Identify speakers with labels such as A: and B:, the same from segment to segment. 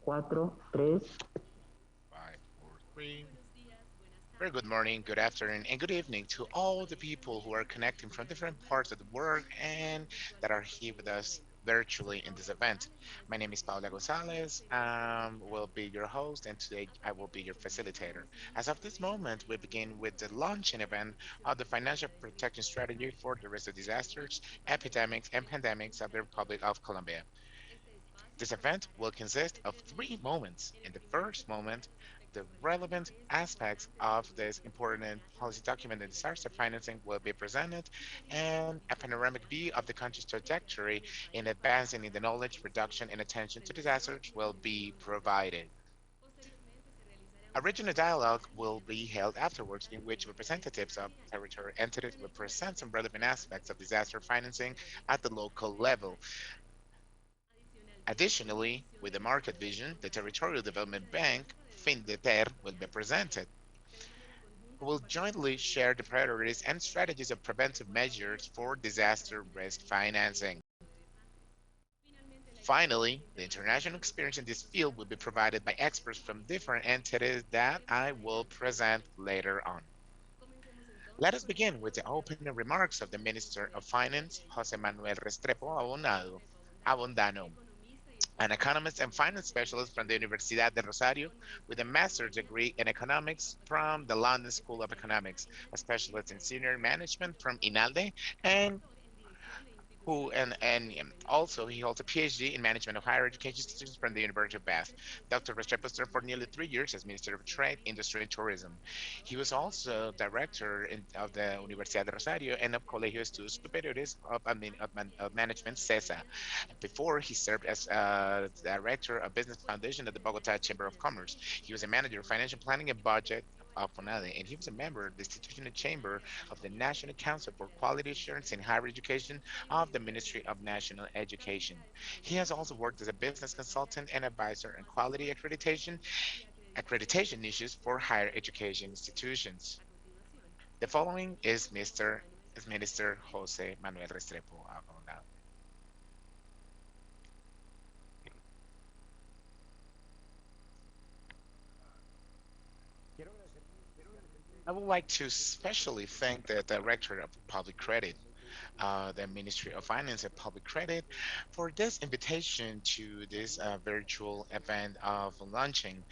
A: 4, 3.
B: 5, 4, 3. Very good morning, good afternoon, and good evening to all the people who are connecting from different parts of the world and that are here with us virtually in this event. My name is Paula Gonzalez. Will be your host, and today I will be your facilitator. As of this moment, we begin with the launching event of the financial protection strategy for the risk of disasters, epidemics, and pandemics of the Republic of Colombia. This event will consist of three moments. In the first moment, the relevant aspects of this important policy document and disaster financing will be presented, and a panoramic view of the country's trajectory in advancing in the knowledge, reduction, and attention to disasters will be provided. A regional dialogue will be held afterwards in which representatives of territorial entities will present some relevant aspects of disaster financing at the local level. Additionally, with the market vision, the Territorial Development Bank, FINDETER, will be presented, who will jointly share the priorities and strategies of preventive measures for disaster risk financing. Finally, the international experience in this field will be provided by experts from different entities that I will present later on. Let us begin with the opening remarks of the Minister of Finance, Jose Manuel Restrepo Abondano, an economist and finance specialist from the Universidad de Rosario with a master's degree in economics from the London School of Economics, a specialist in senior management from INALDE, and also he holds a PhD in management of higher education institutions from the University of Bath. Dr. Restrepo served for nearly 3 years as Minister of Trade, Industry, and Tourism. He was also director of the Universidad de Rosario and of Colegio de Estudios Superiores of Management, Cesar. Before, he served as director of Business Foundation at the Bogota Chamber of Commerce. He was a manager of financial planning and budget of FONADE, and he was a member of the Institutional Chamber of the National Council for Quality Assurance in Higher Education of the Ministry of National Education. He has also worked as a business consultant and advisor on quality accreditation issues for higher education institutions. The following is Minister Jose Manuel Restrepo. I would like to especially thank the Director of Public Credit, the Ministry of Finance and Public Credit, for this invitation to this virtual event of launching.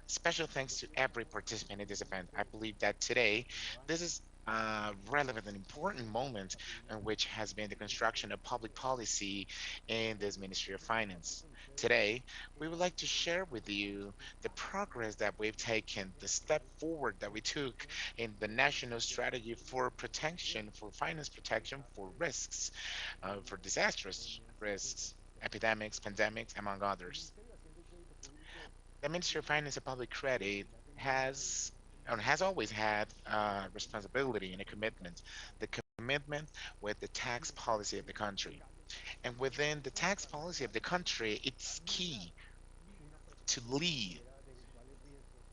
B: Special thanks to every participant in this event. I believe that today, this is a relevant and important moment in which has been the construction of public policy in this Ministry of Finance. Today, we would like to share with you the progress that we've taken, the step forward that we took in the national strategy for protection, for finance protection, for risks, for disastrous risks, epidemics, pandemics, among others. The Ministry of Finance and Public Credit has has always had responsibility and a commitment. The commitment with the tax policy of the country. And within the tax policy of the country, it's key to lead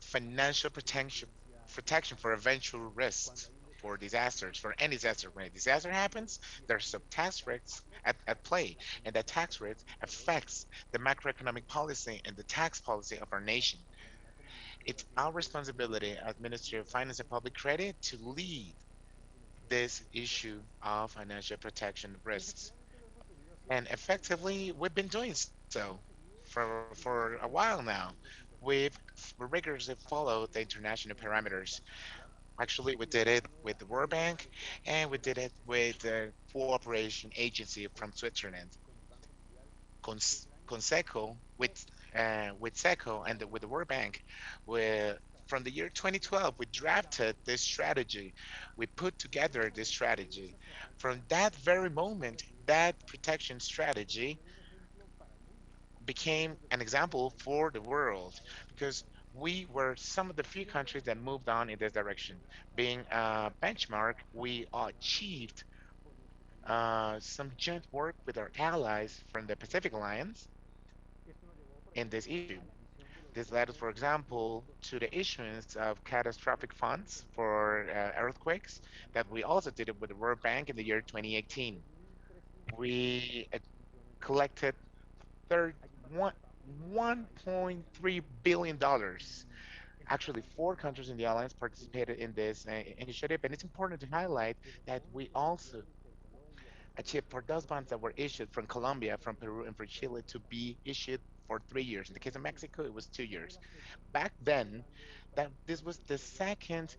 B: financial protection for eventual risks, for disasters, for any disaster. When a disaster happens, there's some tax rates at play, and that tax rate affects the macroeconomic policy and the tax policy of our nation. It's our responsibility as Ministry of Finance and Public Credit to lead this issue of financial protection risks. And effectively, we've been doing so for a while now. We've rigorously followed the international parameters. Actually, we did it with the World Bank, and we did it with the cooperation agency from Switzerland, Conseco, with SECO and with the World Bank. With, from the year 2012, we drafted this strategy. We put together this strategy. From that very moment, that protection strategy became an example for the world because we were some of the few countries that moved on in this direction. Being a benchmark, we achieved some joint work with our allies from the Pacific Alliance in this issue. This led, for example, to the issuance of catastrophic funds for earthquakes that we also did it with the World Bank in the year 2018. We collected third, $1.3 billion. Actually, four countries in the alliance participated in this initiative, and it's important to highlight that we also achieved for those bonds that were issued from Colombia, from Peru, and from Chile to be issued for 3 years. In the case of Mexico, it was 2 years. Back then, that this was the second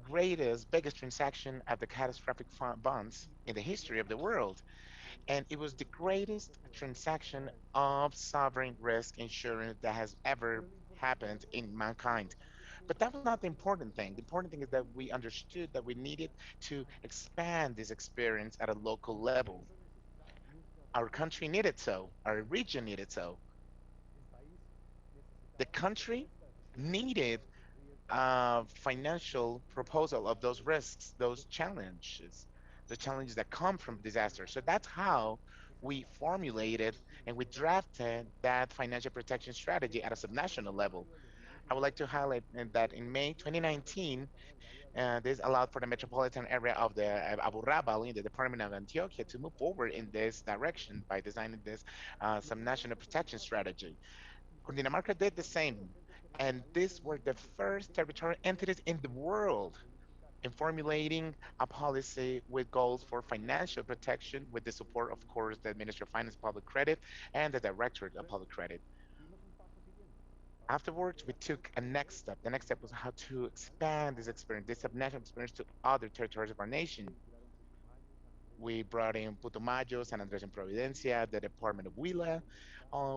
B: greatest, biggest transaction of the catastrophic bonds in the history of the world, and it was the greatest transaction of sovereign risk insurance that has ever happened in mankind. But that was not the important thing. The important thing is that we understood that we needed to expand this experience at a local level. Our country needed so, our region needed so. The country needed a financial proposal of those risks, the challenges that come from disaster. So that's how we formulated and we drafted that financial protection strategy at a subnational level. I would like to highlight that in May 2019, this allowed for the metropolitan area of the Abu Rabal in the Department of Antioquia to move forward in this direction by designing this subnational protection strategy. Cundinamarca did the same, and these were the first territorial entities in the world in formulating a policy with goals for financial protection with the support, of course, the Ministry of Finance and Public Credit and the Directorate of Public Credit. Afterwards, we took a next step. The next step was how to expand this experience, this subnational experience, to other territories of our nation. We brought in Putumayo, San Andres and Providencia, the Department of Huila.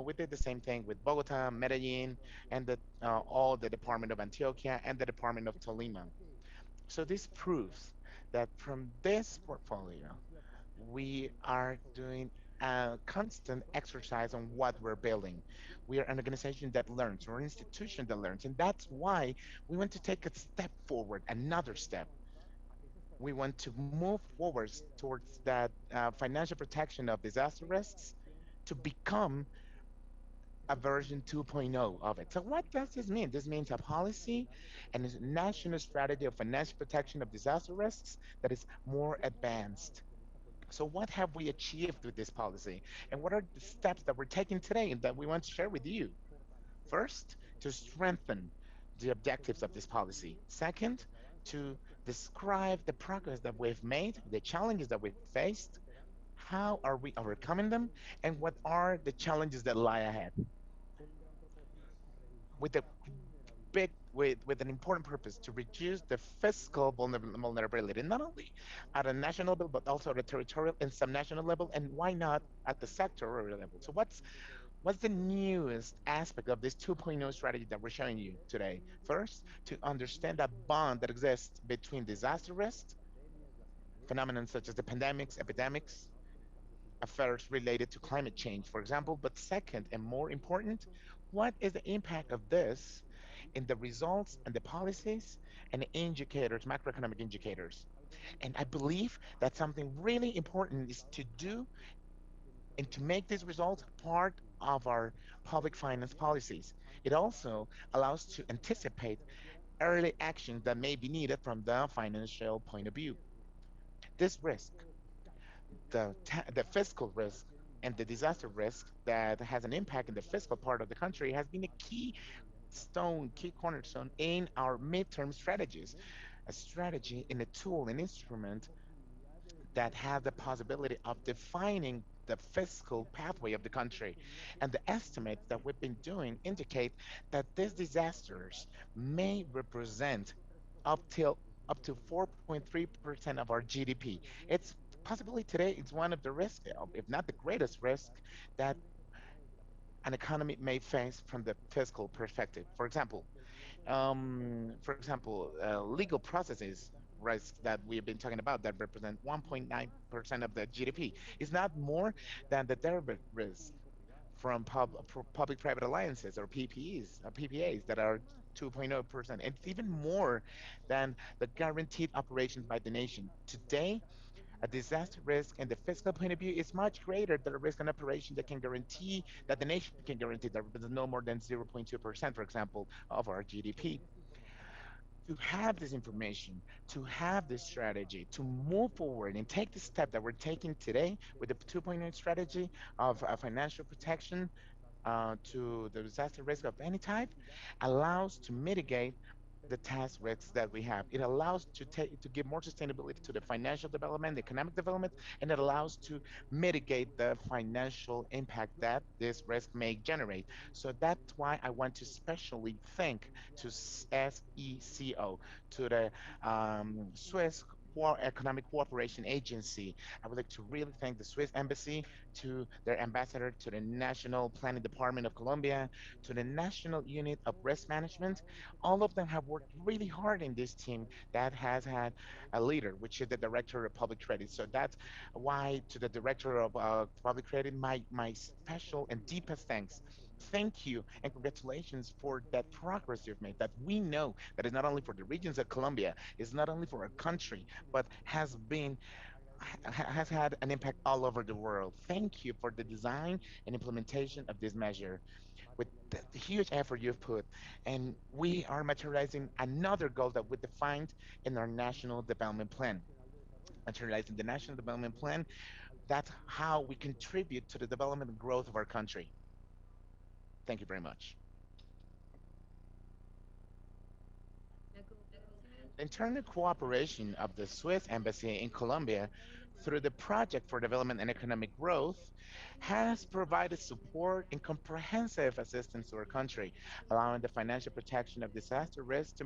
B: We did the same thing with Bogota, Medellin, and all the Department of Antioquia and the Department of Tolima. So this proves that from this portfolio, we are doing a constant exercise on what we're building. We are an organization that learns, we're an institution that learns, and that's why we want to take a step forward, another step. We want to move forward towards that financial protection of disaster risks to become a version 2.0 of it. So what does this mean? This means a policy and a national strategy of financial protection of disaster risks that is more advanced. So what have we achieved with this policy? And what are the steps that we're taking today and that we want to share with you? First, to strengthen the objectives of this policy. Second, to describe the progress that we've made, the challenges that we've faced, how are we overcoming them, and what are the challenges that lie ahead. With a with an important purpose to reduce the fiscal vulnerability, not only at a national level, but also at a territorial and subnational level, and why not at the sectoral level. So what's the newest aspect of this 2.0 strategy that we're showing you today? First, to understand that bond that exists between disaster risks, phenomena such as the pandemics, epidemics, affairs related to climate change, for example. But second, and more important, what is the impact of this in the results and the policies and the indicators, macroeconomic indicators? And I believe that something really important is to do and to make these results part of our public finance policies. It also allows to anticipate early actions that may be needed from the financial point of view. This risk, the fiscal risk, and the disaster risk that has an impact in the fiscal part of the country has been a key cornerstone in our midterm strategies, a strategy and a tool, an instrument that have the possibility of defining the fiscal pathway of the country. And the estimates that we've been doing indicate that these disasters may represent up till up to 4.3% of our GDP. It's possibly today it's one of the risks, if not the greatest risk, that an economy may face from the fiscal perspective. Legal processes risks that we have been talking about that represent 1.9% of the GDP is not more than the derivative risk from public-private alliances or PPAs that are 2.0%. And it's even more than the guaranteed operations by the nation. Today, a disaster risk and the fiscal point of view is much greater than a risk and operation that can guarantee that the nation can guarantee that represents no more than 0.2%, for example, of our GDP. To have this information, to have this strategy, to move forward and take the step that we're taking today with the 2.0 strategy of financial protection to the disaster risk of any type allows to mitigate the task risks that we have. It allows to give more sustainability to the financial development, the economic development, and it allows to mitigate the financial impact that this risk may generate. So that's why I want to especially thank to SECO, to the Swiss Economic Cooperation Agency. I would like to really thank the Swiss Embassy, to their ambassador, to the National Planning Department of Colombia, to the National Unit of Risk Management. All of them have worked really hard in this team that has had a leader, which is the Director of Public Credit. So that's why to the Director of Public Credit, my special and deepest thanks. Thank you and congratulations for that progress you've made. That we know that is not only for the regions of Colombia, it's not only for our country, but has had an impact all over the world. Thank you for the design and implementation of this measure with the huge effort you've put. And we are materializing another goal that we defined in our National Development Plan. Materializing the National Development Plan, that's how we contribute to the development and growth of our country. Thank you very much. The internal cooperation of the Swiss Embassy in Colombia through the Project for Development and Economic Growth has provided support and comprehensive assistance to our country, allowing the financial protection of disaster risk to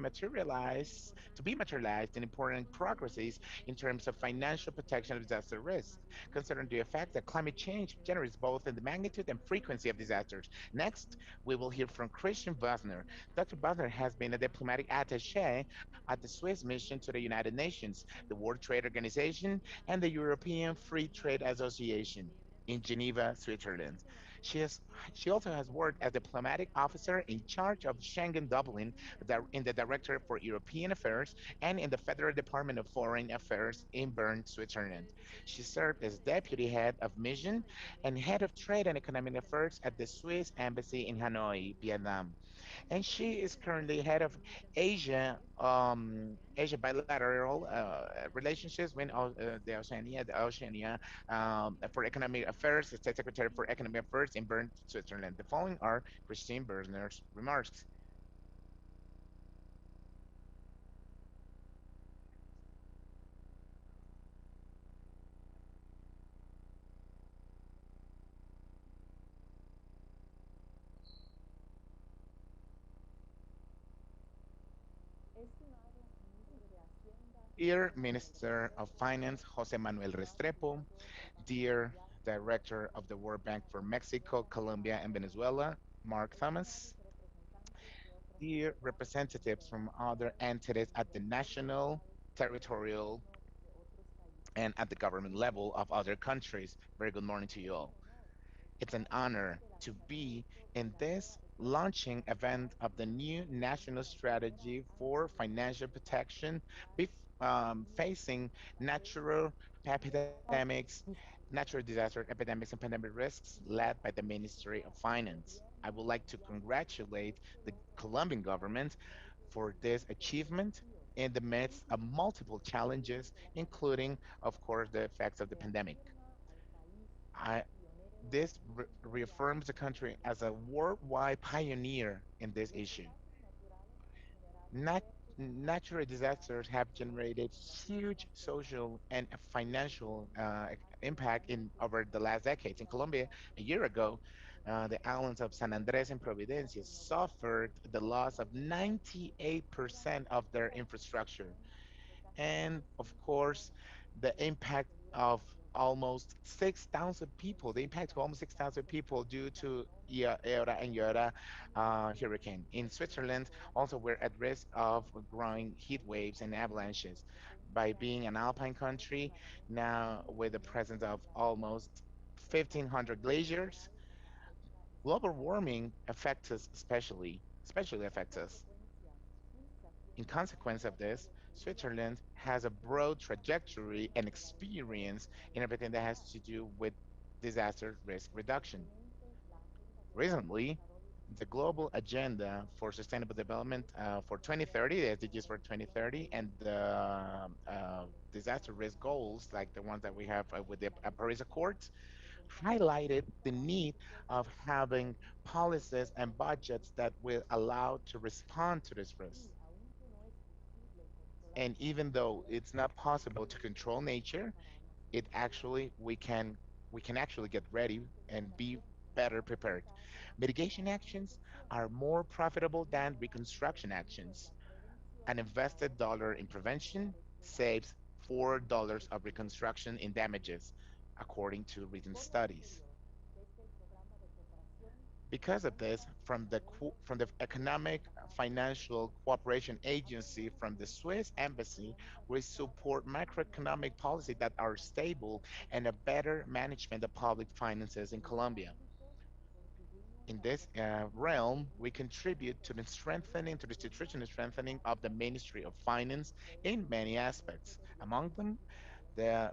B: be materialized in important progresses in terms of financial protection of disaster risk, considering the effect that climate change generates both in the magnitude and frequency of disasters. Next, we will hear from Christian Butler. Dr. Butler has been a diplomatic attaché at the Swiss mission to the United Nations, the World Trade Organization, and the European Free Trade Association in Geneva, Switzerland. She, has, she also has worked as diplomatic officer in charge of Schengen Dublin in the Directorate for European Affairs and in the Federal Department of Foreign Affairs in Bern, Switzerland. She served as deputy head of mission and head of trade and economic affairs at the Swiss Embassy in Hanoi, Vietnam, and she is currently head of Asia bilateral relationships with the Oceania for Economic Affairs, the State Secretary for Economic Affairs in Bern, Switzerland. The following are Christine Butler's remarks. Dear Minister of Finance, Jose Manuel Restrepo, dear Director of the World Bank for Mexico, Colombia, and Venezuela, Mark Thomas, dear representatives from other entities at the national, territorial, and at the government level of other countries. Very good morning to you all. It's an honor to be in this launching event of the new national strategy for financial protection facing natural epidemics, natural disaster epidemics, and pandemic risks led by the Ministry of Finance. I would like to congratulate the Colombian government for this achievement in the midst of multiple challenges, including, of course, the effects of the pandemic. I, this reaffirms the country as a worldwide pioneer in this issue. Nat- Natural disasters have generated huge social and financial impact in over the last decades. In Colombia, a year ago, the islands of San Andres and Providencia suffered the loss of 98% of their infrastructure, and of course the impact of almost 6,000 people, the impact of almost 6,000 people due to Eora and Iora hurricane. In Switzerland, also we're at risk of growing heat waves and avalanches. By being an alpine country, now with the presence of almost 1,500 glaciers, global warming affects us especially affects us. In consequence of this, Switzerland has a broad trajectory and experience in everything that has to do with disaster risk reduction. Recently, the global agenda for sustainable development for 2030, the SDGs for 2030, and the disaster risk goals, like the ones that we have with the Paris Accords, highlighted the need of having policies and budgets that will allow to respond to this risk. And even though it's not possible to control nature, it actually we can actually get ready and be better prepared. Mitigation actions are more profitable than reconstruction actions. An invested dollar in prevention saves $4 of reconstruction in damages, according to recent studies. Because of this, from the Economic Financial Cooperation Agency, from the Swiss Embassy, we support macroeconomic policy that are stable and a better management of public finances in Colombia. In this realm, we contribute to the strengthening, to the institutional strengthening of the Ministry of Finance in many aspects. Among them, the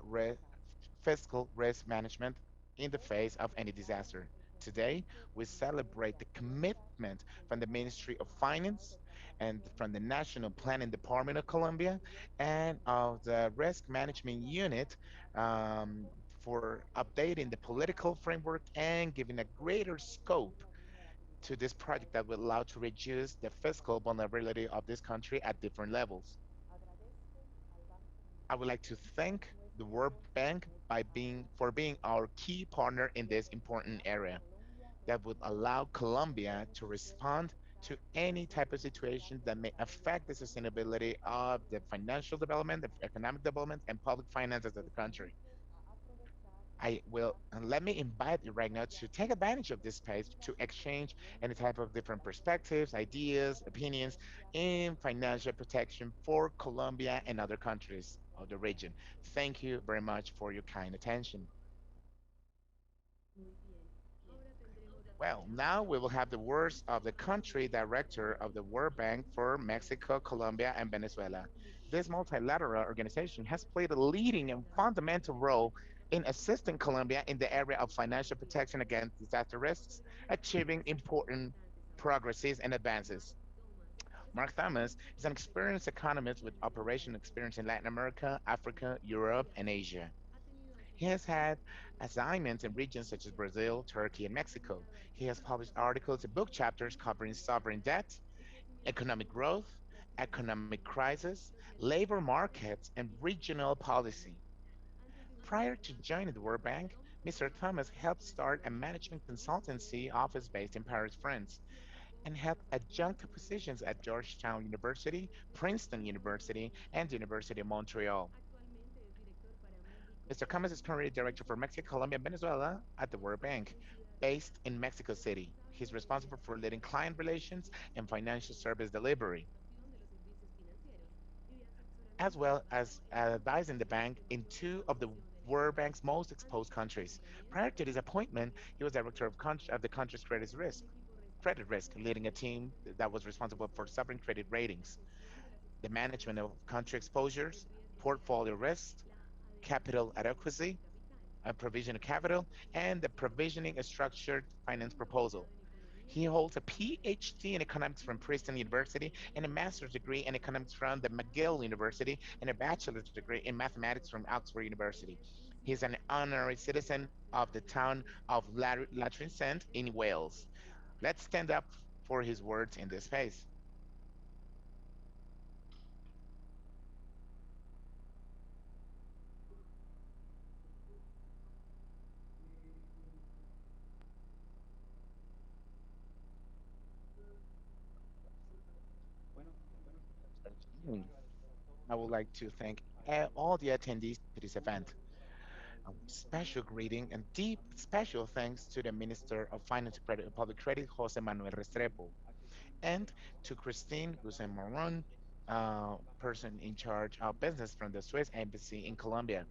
B: fiscal risk management in the face of any disaster. Today, we celebrate the commitment from the Ministry of Finance and from the National Planning Department of Colombia and of the Risk Management Unit for updating the political framework and giving a greater scope to this project that will allow to reduce the fiscal vulnerability of this country at different levels. I would like to thank the World Bank for being our key partner in this important area that would allow Colombia to respond to any type of situation that may affect the sustainability of the financial development, the economic development, and public finances of the country. I will and let me invite you right now to take advantage of this space to exchange any type of different perspectives, ideas, opinions in financial protection for Colombia and other countries of the region. Thank you very much for your kind attention. Well, now we will have the words of the country director of the World Bank for Mexico, Colombia, and Venezuela. This multilateral organization has played a leading and fundamental role in assisting Colombia in the area of financial protection against disaster risks, achieving important progresses and advances. Mark Thomas is an experienced economist with operation experience in Latin America, Africa, Europe, and Asia. He has had assignments in regions such as Brazil, Turkey, and Mexico. He has published articles and book chapters covering sovereign debt, economic growth, economic crisis, labor markets, and regional policy. Prior to joining the World Bank, Mr. Thomas helped start a management consultancy office based in Paris, France, and held adjunct positions at Georgetown University, Princeton University, and the University of Montreal. Mr. Camas is currently director for Mexico, Colombia, and Venezuela at the World Bank, based in Mexico City. He's responsible for leading client relations and financial service delivery, as well as advising the bank in two of the World Bank's most exposed countries. Prior to this appointment, he was director of the country's credit risk, leading a team that was responsible for sovereign credit ratings, the management of country exposures, portfolio risk, capital adequacy, a provision of capital, and the provisioning a structured finance proposal. He holds a PhD in economics from Princeton University and a master's degree in economics from the McGill University and a bachelor's degree in mathematics from Oxford University. He is an honorary citizen of the town of Llawrysand in Wales. Let's stand up for his words in this space. I would like to thank all the attendees to this event. A special greeting and deep special thanks to the Minister of Finance and Public Credit, Jose Manuel Restrepo, and to Christine Guzman, person in charge of business from the Swiss Embassy in Colombia.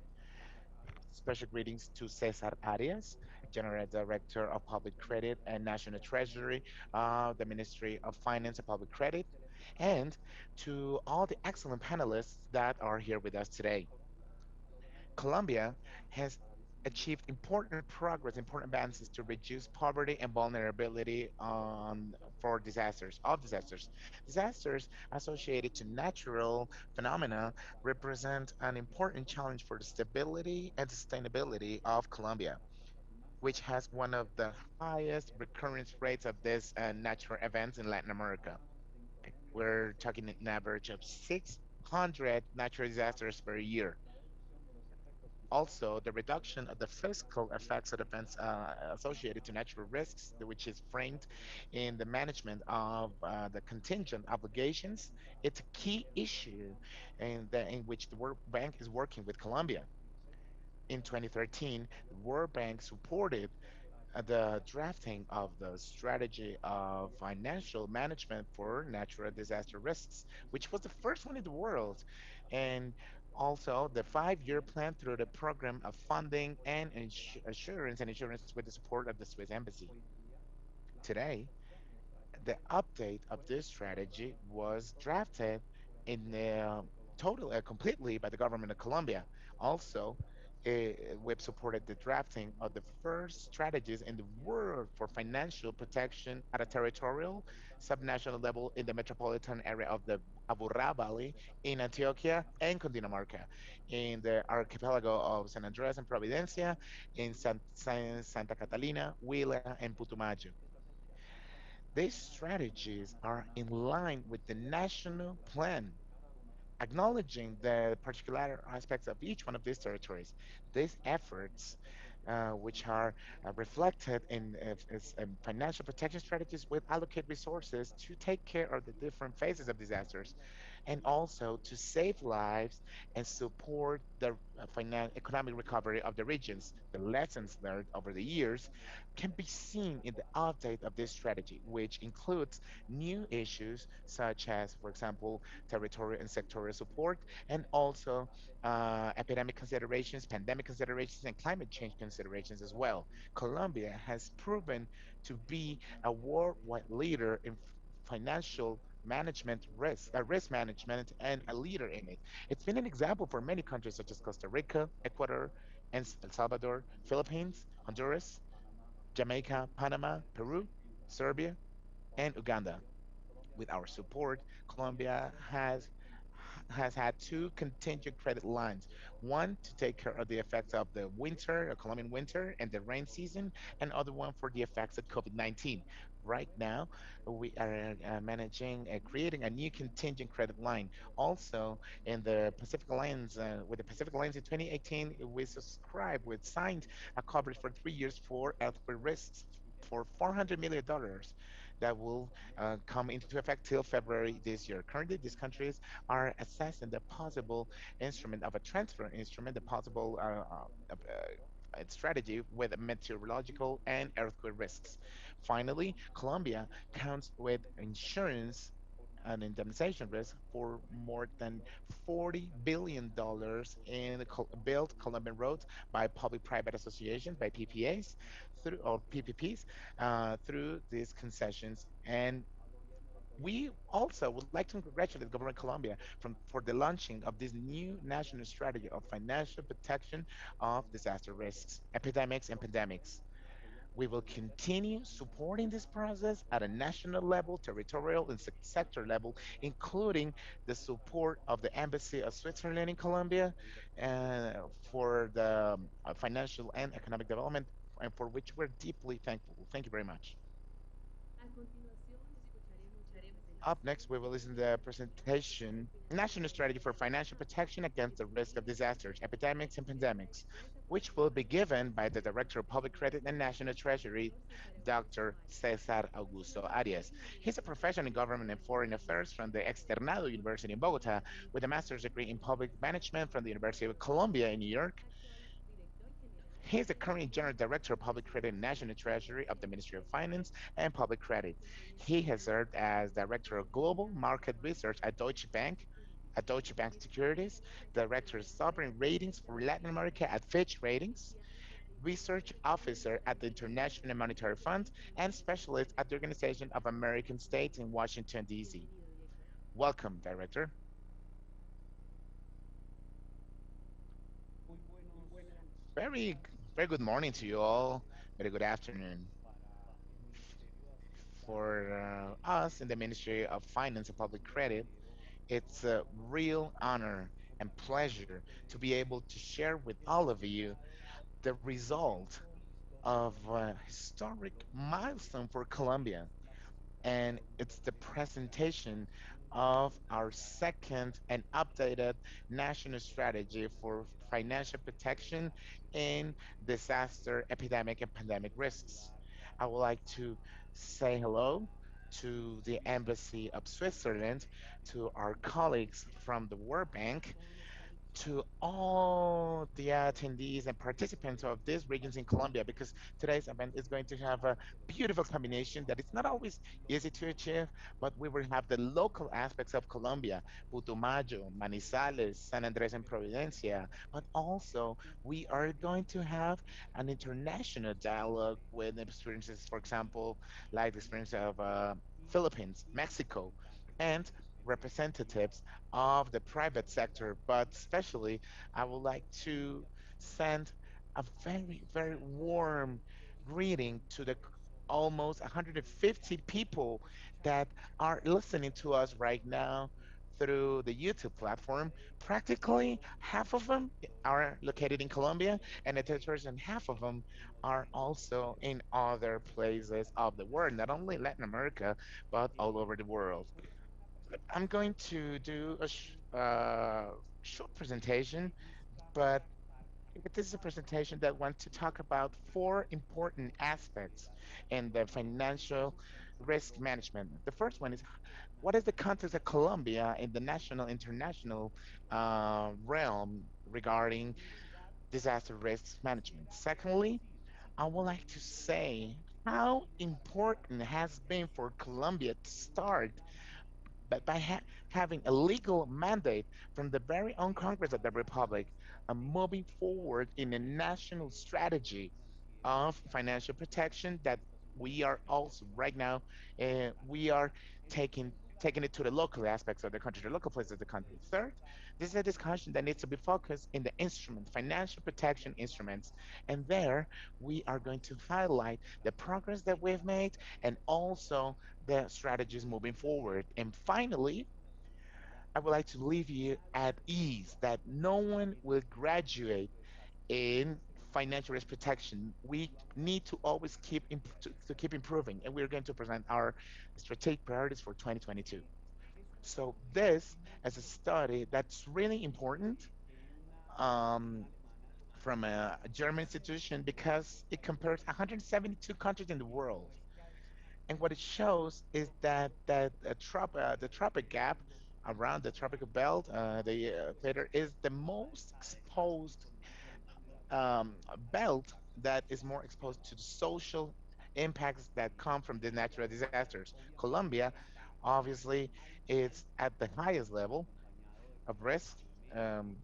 B: Special greetings to Cesar Arias, General Director of Public Credit and National Treasury, the Ministry of Finance and Public Credit, and to all the excellent panelists that are here with us today. Colombia has achieved important progress, important advances to reduce poverty and vulnerability for disasters. Disasters associated to natural phenomena represent an important challenge for the stability and sustainability of Colombia. which has one of the highest recurrence rates of these natural events in Latin America. We're talking an average of 600 natural disasters per year. Also, the reduction of the fiscal effects of events associated to natural risks, which is framed in the management of the contingent obligations, it's a key issue in which the World Bank is working with Colombia. In 2013, the World Bank supported the drafting of the strategy of financial management for natural disaster risks, which was the first one in the world, and also the 5-year plan through the program of funding and assurance and insurance with the support of the Swiss Embassy. Today, the update of this strategy was drafted in completely by the government of Colombia. Also, we've supported the drafting of the first strategies in the world for financial protection at a territorial, subnational level in the metropolitan area of the Aburrá Valley in Antioquia and Cundinamarca, in the archipelago of San Andres and Providencia, in Santa Catalina, Huila, and Putumayo. These strategies are in line with the national plan, acknowledging the particular aspects of each one of these territories. These efforts, which are reflected in financial protection strategies, will allocate resources to take care of the different phases of disasters and also to save lives and support the economic recovery of the regions. The lessons learned over the years can be seen in the update of this strategy, which includes new issues such as, for example, territorial and sectorial support, and also epidemic considerations, pandemic considerations, and climate change considerations as well. Colombia has proven to be a worldwide leader in financial management risk management, and a leader in it. It's been an example for many countries such as Costa Rica, Ecuador, and El Salvador, Philippines, Honduras, Jamaica, Panama, Peru, Serbia, and Uganda. With our support, Colombia has had two contingent credit lines, one to take care of the effects of the winter, Colombian winter, and the rain season, and other one for the effects of COVID-19. Right now, we are managing, creating a new contingent credit line. Also, in the Pacific Alliance, with the Pacific Alliance in 2018, we signed a coverage for 3 years for earthquake risks for $400 million that will come into effect till February this year. Currently, these countries are assessing the possible instrument of a transfer instrument, the possible strategy with meteorological and earthquake risks. Finally, Colombia counts with insurance and indemnification risk for more than $40 billion in built Colombian roads by public-private associations, by PPAs, through or PPPs, through these concessions. And we also would like to congratulate the government of Colombia for the launching of this new national strategy of financial protection of disaster risks, epidemics, and pandemics. We will continue supporting this process at a national level, territorial, and sector level, including the support of the Embassy of Switzerland in Colombia for the financial and economic development, and for which we're deeply thankful. Thank you very much. Up next, we will listen to the presentation, National Strategy for Financial Protection Against the Risk of Disasters, Epidemics, and Pandemics, which will be given by the Director of Public Credit and National Treasury, Dr. Cesar Augusto Arias. He's a professor in government and foreign affairs from the Externado University in Bogota, with a master's degree in public management from the University of Columbia in New York. He is the current General Director of Public Credit and National Treasury of the Ministry of Finance and Public Credit. He has served as Director of Global Market Research at Deutsche Bank Securities, Director of Sovereign Ratings for Latin America at Fitch Ratings, Research Officer at the International Monetary Fund, and Specialist at the Organization of American States in Washington, D.C. Welcome, Director. Very, very good morning to you all. Very good afternoon. For us in the Ministry of Finance and Public Credit, it's a real honor and pleasure to be able to share with all of you the result of a historic milestone for Colombia, and it's the presentation of our second and updated national strategy for financial protection in disaster, epidemic, and pandemic risks. I would like to say hello to the Embassy of Switzerland, to our colleagues from the World Bank, to all the attendees and participants of these regions in Colombia, because today's event is going to have a beautiful combination that it's not always easy to achieve, but we will have the local aspects of Colombia, Putumayo, Manizales, San Andres, and Providencia, but also we are going to have an international dialogue with experiences, for example, like the experience of Philippines, Mexico, and representatives of the private sector, but especially I would like to send a very, very warm greeting to the almost 150 people that are listening to us right now through the YouTube platform. Practically half of them are located in Colombia and the territories, and half of them are also in other places of the world, not only Latin America, but all over the world. I'm going to do a short presentation, but this is a presentation that wants to talk about four important aspects in the financial risk management. The first one is what is the context of Colombia in the national, international realm regarding disaster risk management. Secondly, I would like to say how important it has been for Colombia to start but by having a legal mandate from the very own Congress of the Republic, moving forward in a national strategy of financial protection that we are also right now we are taking taking it to the local aspects of the country, the local places of the country. Third, this is a discussion that needs to be focused in the instrument, financial protection instruments. And there we are going to highlight the progress that we've made and also the strategies moving forward. And finally, I would like to leave you at ease that no one will graduate in financial risk protection. We need to always to keep improving, and we're going to present our strategic priorities for 2022. So this is a study that's really important um, from a German institution because it compares 172 countries in the world. And what it shows is that the tropic gap around the tropical belt, the equator, is the most exposed belt that is more exposed to the social impacts that come from the natural disasters. Colombia, obviously, is at the highest level of risk um,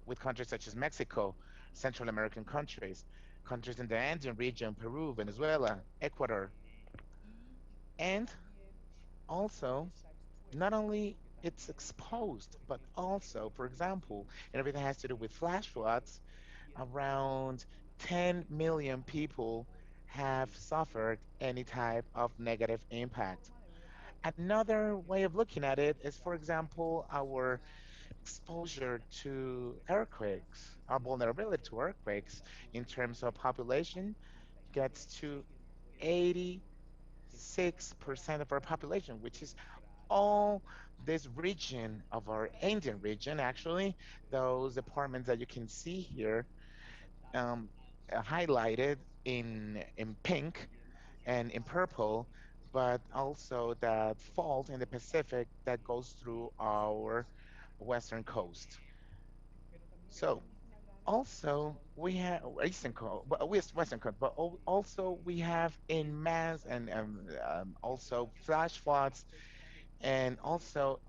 B: with countries such as Mexico, Central American countries, countries in the Andean region, Peru, Venezuela, Ecuador, and also not only it's exposed, but also, for example, and everything has to do with flash floods, around 10 million people have suffered any type of negative impact. Another way of looking at it is, for example, our exposure to earthquakes, our vulnerability to earthquakes in terms of population gets to 86% of our population, which is all this region of our Indian region, actually, those departments that you can see here um, highlighted in pink and in purple, but also that fault in the Pacific that goes through our western coast. So also we have eastern coast, but western coast, but also we have in mass and also flash floods, and also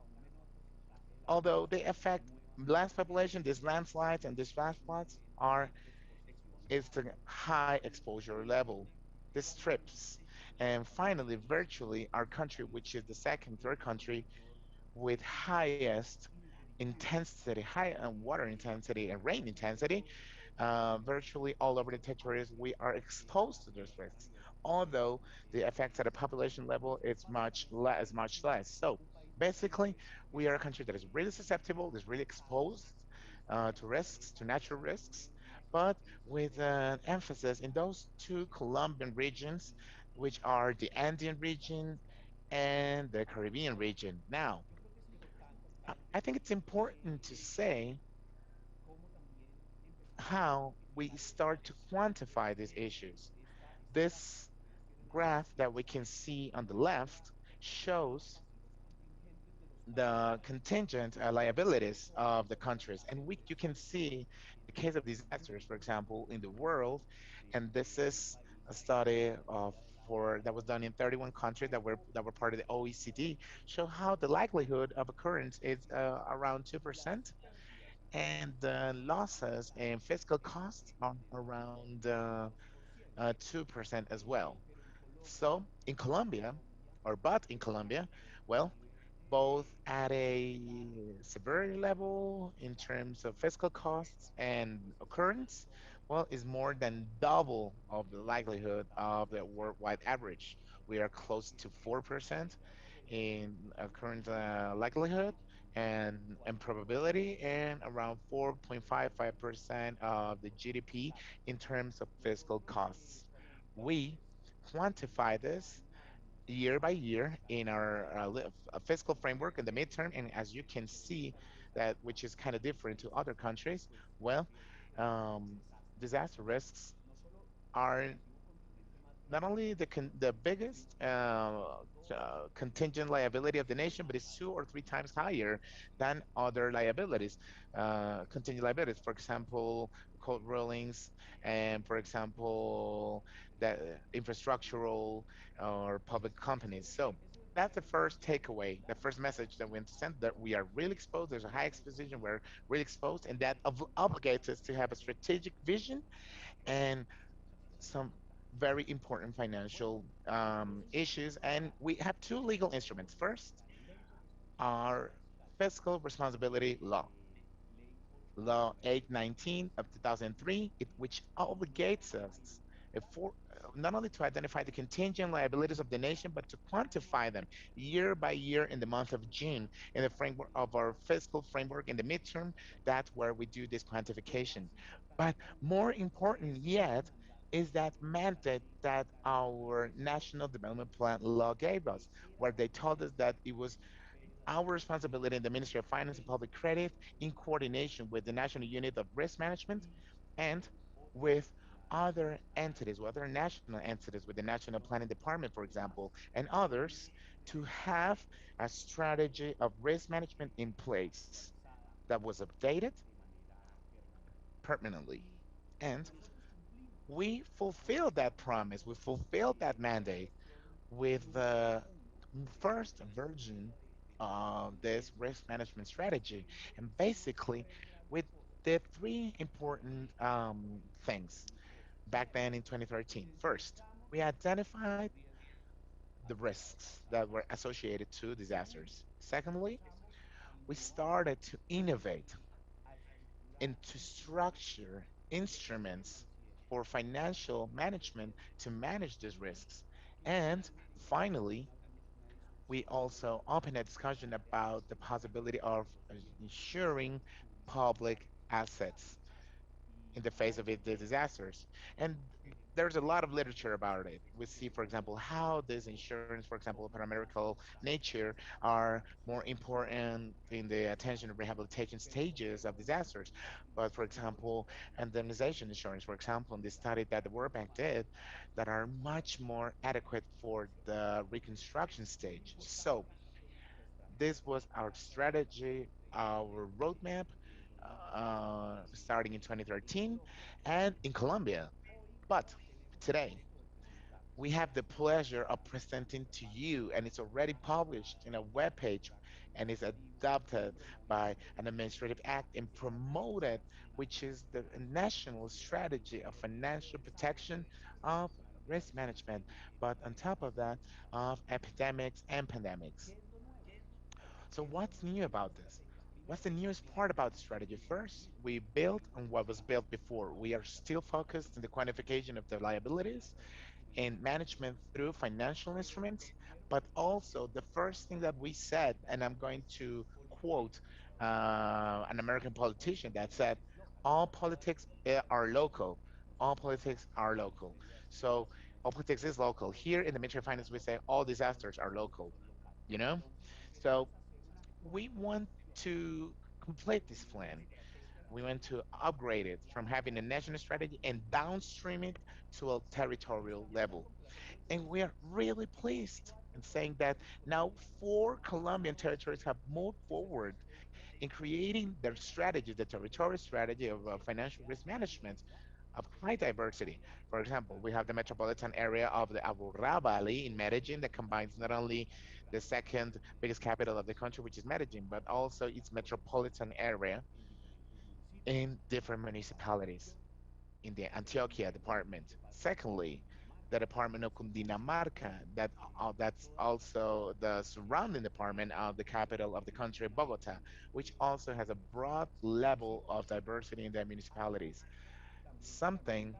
B: although they affect land population, these landslides and these flash floods are it's a high exposure level. This strips. And finally, virtually our country, which is the second, third country with highest intensity, high water intensity and rain intensity, virtually all over the territories we are exposed to those risks. Although the effects at a population level is much less. So basically, we are a country that is really susceptible, is really exposed to risks, to natural risks, but with an emphasis in those two Colombian regions, which are the Andean region and the Caribbean region. Now, I think it's important to say how we start to quantify these issues. This graph that we can see on the left shows the contingent liabilities of the countries. And you can see the case of disasters, for example, in the world. And this is a study of for that was done in 31 countries that were part of the OECD, show how the likelihood of occurrence is around 2%, and the losses and fiscal costs are around 2% as well. So in Colombia, but in Colombia, well, both at a severity level in terms of fiscal costs and occurrence, well, is more than double of the likelihood of the worldwide average. We are close to 4% in current likelihood and probability, and around 4.55% of the GDP in terms of fiscal costs. We quantify this year by year in our fiscal framework in the midterm. And as you can see, that which is kind of different to other countries, well, um, disaster risks are not only the biggest contingent liability of the nation, but it's 2 or 3 times higher than other liabilities, contingent liabilities. For example, court rulings, and for example, the infrastructural or public companies. So that's the first takeaway, the first message that we understand that we are really exposed. There's a high exposition. We're really exposed, and that obligates us to have a strategic vision and some very important financial issues. And we have two legal instruments. First, our fiscal responsibility law, Law 819 of 2003, which obligates us not only to identify the contingent liabilities of the nation, but to quantify them year by year in the month of June in the framework of our fiscal framework in the midterm. That's where we do this quantification. But more important yet is that mandate that our National Development Plan law gave us, where they told us that it was our responsibility in the Ministry of Finance and Public Credit, in coordination with the National Unit of Risk Management and with other entities, with other national entities, with the National Planning Department, for example, and others, to have a strategy of risk management in place that was updated permanently. And we fulfilled that promise, we fulfilled that mandate with the first version of this risk management strategy. And basically, we did three important things back then in 2013. First, we identified the risks that were associated to disasters. Secondly, we started to innovate and to structure instruments for financial management to manage these risks. And finally, we also opened a discussion about the possibility of insuring public assets in the face of the disasters. And there's a lot of literature about it. We see, for example, how this insurance, for example, paramedical nature, are more important in the attention and rehabilitation stages of disasters. But for example, indemnization insurance, for example, in the study that the World Bank did, that are much more adequate for the reconstruction stage. So this was our strategy, our roadmap, starting in 2013 and in Colombia. But today, we have the pleasure of presenting to you, and it's already published in a webpage and is adopted by an administrative act and promoted, which is the national strategy of financial protection of risk management, but on top of that, of epidemics and pandemics. So what's new about this? What's the newest part about the strategy? First, we built on what was built before. We are still focused on the quantification of the liabilities and management through financial instruments, but also the first thing that we said, and I'm going to quote an American politician that said, All politics are local. All politics are local. So all politics is local. Here in the Ministry of Finance, we say all disasters are local, you know? So we want to complete this plan. We want to upgrade it from having a national strategy and downstream it to a territorial level. And we are really pleased in saying that now four Colombian territories have moved forward in creating their strategy, the territorial strategy of financial risk management of high diversity. For example, we have the metropolitan area of the Aburrá Valley in Medellin that combines not only the second biggest capital of the country, which is Medellin, but also its metropolitan area in different municipalities in the Antioquia department. Secondly, the department of Cundinamarca, that's also the surrounding department of the capital of the country, Bogota, which also has a broad level of diversity in their municipalities. Something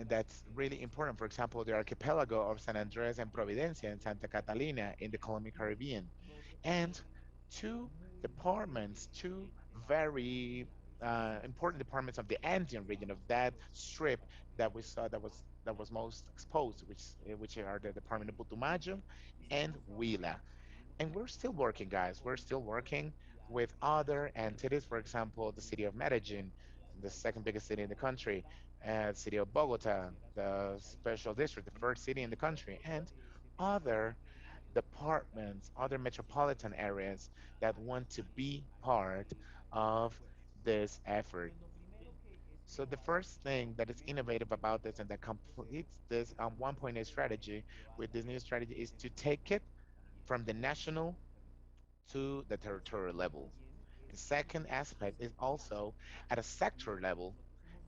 B: that's really important, for example, the archipelago of San Andres and Providencia and Santa Catalina in the Colombian Caribbean, and two departments, two very important departments of the Andean region of that strip that we saw that was most exposed, which are the Department of Putumayo and Huila. And we're still working, guys. We're still working with other entities. For example, the city of Medellin, the second biggest city in the country, city of Bogota, the special district, the first city in the country, and other departments, other metropolitan areas that want to be part of this effort. So the first thing that is innovative about this and that completes this 1.8 strategy with this new strategy is to take it from the national to the territorial level. The second aspect is also at a sector level.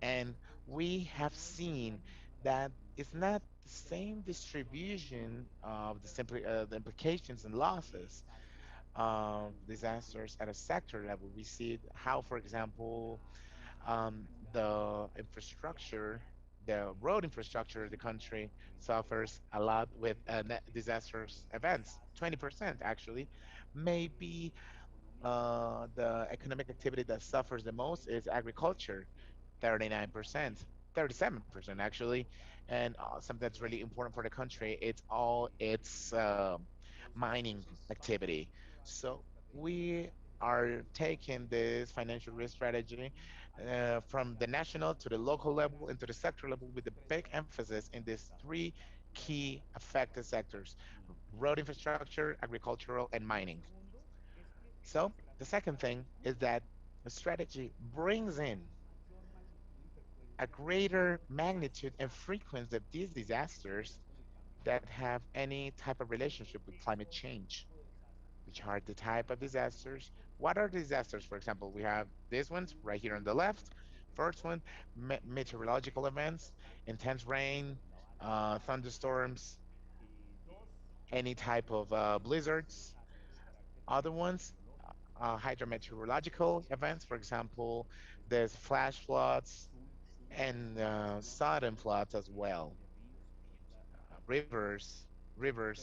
B: And we have seen that it's not the same distribution of the implications and losses of disasters at a sector level. We see how, for example, the infrastructure, the road infrastructure of the country suffers a lot with disasters events. 20% actually, maybe the economic activity that suffers the most is agriculture, 39%, 37% actually, and something that's really important for the country. It's all its mining activity. So we are taking this financial risk strategy from the national to the local level into the sector level with a big emphasis in these three key affected sectors: road infrastructure, agricultural, and mining. So the second thing is that the strategy brings in a greater magnitude and frequency of these disasters that have any type of relationship with climate change, which are the type of disasters. What are disasters? For example, we have these ones right here on the left. First one, meteorological events, intense rain, thunderstorms, any type of blizzards. Other ones, hydrometeorological events, for example, there's flash floods and sudden floods as well, rivers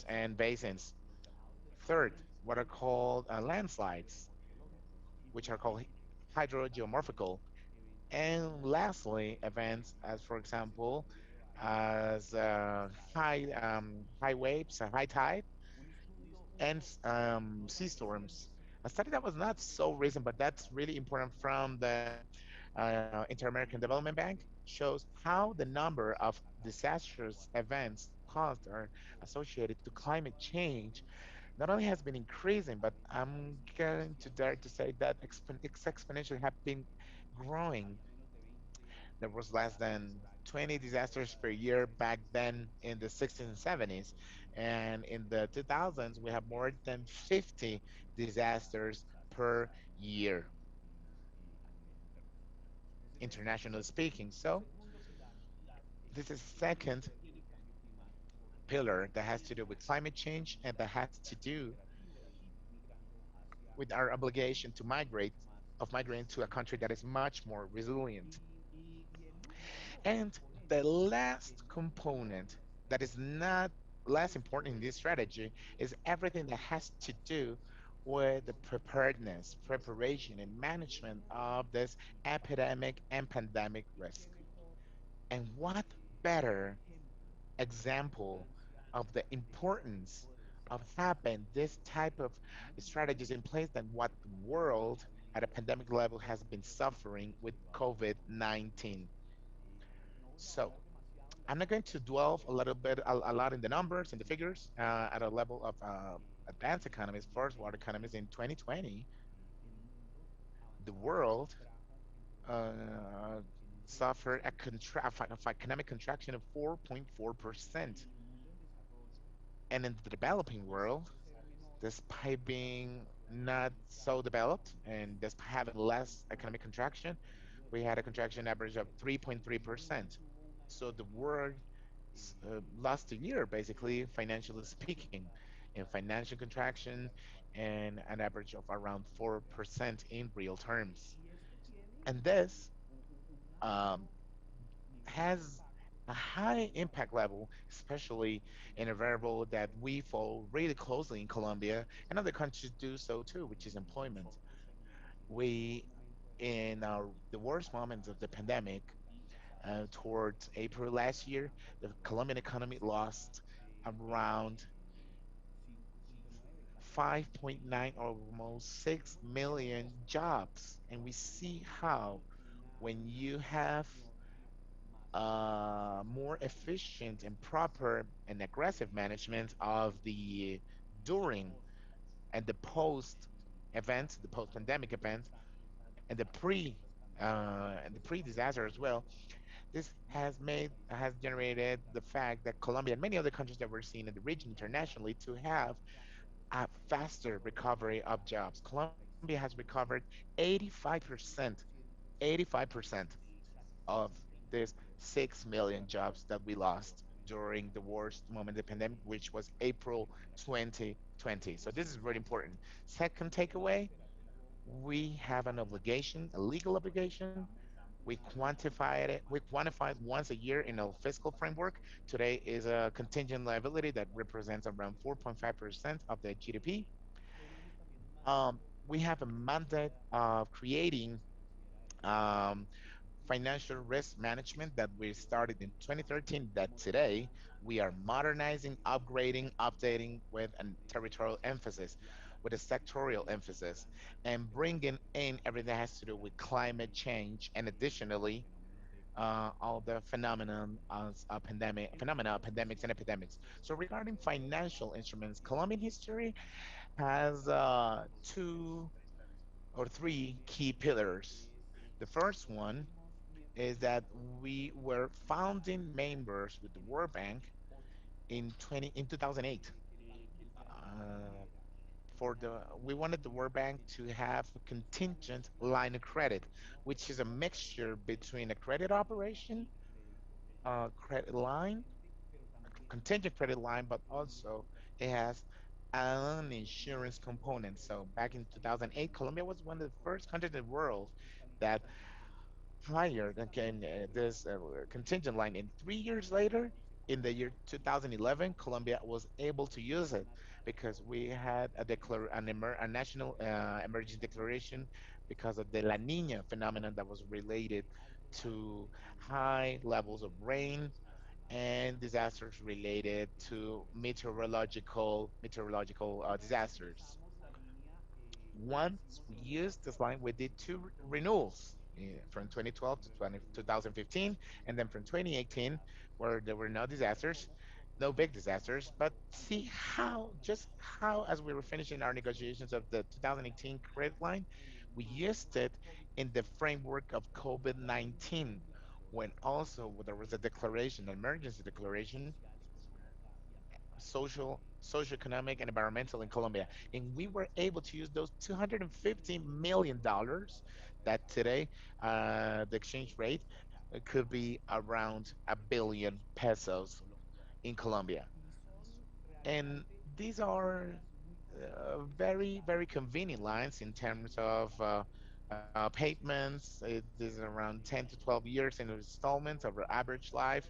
B: and basins. Third, what are called landslides, which are called hydrogeomorphical. And lastly, events as, for example, as high waves, high tide, and sea storms. A study that was not so recent, but that's really important from the Inter-American Development Bank shows how the number of disastrous events caused or associated to climate change not only has been increasing, but I'm going to dare to say that it's exponentially have been growing. There was less than 20 disasters per year back then in the 60s and 70s. And in the 2000s, we have more than 50 disasters per year, internationally speaking. So this is second pillar that has to do with climate change and that has to do with our obligation to migrating to a country that is much more resilient. And the last component that is not less important in this strategy is everything that has to do with the preparation, and management of this epidemic and pandemic risk. And what better example of the importance of having this type of strategies in place than what the world at a pandemic level has been suffering with COVID-19. So I'm not going to dwell a lot in the numbers and the figures at a level of advanced economies, first world economies in 2020. The world uh, suffered of economic contraction of 4.4%. And in the developing world, despite being not so developed and despite having less economic contraction, we had a contraction average of 3.3%. So the world lost a year, basically, financially speaking, in financial contraction and an average of around 4% in real terms. And this um, has a high impact level, especially in a variable that we follow really closely in Colombia, and other countries do so too, which is employment. We, in the worst moments of the pandemic, towards April last year, the Colombian economy lost around 5.9, almost 6 million jobs. And we see how when you have more efficient and proper and aggressive management of the during and the post events, the post pandemic events, and the pre disaster as well. This has generated the fact that Colombia and many other countries that we're seeing in the region internationally to have a faster recovery of jobs. Colombia has recovered 85%, 85% of this 6 million jobs that we lost during the worst moment of the pandemic, which was April 2020. So this is very important. Second takeaway, we have an obligation, a legal obligation. We quantify it once a year in a fiscal framework. Today is a contingent liability that represents around 4.5% of the GDP. We have a mandate of creating um, financial risk management that we started in 2013 that today we are modernizing, upgrading, updating with a territorial emphasis, with a sectorial emphasis, and bringing in everything that has to do with climate change and additionally all the phenomenon of pandemics and epidemics. So regarding financial instruments, Colombian history has two or three key pillars. The first one is that we were founding members with the World Bank in 2008. Uh, we wanted the World Bank to have a contingent line of credit, which is a mixture between a credit operation, credit line, contingent credit line, but also it has an insurance component. So back in 2008, Colombia was one of the first countries in the world that hired again this contingent line. And 3 years later, in the year 2011, Colombia was able to use it because we had a national emergency declaration because of the La Nina phenomenon that was related to high levels of rain and disasters related to meteorological disasters. Once we used this line, we did two renewals from 2012 to 2015, and then from 2018, where there were no disasters, no big disasters, but see just how, as we were finishing our negotiations of the 2018 credit line, we used it in the framework of COVID-19, when also there was a declaration, an emergency declaration, socioeconomic, and environmental in Colombia. And we were able to use those $250 million that today the exchange rate could be around 1 billion pesos in Colombia. And these are very, very convenient lines in terms of payments. It is around 10 to 12 years in installments over average life.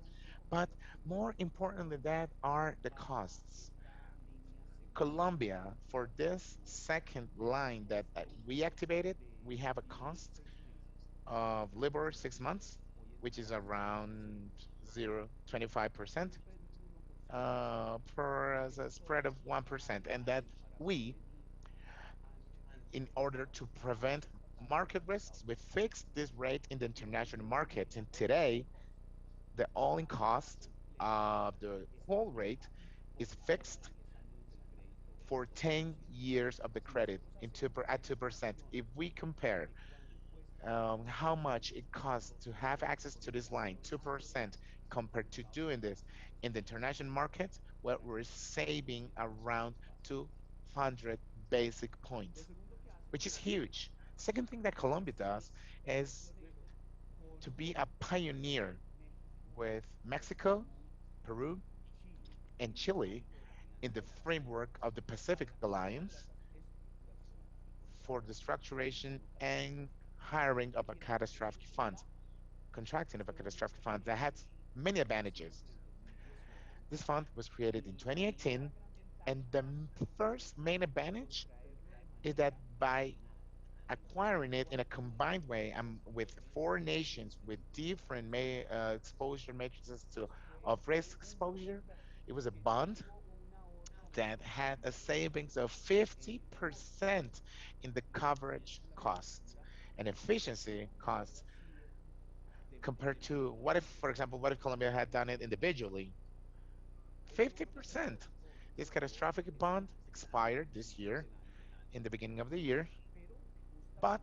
B: But more important than that are the costs. Colombia, for this second line that we activated, we have a cost of LIBOR 6 months, which is around 0.25%, for as a spread of 1%. And that we, in order to prevent market risks, we fixed this rate in the international market. And today, the all-in cost of the whole rate is fixed for 10 years of the credit at 2%. If we compare how much it costs to have access to this line, 2%, compared to doing this in the international market, well, we're saving around 200 basic points, which is huge. Second thing that Colombia does is to be a pioneer with Mexico, Peru, and Chile in the framework of the Pacific Alliance for the structuration and hiring of a catastrophic fund, contracting of a catastrophic fund that had many advantages. This fund was created in 2018, and the first main advantage is that by acquiring it in a combined way with four nations with different exposure matrices of risk exposure, it was a bond that had a savings of 50% in the coverage cost and efficiency costs compared to what if, for example, what if Colombia had done it individually? 50%. This catastrophic bond expired this year in the beginning of the year, but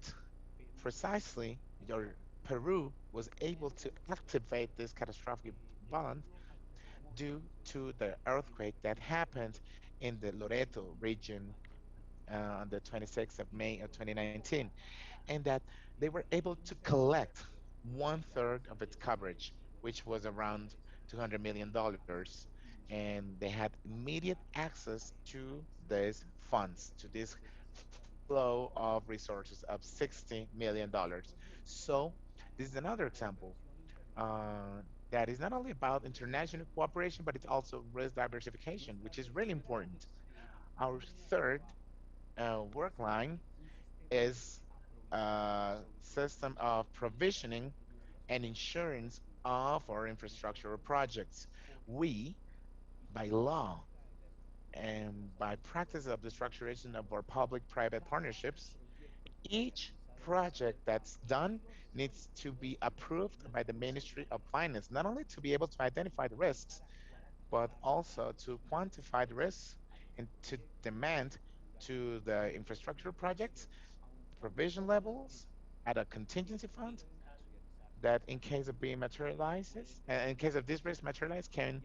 B: precisely your Peru was able to activate this catastrophic bond due to the earthquake that happened in the Loreto region on the 26th of May of 2019, and that they were able to collect 1/3 of its coverage, which was around $200 million, and they had immediate access to these funds, to this flow of resources of $60 million. So this is another example that is not only about international cooperation, but it's also risk diversification, which is really important. Our third work line is a system of provisioning and insurance of our infrastructure projects. We, by law and by practice of the structuration of our public-private partnerships, each project that's done needs to be approved by the Ministry of Finance, not only to be able to identify the risks, but also to quantify the risks and to demand to the infrastructure projects provision levels at a contingency fund that in case of being materializes, in case of this risk materialize, can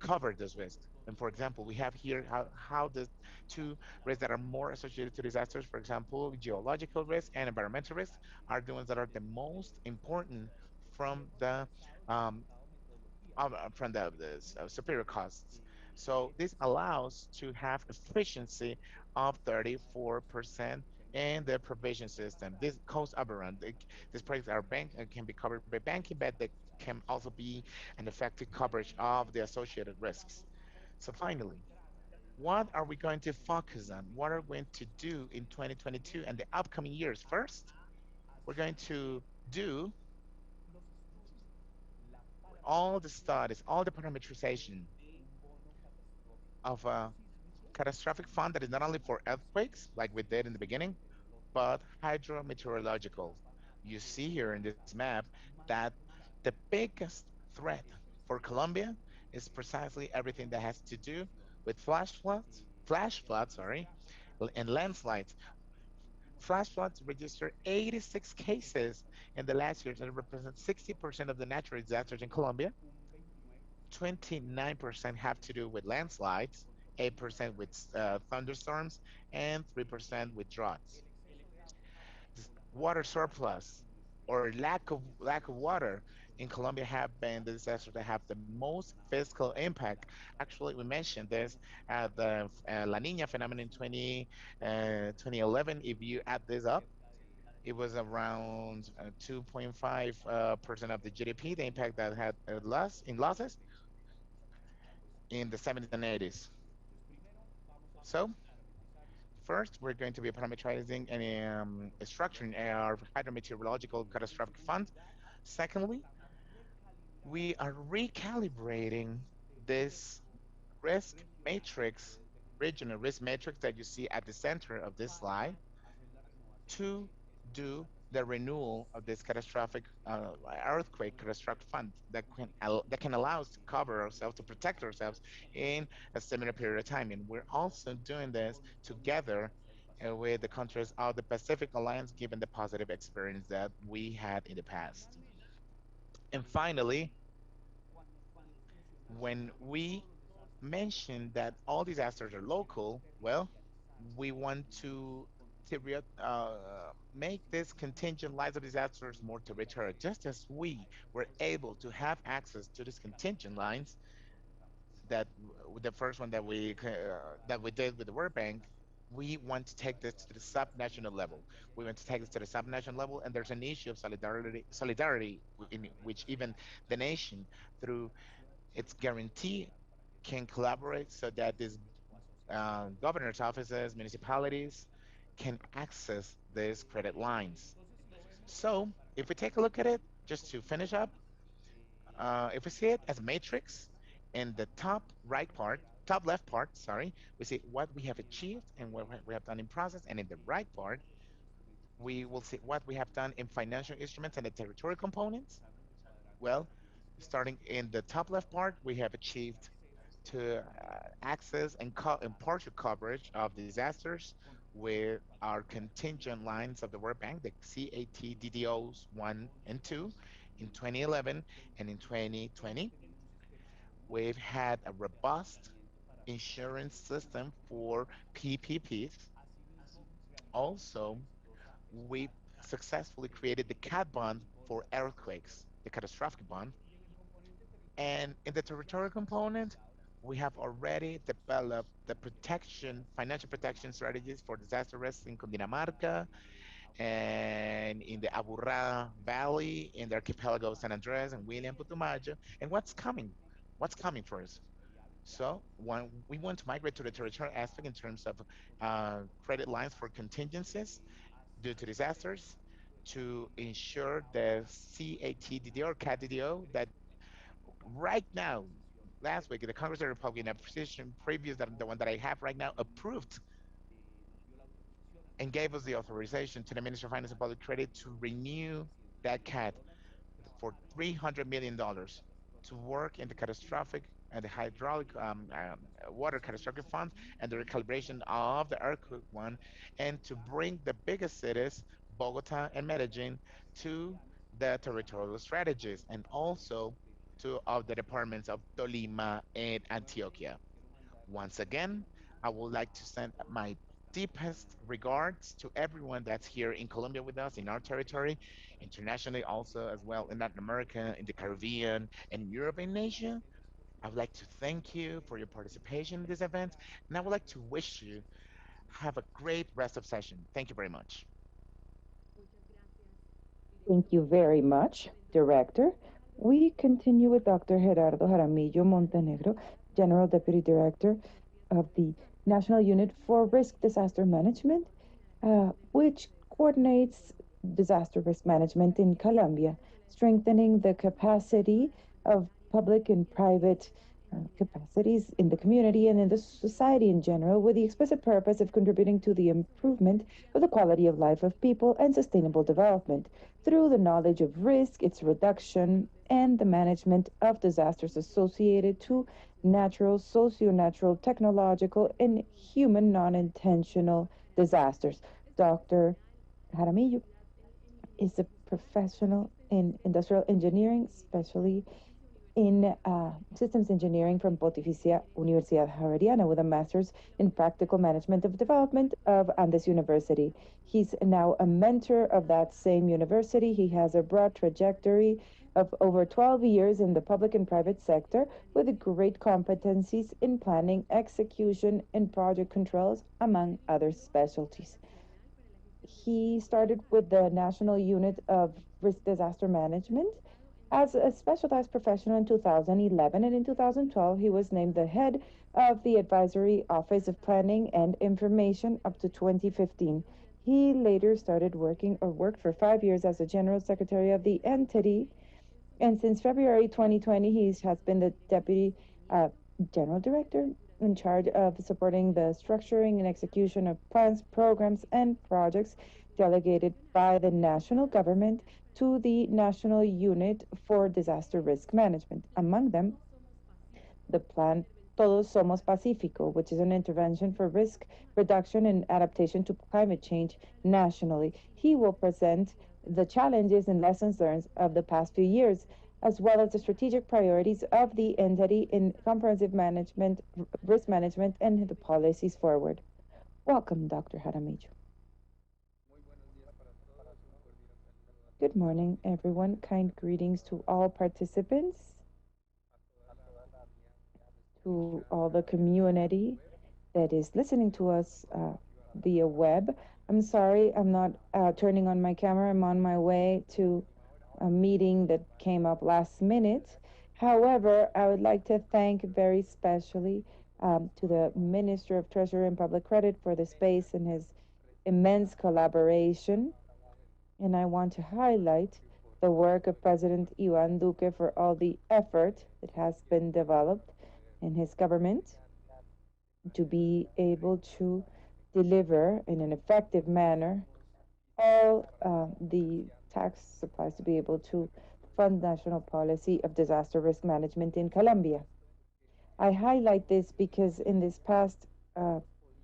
B: cover this risk. And for example, we have here how the two risks that are more associated to disasters, for example, geological risk and environmental risk, are the ones that are the most important from the um, superior costs. So this allows to have efficiency of 34% in the provision system. This cost overrun. These projects are can be covered by banking, but they can also be an effective coverage of the associated risks. So finally, what are we going to focus on? What are we going to do in 2022 and the upcoming years? First, we're going to do all the studies, all the parameterization of a catastrophic fund that is not only for earthquakes, like we did in the beginning, but hydrometeorological. You see here in this map that the biggest threat for Colombia is precisely everything that has to do with flash floods, sorry, and landslides. Flash floods registered 86 cases in the last years and represent 60% of the natural disasters in Colombia. 29% have to do with landslides, 8% with thunderstorms, and 3% with droughts. Water surplus or lack of water in Colombia have been the disasters that have the most physical impact. Actually, we mentioned this the La Nina phenomenon in 2011. If you add this up, it was around 2.5% of the GDP, the impact that had loss in losses in the 70s and 80s. So first, we're going to be parameterizing and structuring our hydrometeorological catastrophic fund. Secondly, we are recalibrating this risk matrix, regional risk matrix that you see at the center of this slide to do the renewal of this catastrophic earthquake catastrophic fund that can allow us to cover ourselves, to protect ourselves in a similar period of time. And we're also doing this together with the countries of the Pacific Alliance, given the positive experience that we had in the past. And finally, when we mention that all disasters are local, well, we want to make this contingent lines of disasters more territorial. Just as we were able to have access to these contingent lines, that the first one that we did with the World Bank, we want to take this to the subnational level. We want to take this to the subnational level, and there's an issue of solidarity in which even the nation, through its guarantee, can collaborate so that these governors' offices, municipalities can access these credit lines. So if we take a look at it, just to finish up, if we see it as a matrix, in the top left part, sorry, we see what we have achieved and what we have done in process, and in the right part, we will see what we have done in financial instruments and the territorial components. Well, starting in the top left part, we have achieved to access and partial coverage of disasters with our contingent lines of the World Bank, the CAT DDOs 1 and 2 in 2011 and in 2020. We've had a robust insurance system for PPPs. Also, we successfully created the CAT bond for earthquakes, the catastrophic bond. And in the territorial component, we have already developed the financial protection strategies for disaster risk in Cundinamarca and in the Aburrá Valley, in the archipelago of San Andres and William Putumayo. And what's coming? What's coming for us? So when we want to migrate to the territorial aspect in terms of credit lines for contingencies due to disasters, to ensure the CATDD or CATDDO that right now, last week, the Congress of the Republic, in a position previous than the one that I have right now, approved and gave us the authorization to the Minister of Finance and Public Credit to renew that CAT for $300 million to work in the catastrophic and the hydraulic water catastrophic fund and the recalibration of the earthquake one, and to bring the biggest cities, Bogota and Medellin, to the territorial strategies, and also to of the departments of Tolima and Antioquia. Once again, I would like to send my deepest regards to everyone that's here in Colombia with us in our territory, internationally also as well in Latin America, in the Caribbean, and Europe and Asia. I would like to thank you for your participation in this event, and I would like to wish you have a great rest of session. Thank you very much.
A: Thank you very much, Director. We continue with Dr. Gerardo Jaramillo Montenegro, General Deputy Director of the National Unit for Risk Disaster Management, which coordinates disaster risk management in Colombia, strengthening the capacity of public and private capacities in the community and in the society in general, with the explicit purpose of contributing to the improvement of the quality of life of people and sustainable development through the knowledge of risk, its reduction, and the management of disasters associated to natural, socio-natural, technological, and human non-intentional disasters. Dr. Jaramillo is a professional in industrial engineering, especially in systems engineering from Pontificia Universidad Javeriana with a master's in practical management of development of Andes University. He's now a mentor of that same university. He has a broad trajectory of over 12 years in the public and private sector with great competencies in planning, execution, and project controls, among other specialties. He started with the National Unit of Risk Disaster Management As a specialized professional in 2011 and in 2012, he was named the head of the Advisory Office of Planning and Information up to 2015. He later started working or worked for 5 years as the General Secretary of the entity, and since February 2020, he has been the Deputy uh, General Director in charge of supporting the structuring and execution of plans, programs, and projects delegated by the national government to the National Unit for Disaster Risk Management. Among them, the plan Todos Somos Pacífico, which is an intervention for risk reduction and adaptation to climate change nationally. He will present the challenges and lessons learned of the past few years, as well as the strategic priorities of the entity in comprehensive management, risk management, and the policies forward. Welcome, Dr. Jaramillo. Good morning, everyone. Kind greetings to all participants, to all the community that is listening to us via web. I'm sorry I'm not turning on my camera. I'm on my way to a meeting that came up last minute. However, I would like to thank very specially to the Minister of Treasury and Public Credit for the space and his immense collaboration. And I want to highlight the work of President Iván Duque for all the effort that has been developed in his government to be able to deliver in an effective manner all the tax supplies to be able to fund national policy of disaster risk management in Colombia. I highlight this because in this past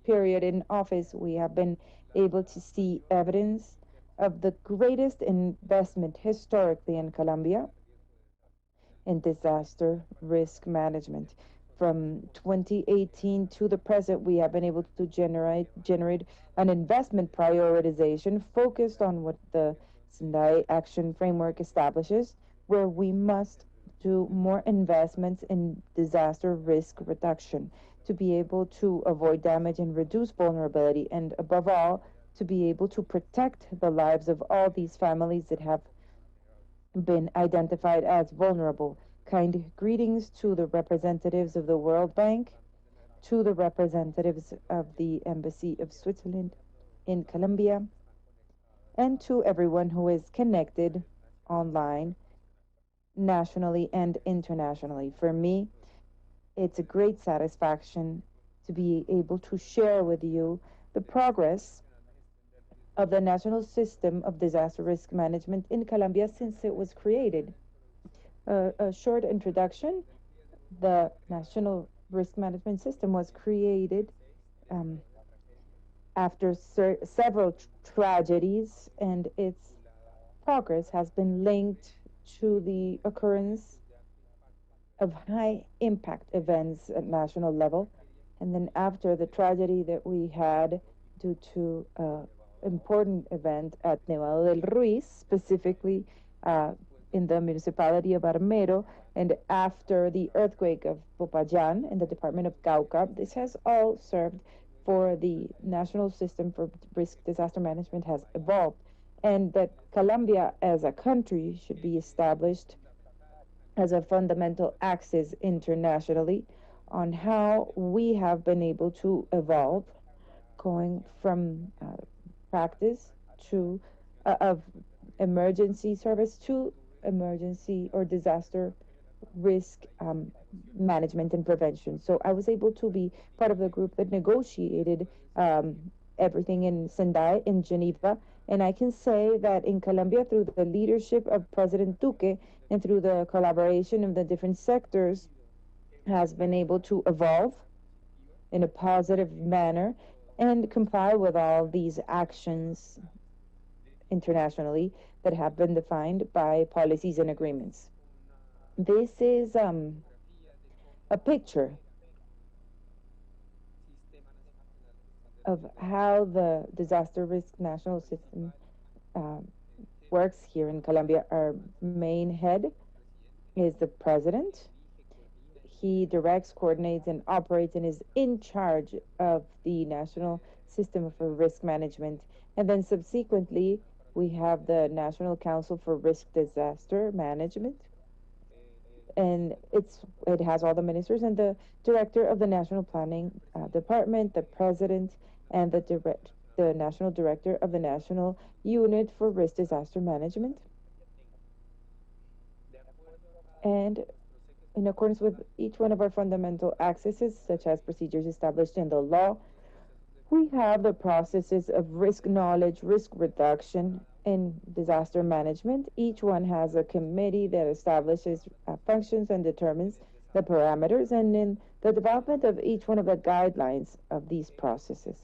A: period in office, we have been able to see evidence of the greatest investment historically in Colombia in disaster risk management. From 2018 to the present, we have been able to generate an investment prioritization focused on what the Sendai Action Framework establishes, where we must do more investments in disaster risk reduction to be able to avoid damage and reduce vulnerability, and above all, to be able to protect the lives of all these families that have been identified as vulnerable. Kind greetings to the representatives of the World Bank, to the representatives of the Embassy of Switzerland in Colombia, and to everyone who is connected online, nationally and internationally. For me, it's a great satisfaction to be able to share with you the progress of the national system of disaster risk management in Colombia since it was created. A short introduction: the national risk management system was created um, after several tragedies, and its progress has been linked to the occurrence of high impact events at national level. And then after the tragedy that we had due to important event at Nevado del Ruiz, specifically in the municipality of Armero, and after the earthquake of Popayán in the department of Cauca, this has all served for the national system for risk disaster management has evolved, and that Colombia as a country should be established as a fundamental axis internationally on how we have been able to evolve, going from practice to of emergency service to emergency or disaster risk management and prevention. So I was able to be part of the group that negotiated everything in Sendai in Geneva. And I can say that in Colombia, through the leadership of President Duque and through the collaboration of the different sectors, has been able to evolve in a positive manner and comply with all these actions internationally that have been defined by policies and agreements. This is a picture of how the disaster risk national system uh, works here in Colombia. Our main head is the president. He directs, coordinates, and operates and is in charge of the national system for risk management. And then subsequently, we have the National Council for Risk Disaster Management, and it has all the ministers and the director of the National Planning Department, the president, and the national director of the National Unit for Risk Disaster Management. And in accordance with each one of our fundamental accesses, such as procedures established in the law, we have the processes of risk knowledge, risk reduction, and disaster management. Each one has a committee that establishes functions and determines the parameters, and in the development of each one of the guidelines of these processes.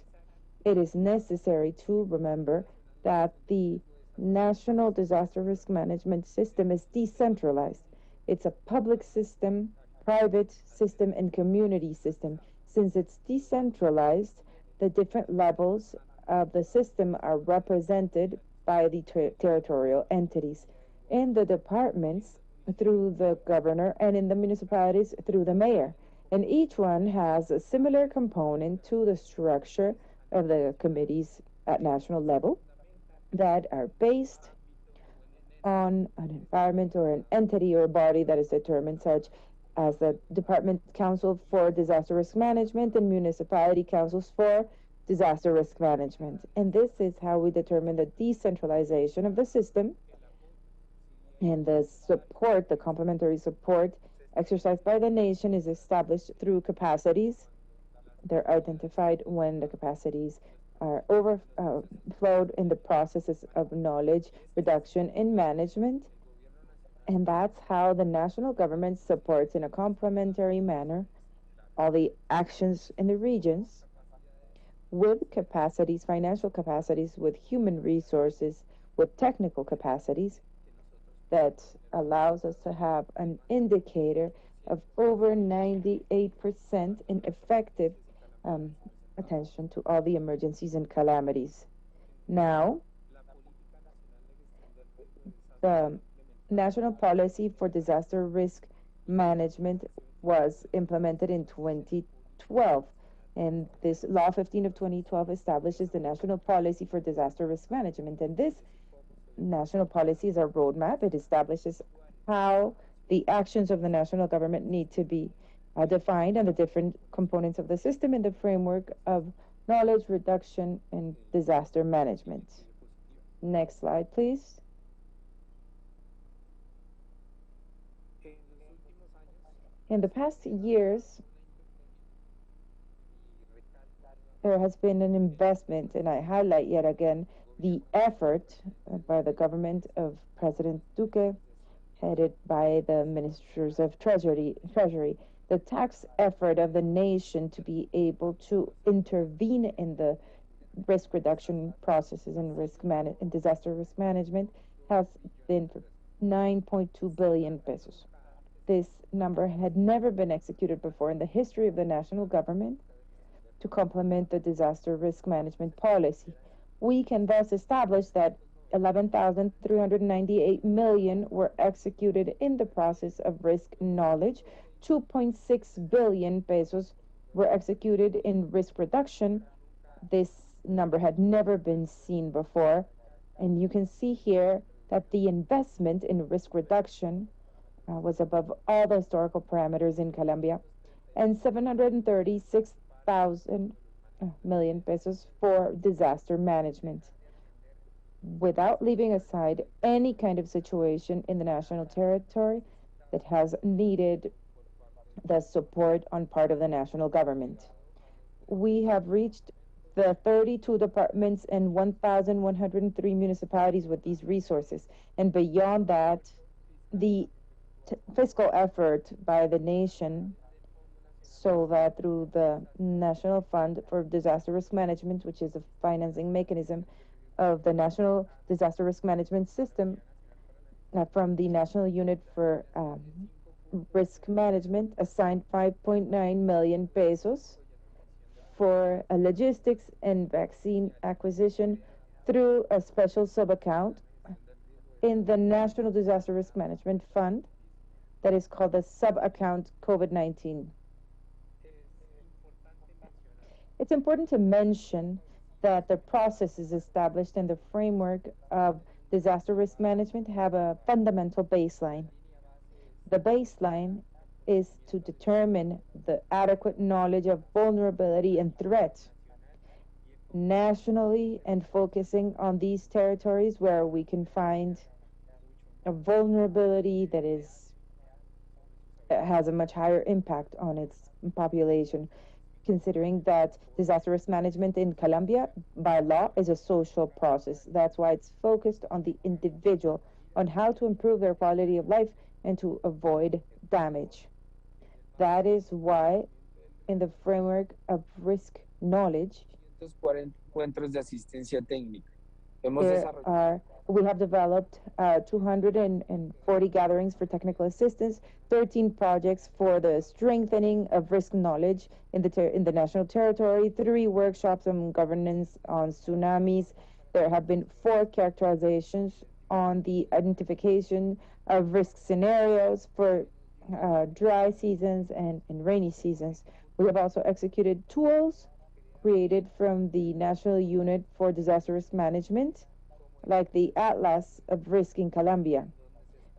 A: It is necessary to remember that the National Disaster Risk Management System is decentralized. It's a public system, private system, and community system. Since it's decentralized, the different levels of the system are represented by the territorial entities. In the departments, through the governor, and in the municipalities, through the mayor. And each one has a similar component to the structure of the committees at national level that are based on an environment or an entity or body that is determined, such as the Department Council for Disaster Risk Management and municipality councils for disaster risk management. And this is how we determine the decentralization of the system and the support, the complementary support exercised by the nation is established through capacities. They're identified when the capacities are overflowed in the processes of knowledge reduction and management. And that's how the national government supports in a complementary manner all the actions in the regions with capacities, financial capacities, with human resources, with technical capacities that allows us to have an indicator of over 98% in effective attention to all the emergencies and calamities. Now, the National Policy for Disaster Risk Management was implemented in 2012. And this Law 15 of 2012 establishes the National Policy for Disaster Risk Management. And this national policy is a roadmap. It establishes how the actions of the national government need to be defined and the different components of the system in the framework of knowledge reduction and disaster management. Next slide, please. In the past years, there has been an investment, and I highlight yet again the effort by the government of President Duque, headed by the ministers of Treasury, the tax effort of the nation to be able to intervene in the risk reduction processes and and disaster risk management has been for 9.2 billion pesos. This number had never been executed before in the history of the national government to complement the disaster risk management policy. We can thus establish that 11,398 million were executed in the process of risk knowledge. 2.6 billion pesos were executed in risk reduction. This number had never been seen before. And you can see here that the investment in risk reduction was above all the historical parameters in Colombia, and 736,000 million pesos for disaster management, without leaving aside any kind of situation in the national territory that has needed the support on part of the national government. We have reached the 32 departments and 1,103 municipalities with these resources. And beyond that, the fiscal effort by the nation, so that through the National Fund for Disaster Risk Management, which is a financing mechanism of the National Disaster Risk Management System, from the National Unit for Risk Management, assigned 5.9 million pesos for logistics and vaccine acquisition through a special sub-account in the National Disaster Risk Management Fund that is called the sub-account COVID-19. It's important to mention that the processes established in the framework of disaster risk management have a fundamental baseline. The baseline is to determine the adequate knowledge of vulnerability and threat nationally and focusing on these territories where we can find a vulnerability that has a much higher impact on its population, considering that disaster risk management in Colombia by law is a social process. That's why it's focused on the individual, on how to improve their quality of life and to avoid damage. That is why, in the framework of risk knowledge,
C: 240 encuentros de asistencia técnica. Hemos
A: there
C: desarrollado
A: are we have developed 240 gatherings for technical assistance, 13 projects for the strengthening of risk knowledge in the national territory, 3 workshops on governance on tsunamis. There have been 4 characterizations on the identification of risk scenarios for dry seasons and rainy seasons. We have also executed tools created from the National Unit for Disaster Risk Management, like the Atlas of Risk in Colombia,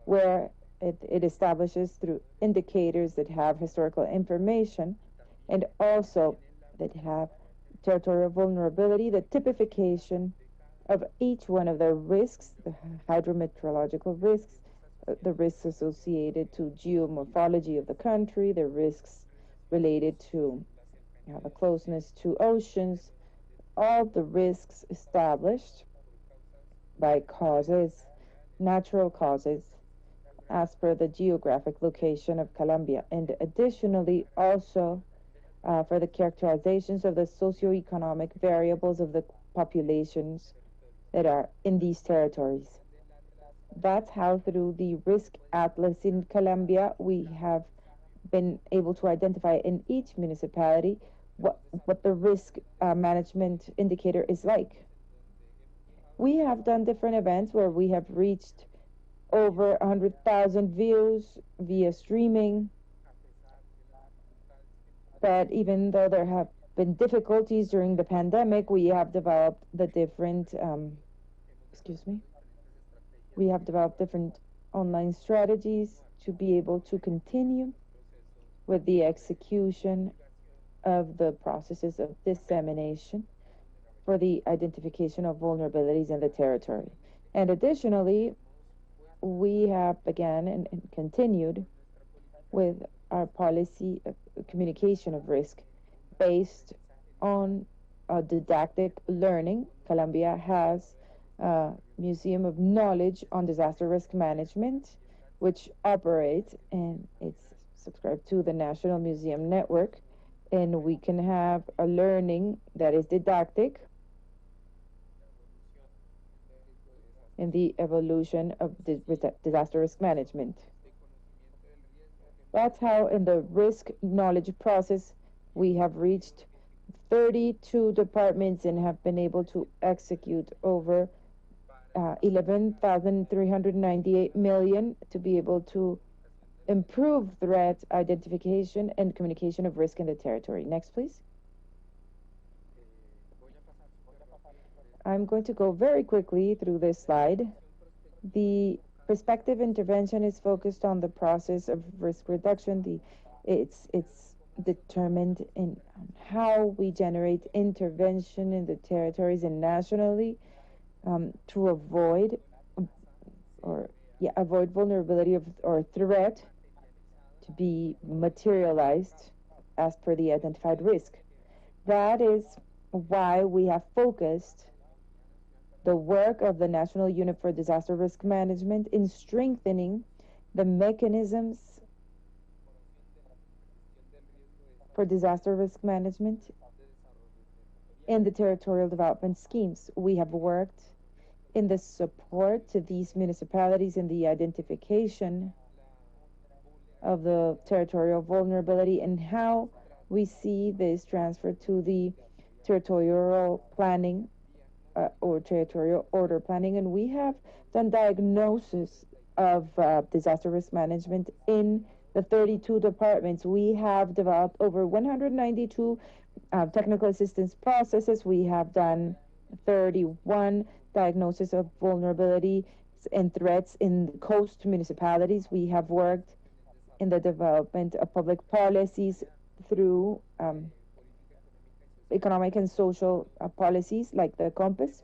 A: where it establishes through indicators that have historical information and also that have territorial vulnerability, the typification of each one of the risks, the hydrometeorological risks, the risks associated to geomorphology of the country, the risks related to the closeness to oceans, all the risks established by causes, natural causes, as per the geographic location of Colombia, and additionally also for the characterizations of the socioeconomic variables of the populations that are in these territories. That's how, through the risk atlas in Colombia, we have been able to identify in each municipality what the risk management indicator is like. We have done different events where we have reached over 100,000 views via streaming. But even though there have been difficulties during the pandemic, we have developed we have developed different online strategies to be able to continue with the execution of the processes of dissemination for the identification of vulnerabilities in the territory. And additionally, we have began and continued with our policy of communication of risk based on didactic learning. Colombia has a Museum of Knowledge on Disaster Risk Management, which operates and it's subscribed to the National Museum Network. And we can have a learning that is didactic in the evolution of disaster risk management. That's how, in the risk knowledge process, we have reached 32 departments and have been able to execute over 11,398 million to be able to improve threat identification and communication of risk in the territory. Next, please. I'm going to go very quickly through this slide. The prospective intervention is focused on the process of risk reduction. It's determined in how we generate intervention in the territories and nationally to avoid vulnerability or threat to be materialized as per the identified risk. That is why we have focused the work of the National Unit for Disaster Risk Management in strengthening the mechanisms for disaster risk management in the territorial development schemes. We have worked in the support to these municipalities in the identification of the territorial vulnerability and how we see this transfer to the territorial planning or territorial order planning. And we have done diagnosis of disaster risk management in the 32 departments. We have developed over 192 technical assistance processes. We have done 31 diagnosis of vulnerability and threats in coast municipalities. We have worked in the development of public policies through economic and social policies like the Compass.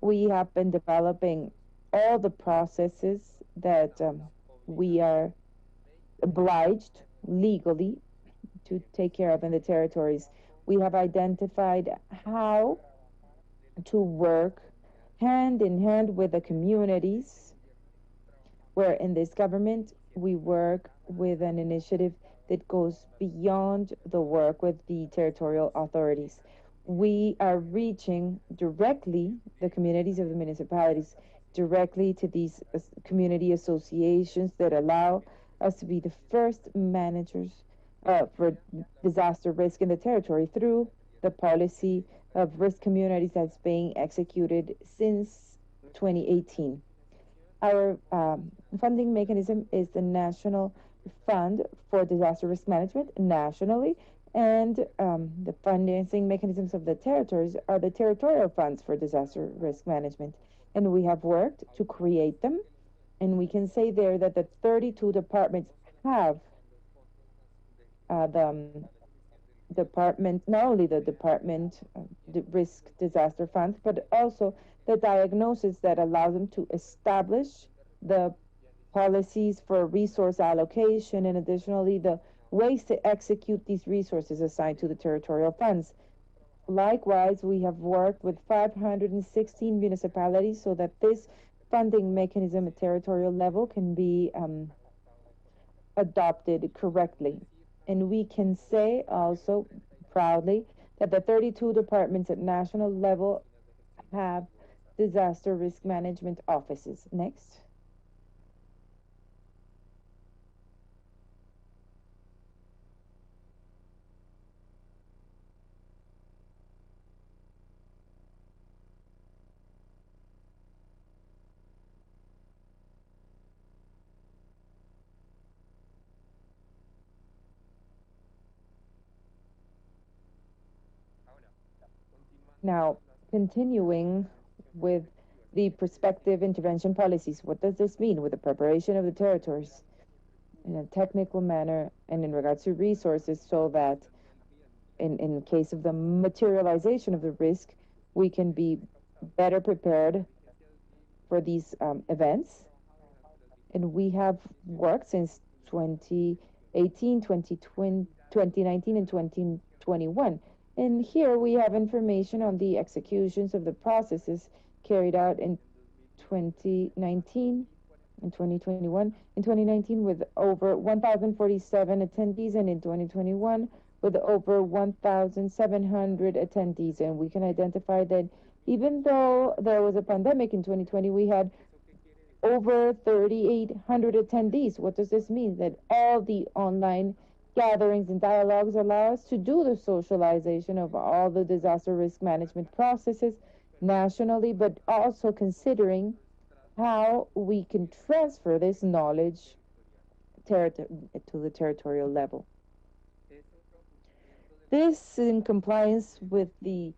A: We have been developing all the processes that we are obliged legally to take care of in the territories. We have identified how to work hand in hand with the communities, where in this government we work with an initiative that goes beyond the work with the territorial authorities. We are reaching directly the communities of the municipalities, directly to these community associations that allow us to be the first managers for disaster risk in the territory through the policy of risk communities that's being executed since 2018. Our funding mechanism is the National Fund for Disaster Risk Management nationally, and the financing mechanisms of the territories are the territorial funds for disaster risk management. And we have worked to create them, and we can say there that the 32 departments have the department, not only the department, the risk disaster funds, but also the diagnosis that allows them to establish the policies for resource allocation and additionally the ways to execute these resources assigned to the territorial funds. Likewise, we have worked with 516 municipalities so that this funding mechanism at territorial level can be adopted correctly. And we can say also proudly that the 32 departments at national level have disaster risk management offices. Next. Now, continuing with the prospective intervention policies, what does this mean with the preparation of the territories in a technical manner and in regards to resources so that in case of the materialization of the risk, we can be better prepared for these events? And we have worked since 2018, 2020, 2019, and 2021. And here we have information on the executions of the processes carried out in 2019 and 2021. In 2019 with over 1,047 attendees, and in 2021 with over 1,700 attendees. And we can identify that even though there was a pandemic in 2020, we had over 3,800 attendees. What does this mean? That all the online gatherings and dialogues allow us to do the socialization of all the disaster risk management processes nationally, but also considering how we can transfer this knowledge to the territorial level. This in compliance with the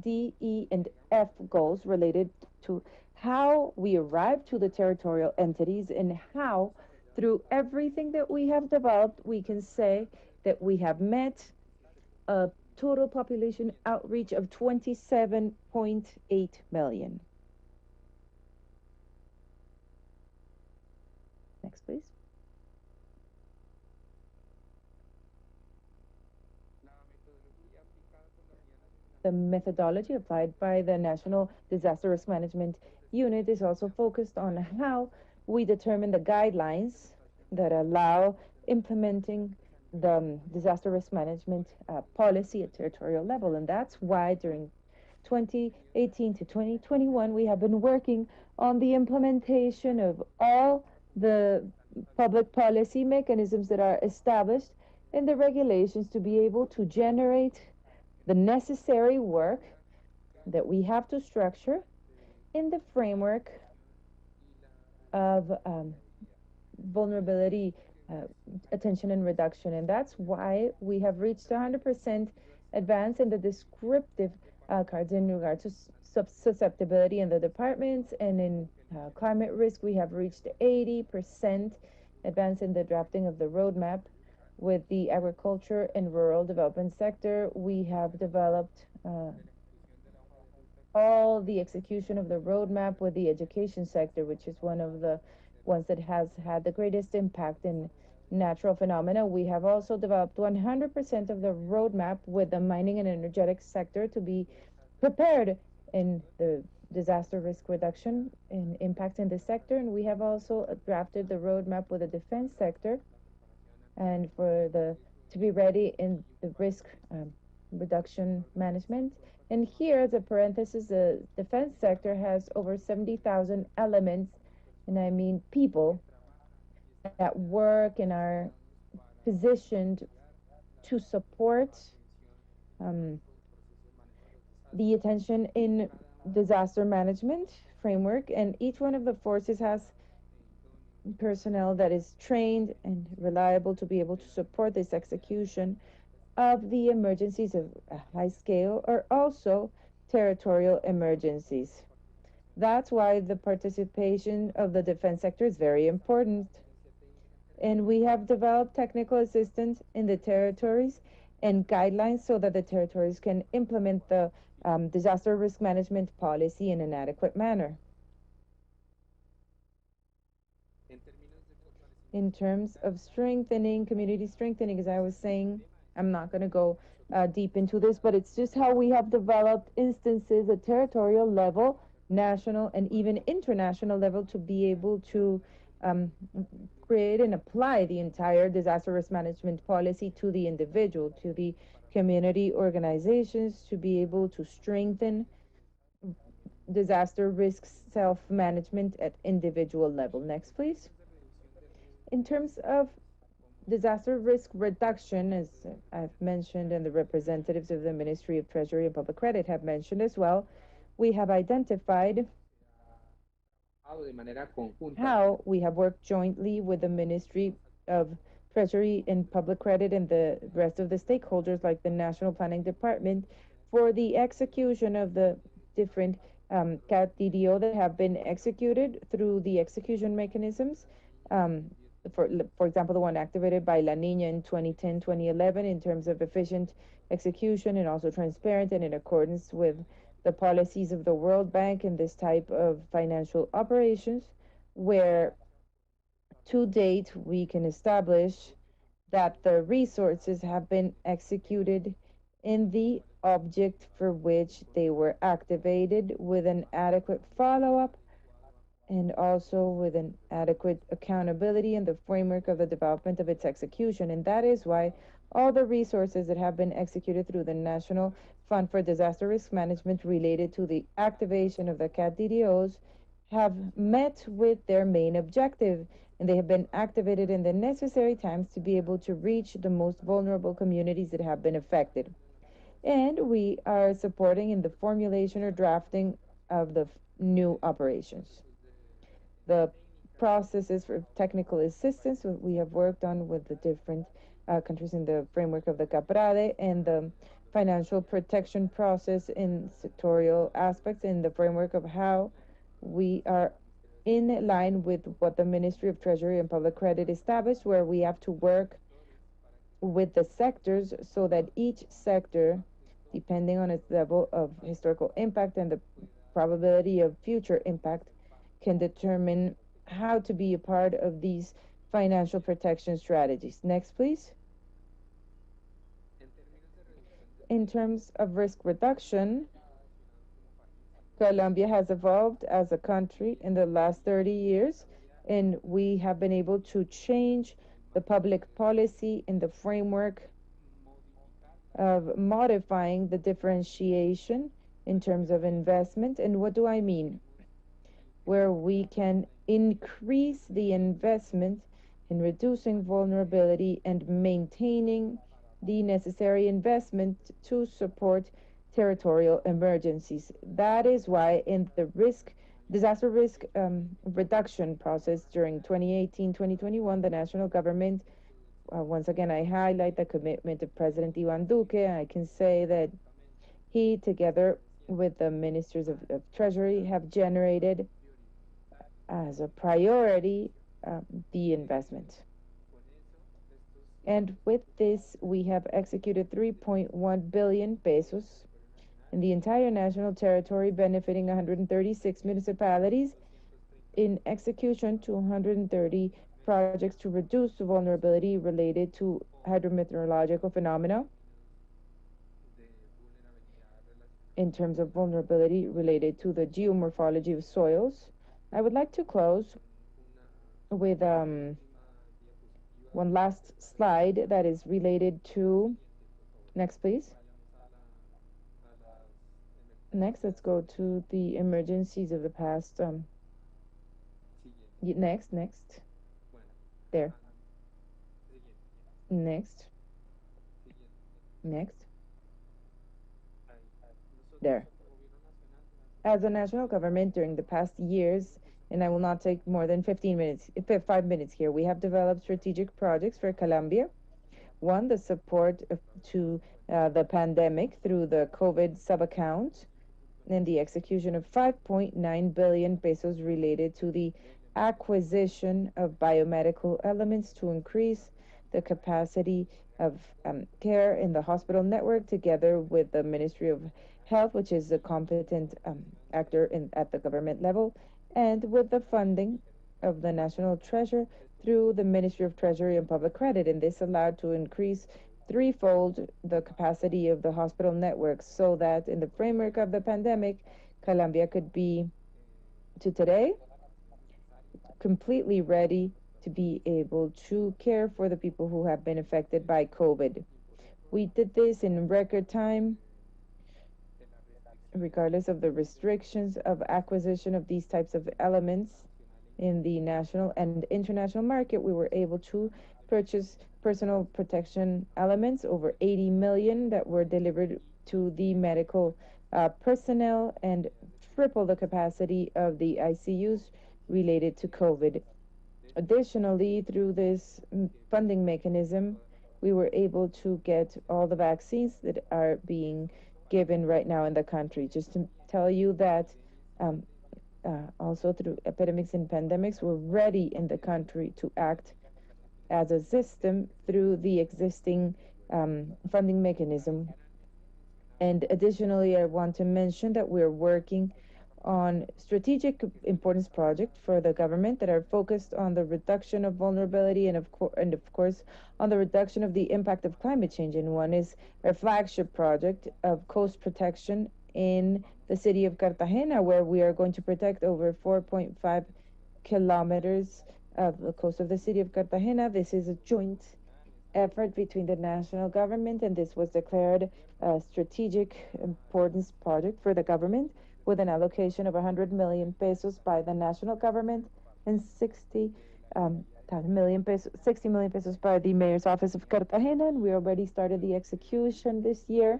A: D, E, and F goals related to how we arrive to the territorial entities and how, through everything that we have developed, we can say that we have met a total population outreach of 27.8 million. Next, please. The methodology applied by the National Disaster Risk Management Unit is also focused on how we determine the guidelines that allow implementing the disaster risk management policy at territorial level. And that's why during 2018 to 2021, we have been working on the implementation of all the public policy mechanisms that are established in the regulations to be able to generate the necessary work that we have to structure in the framework of vulnerability attention and reduction. And that's why we have reached 100% advance in the descriptive cards in regard to susceptibility in the departments, and in climate risk we have reached 80% advance in the drafting of the roadmap with the agriculture and rural development sector. We have developed all the execution of the roadmap with the education sector, which is one of the ones that has had the greatest impact in natural phenomena. We have also developed 100% of the roadmap with the mining and energetic sector to be prepared in the disaster risk reduction and impact in this sector. And we have also drafted the roadmap with the defense sector and for the to be ready in the risk reduction management. And here, as a parenthesis, the defense sector has over 70,000 elements, and I mean people, that work and are positioned to support um, the attention in disaster management framework. And each one of the forces has personnel that is trained and reliable to be able to support this execution of the emergencies of a high scale or also territorial emergencies. That's why the participation of the defense sector is very important. And we have developed technical assistance in the territories and guidelines so that the territories can implement the disaster risk management policy in an adequate manner. In terms of strengthening, community strengthening, as I was saying, I'm not going to go deep into this, but it's just how we have developed instances at territorial level, national, and even international level to be able to um, create and apply the entire disaster risk management policy to the individual, to the community organizations, to be able to strengthen disaster risk self-management at individual level. Next, please. In terms of disaster risk reduction, as I've mentioned, and the representatives of the Ministry of Treasury and Public Credit have mentioned as well, we have identified how we have worked jointly with the Ministry of Treasury and Public Credit and the rest of the stakeholders, like the National Planning Department, for the execution of the different CAT DDO that have been executed through the execution mechanisms. For example, the one activated by La Niña in 2010, 2011, in terms of efficient execution and also transparent and in accordance with the policies of the World Bank in this type of financial operations, where to date we can establish that the resources have been executed in the object for which they were activated with an adequate follow-up and also with an adequate accountability in the framework of the development of its execution. And that is why all the resources that have been executed through the National Fund for Disaster Risk Management related to the activation of the CAT DDOs have met with their main objective, and they have been activated in the necessary times to be able to reach the most vulnerable communities that have been affected. And we are supporting in the formulation or drafting of the new operations. The processes for technical assistance we have worked on with the different countries in the framework of the CAPRADE, and the financial protection process in sectorial aspects in the framework of how we are in line with what the Ministry of Treasury and Public Credit established, where we have to work with the sectors so that each sector, depending on its level of historical impact and the probability of future impact, can determine how to be a part of these financial protection strategies. Next, please. In terms of risk reduction, Colombia has evolved as a country in the last 30 years, and we have been able to change the public policy in the framework of modifying the differentiation in terms of investment. And what do I mean? Where we can increase the investment in reducing vulnerability and maintaining the necessary investment to support territorial emergencies. That is why in the disaster risk reduction process during 2018-2021, the national government, once again, I highlight the commitment of President Iván Duque. I can say that he, together with the ministers of Treasury, have generated as a priority the investment. And with this, we have executed 3.1 billion pesos in the entire national territory, benefiting 136 municipalities in execution to 130 projects to reduce the vulnerability related to hydrometeorological phenomena in terms of vulnerability related to the geomorphology of soils. I would like to close with one last slide that is related to, next please. Next, let's go to the emergencies of the past. Next. There. Next. There. As a national government during the past years, and I will not take more than 15 minutes, 5 minutes here, we have developed strategic projects for Colombia. One, the support to the pandemic through the COVID sub-account, and the execution of 5.9 billion pesos related to the acquisition of biomedical elements to increase the capacity of care in the hospital network, together with the Ministry of Health, which is a competent actor at the government level, and with the funding of the National Treasury through the Ministry of Treasury and Public Credit. And this allowed to increase threefold the capacity of the hospital networks, so that in the framework of the pandemic, Colombia could be, to today, completely ready to be able to care for the people who have been affected by COVID. We did this in record time, regardless of the restrictions of acquisition of these types of elements in the national and international market. We were able to purchase personal protection elements, over 80 million that were delivered to the medical personnel, and triple the capacity of the ICUs related to COVID. Additionally, through this funding mechanism, we were able to get all the vaccines that are being given right now in the country. Just to tell you that also through epidemics and pandemics, we're ready in the country to act as a system through the existing funding mechanism. And additionally, I want to mention that we're working on strategic importance projects for the government that are focused on the reduction of vulnerability and of course on the reduction of the impact of climate change. And one is our flagship project of coast protection in the city of Cartagena, where we are going to protect over 4.5 kilometers of the coast of the city of Cartagena. This is a joint effort between the national government, and this was declared a strategic importance project for the government, with an allocation of 100 million pesos by the national government and 60 million pesos by the mayor's office of Cartagena. And we already started the execution this year.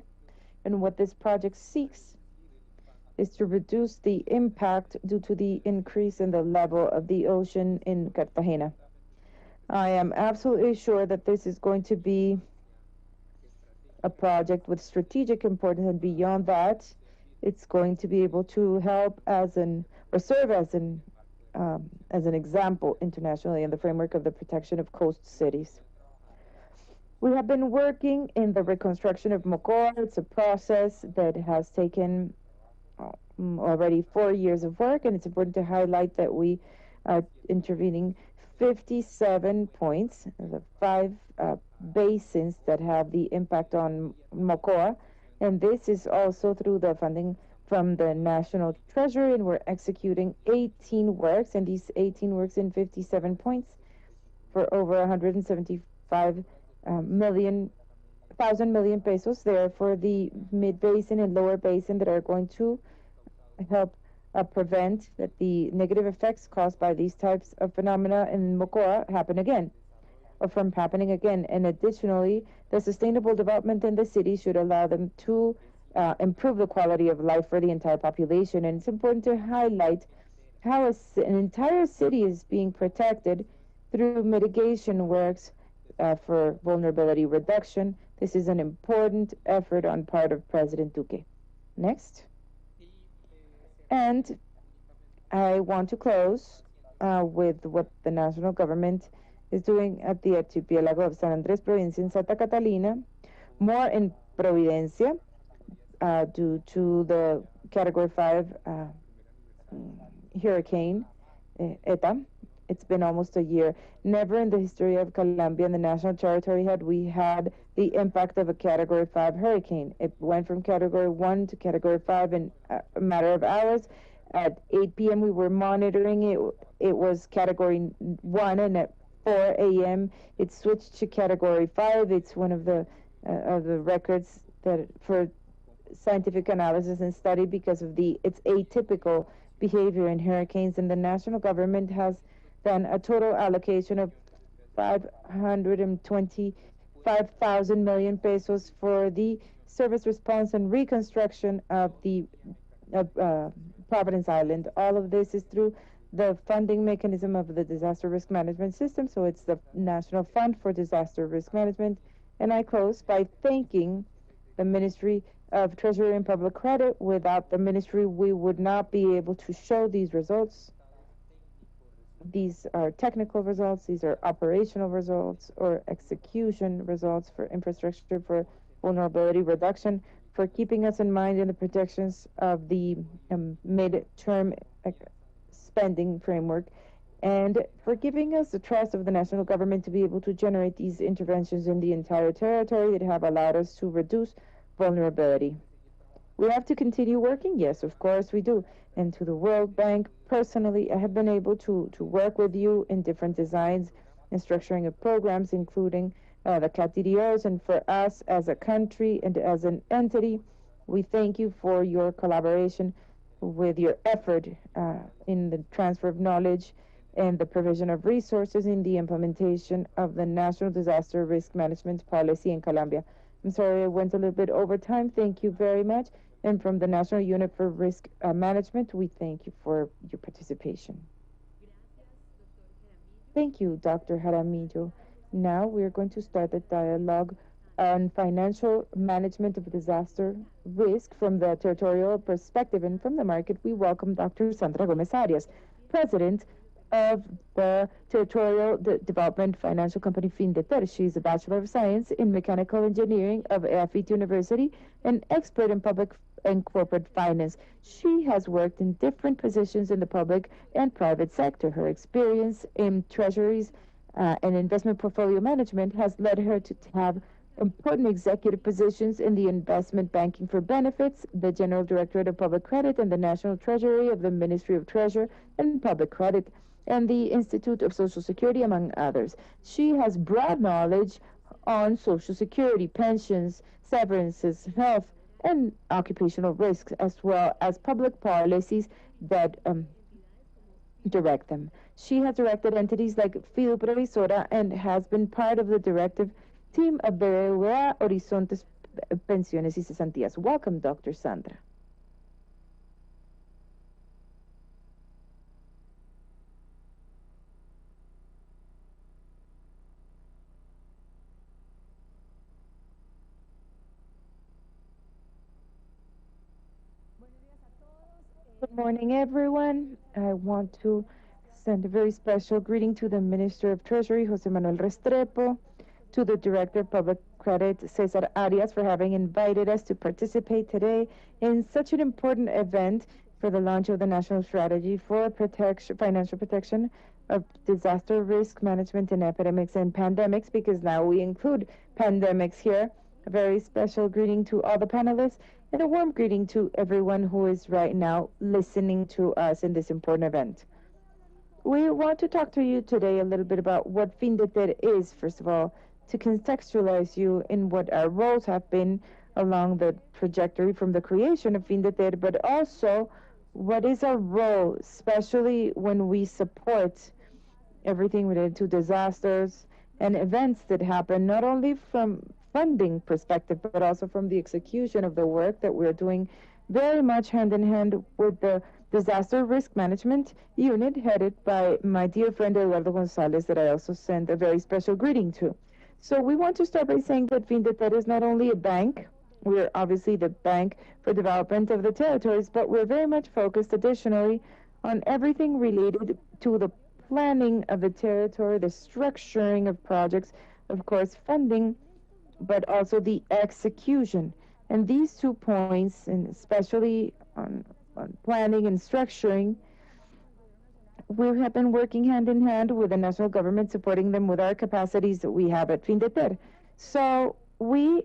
A: And what this project seeks is to reduce the impact due to the increase in the level of the ocean in Cartagena. I am absolutely sure that this is going to be a project with strategic importance, and beyond that, it's going to be able to help serve as an example internationally in the framework of the protection of coast cities. We have been working in the reconstruction of Mocoa. It's a process that has taken already 4 years of work, and it's important to highlight that we are intervening 57 points, the 5 basins that have the impact on Mocoa. And this is also through the funding from the National Treasury, and we're executing 18 works, and these 18 works in 57 points for over 175 thousand million pesos there for the mid basin and lower basin, that are going to help prevent that the negative effects caused by these types of phenomena in Mocoa happen again, or from happening again. And additionally, the sustainable development in the city should allow them to improve the quality of life for the entire population. And it's important to highlight how an entire city is being protected through mitigation works for vulnerability reduction. This is an important effort on part of President Duque. Next. And I want to close with what the national government is doing at the archipelago of San Andres province in Santa Catalina, more in Providencia, due to the Category 5 hurricane, ETA. It's been almost a year. Never in the history of Colombia and the national territory had we had the impact of a Category 5 hurricane. It went from Category 1 to Category 5 in a matter of hours. At 8 p.m., we were monitoring it. It was Category 1, and at 4 a.m., it switched to Category 5. It's one of the records that for scientific analysis and study because of its atypical behavior in hurricanes. And the national government has done a total allocation of 525,000 million pesos for the service response and reconstruction of the Providence Island. All of this is through the funding mechanism of the disaster risk management system. So it's the National Fund for Disaster Risk Management. And I close by thanking the Ministry of Treasury and Public Credit. Without the ministry, we would not be able to show these results. These are technical results, these are operational results or execution results for infrastructure, for vulnerability reduction, for keeping us in mind in the projections of the mid-term spending framework, and for giving us the trust of the national government to be able to generate these interventions in the entire territory that have allowed us to reduce vulnerability. We have to continue working? Yes, of course we do. And to the World Bank, personally, I have been able to work with you in different designs and structuring of programs, including the CATIRIOs. And for us as a country and as an entity, we thank you for your collaboration with your effort in the transfer of knowledge and the provision of resources in the implementation of the National Disaster Risk Management Policy in Colombia. I'm sorry I went a little bit over time. Thank you very much. And from the National Unit for Risk Management, we thank you for your participation. Thank you, Dr. Jaramillo. Now we are going to start the dialogue on financial management of disaster risk from the territorial perspective. And from the market, we welcome Dr. Sandra Gomez Arias, President of the Territorial Development Financial Company FINDETER. She's a Bachelor of Science in Mechanical Engineering of EAFIT University and expert in public and corporate finance. She has worked in different positions in the public and private sector. Her experience in treasuries and investment portfolio management has led her to have important executive positions in the Investment Banking for Benefits, the General Directorate of Public Credit, and the National Treasury of the Ministry of Treasure and Public Credit, and the Institute of Social Security, among others. She has broad knowledge on Social Security, pensions, severances, health, and occupational risks, as well as public policies that direct them. She has directed entities like Fidu Previsora and has been part of the directive team of BBVA Horizontes Pensiones y Cesantías. Welcome, Dr. Sandra. Good morning, everyone. I want to send a very special greeting to the Minister of Treasury, Jose Manuel Restrepo, to the Director of Public Credit, Cesar Arias, for having invited us to participate today in such an important event for the launch of the National Strategy for Financial Protection of Disaster Risk Management in Epidemics and Pandemics, because now we include pandemics here. A very special greeting to all the panelists and a warm greeting to everyone who is right now listening to us in this important event. We want to talk to you today a little bit about what FINDETER is, first of all, to contextualize you in what our roles have been along the trajectory from the creation of FINDETER, but also what is our role, especially when we support everything related to disasters and events that happen, not only from funding perspective, but also from the execution of the work that we're doing very much hand in hand with the Disaster Risk Management Unit headed by my dear friend Eduardo Gonzalez, that I also send a very special greeting to. So we want to start by saying that FINDETER is not only a bank, we're obviously the bank for development of the territories, but we're very much focused additionally on everything related to the planning of the territory, the structuring of projects, of course, funding, but also the execution. And these 2 points, and especially on planning and structuring, we have been working hand in hand with the national government, supporting them with our capacities that we have at Findeter. So we,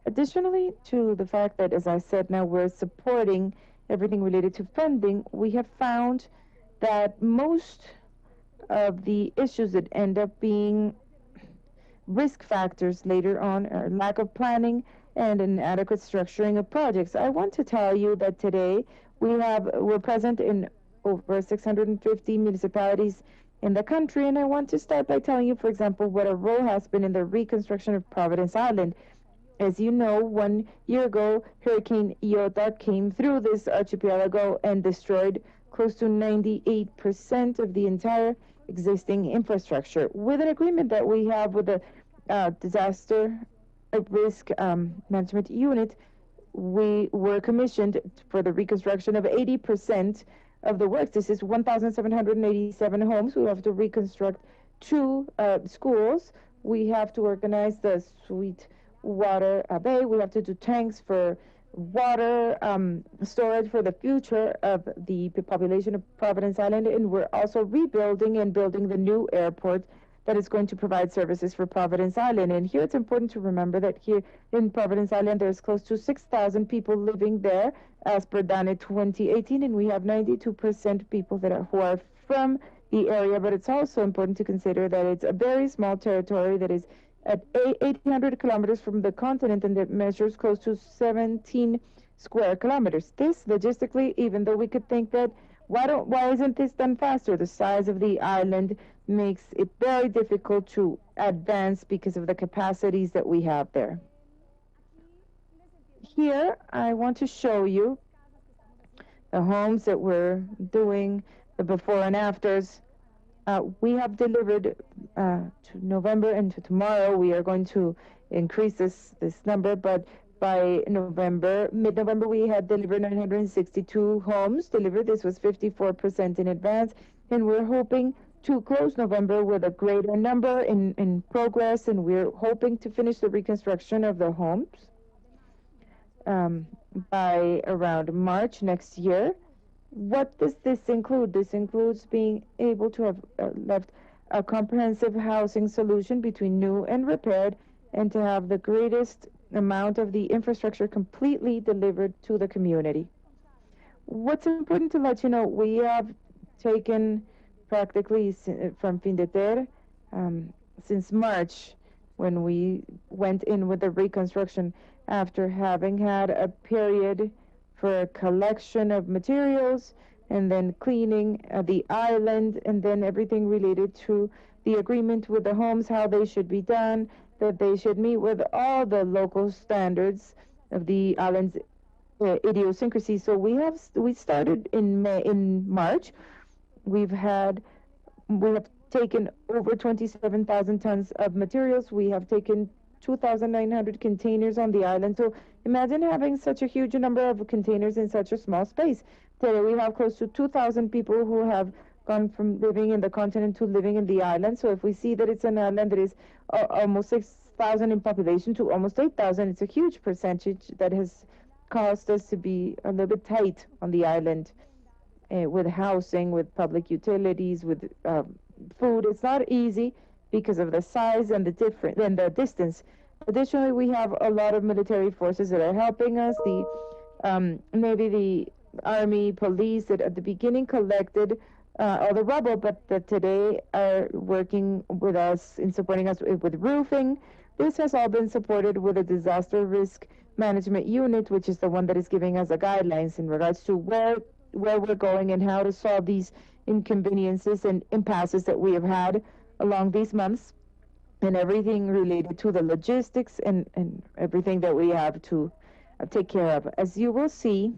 A: additionally to the fact that, as I said, now we're supporting everything related to funding, we have found that most of the issues that end up being risk factors later on are lack of planning and inadequate structuring of projects. I want to tell you that today we're present in over 650 municipalities in the country, and I want to start by telling you, for example, what our role has been in the reconstruction of Providence Island. As you know, 1 year ago, Hurricane Iota came through this archipelago and destroyed close to 98% of the entire existing infrastructure. With an agreement that we have with the disaster risk management unit, we were commissioned for the reconstruction of 80% of the works. This is 1,787 homes. We have to reconstruct 2 schools. We have to organize the Sweet Water Bay. We have to do tanks for water storage for the future of the population of Providence Island. And we're also rebuilding and building the new airport that is going to provide services for Providence Island. And here it's important to remember that here in Providence Island, there's close to 6,000 people living there as per DANE 2018, and we have 92% people who are from the area. But it's also important to consider that it's a very small territory that is at 800 kilometers from the continent and that measures close to 17 square kilometers. This, logistically, even though we could think that, why isn't this done faster? The size of the island makes it very difficult to advance because of the capacities that we have there. Here, I want to show you the homes that we're doing, the before and afters. We have delivered to November, and to tomorrow we are going to increase this number, but by mid-November, we had delivered 962 homes delivered. This was 54% in advance, and we're hoping to close November with a greater number in progress, and we're hoping to finish the reconstruction of the homes by around March next year. What does this include? This includes being able to have left a comprehensive housing solution between new and repaired, and to have the greatest amount of the infrastructure completely delivered to the community. What's important to let you know, we have taken practically from Findeter since March, when we went in with the reconstruction, after having had a period for a collection of materials and then cleaning the island, and then everything related to the agreement with the homes, how they should be done, that they should meet with all the local standards of the island's idiosyncrasy. So we started in March. We have taken over 27,000 tons of materials. We have taken 2,900 containers on the island. So imagine having such a huge number of containers in such a small space. Today we have close to 2,000 people who have gone from living in the continent to living in the island. So if we see that it's an island that is almost 6,000 in population to almost 8,000, it's a huge percentage that has caused us to be a little bit tight on the island with housing, with public utilities, with food. It's not easy because of the size and the distance. Additionally, we have a lot of military forces that are helping us. The Navy, the Army, police that at the beginning collected all the rubble, but that today are working with us in supporting us with roofing. This has all been supported with a disaster risk management unit, which is the one that is giving us the guidelines in regards to where we're going and how to solve these inconveniences and impasses that we have had along these months, and everything related to the logistics and everything that we have to take care of. As you will see,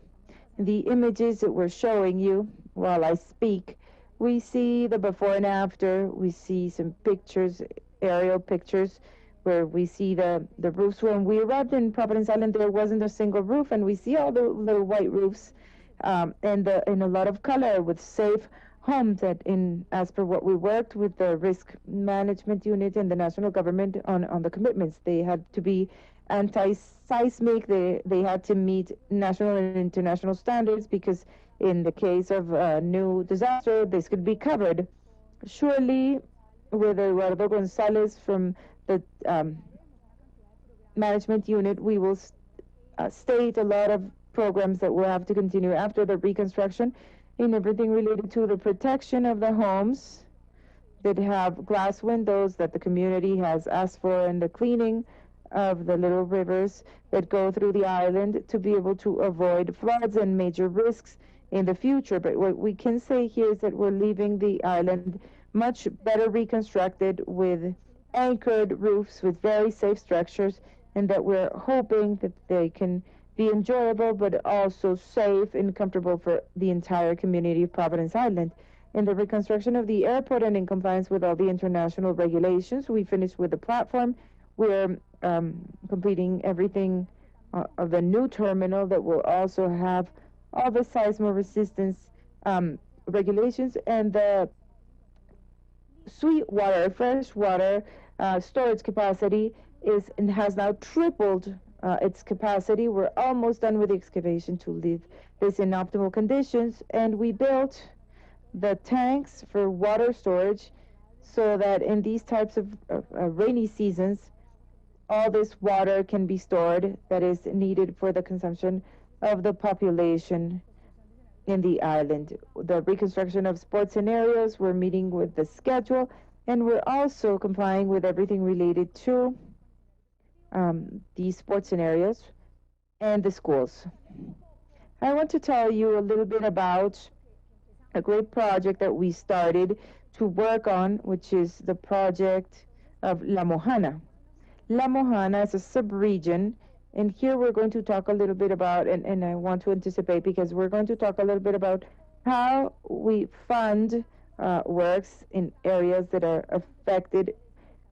A: the images that we're showing you while I speak, we see the before and after. We see some pictures, aerial pictures, where we see the roofs. When we arrived in Providence Island, there wasn't a single roof, and we see all the little white roofs and a lot of color with safe homes that as per what we worked with the risk management unit and the national government on the commitments. They had to be anti-seismic. They had to meet national and international standards because in the case of a new disaster, this could be covered. Surely, with Eduardo Gonzalez from the management unit, we will state a lot of programs that will have to continue after the reconstruction in everything related to the protection of the homes that have glass windows that the community has asked for, and the cleaning of the little rivers that go through the island to be able to avoid floods and major risks in the future. But what we can say here is that we're leaving the island much better reconstructed with anchored roofs with very safe structures, and that we're hoping that they can be enjoyable but also safe and comfortable for the entire community of Providence Island. In the reconstruction of the airport and in compliance with all the international regulations, we finished with the platform. We're completing everything of the new terminal that will also have all the seismo resistance regulations, and the sweet water, fresh water storage capacity has now tripled its capacity. We're almost done with the excavation to leave this in optimal conditions, and we built the tanks for water storage so that in these types of rainy seasons, all this water can be stored that is needed for the consumption of the population in the island. The reconstruction of sports scenarios, we're meeting with the schedule, and we're also complying with everything related to the sports scenarios and the schools. I want to tell you a little bit about a great project that we started to work on, which is the project of La Mojana. La Mojana is a sub-region, and here we're going to talk a little bit about, and I want to anticipate because we're going to talk a little bit about how we fund works in areas that are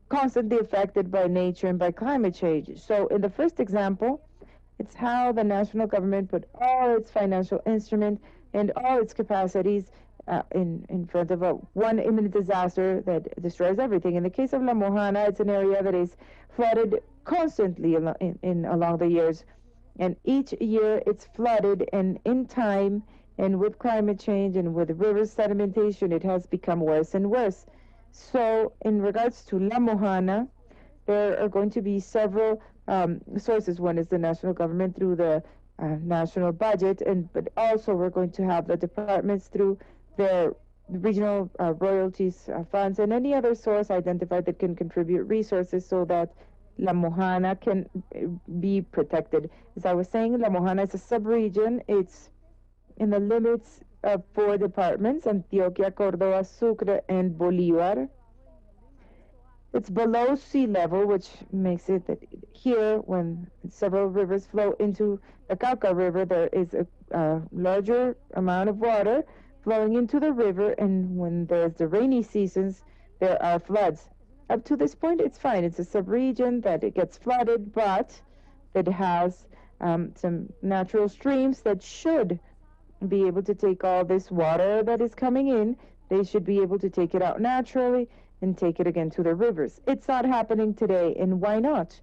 A: constantly affected by nature and by climate change. So in the first example, it's how the national government put all its financial instruments and all its capacities in front of one imminent disaster that destroys everything. In the case of La Mojana, it's an area that is flooded constantly along the years. And each year it's flooded, and in time, and with climate change and with river sedimentation, it has become worse and worse. So in regards to La Mojana, there are going to be several sources. One is the national government through the national budget, but also we're going to have the departments through their regional royalties funds and any other source identified that can contribute resources so that La Mojana can be protected. As I was saying, La Mojana is a sub-region. It's in the limits of 4 departments, Antioquia, Córdoba, Sucre, and Bolívar. It's below sea level, which makes it that here, when several rivers flow into the Cauca River, there is a larger amount of water flowing into the river, and when there's the rainy seasons, there are floods. Up to this point, it's fine. It's a sub-region that it gets flooded, but it has some natural streams that should be able to take all this water that is coming in. They should be able to take it out naturally and take it again to the rivers. It's not happening today, and why not?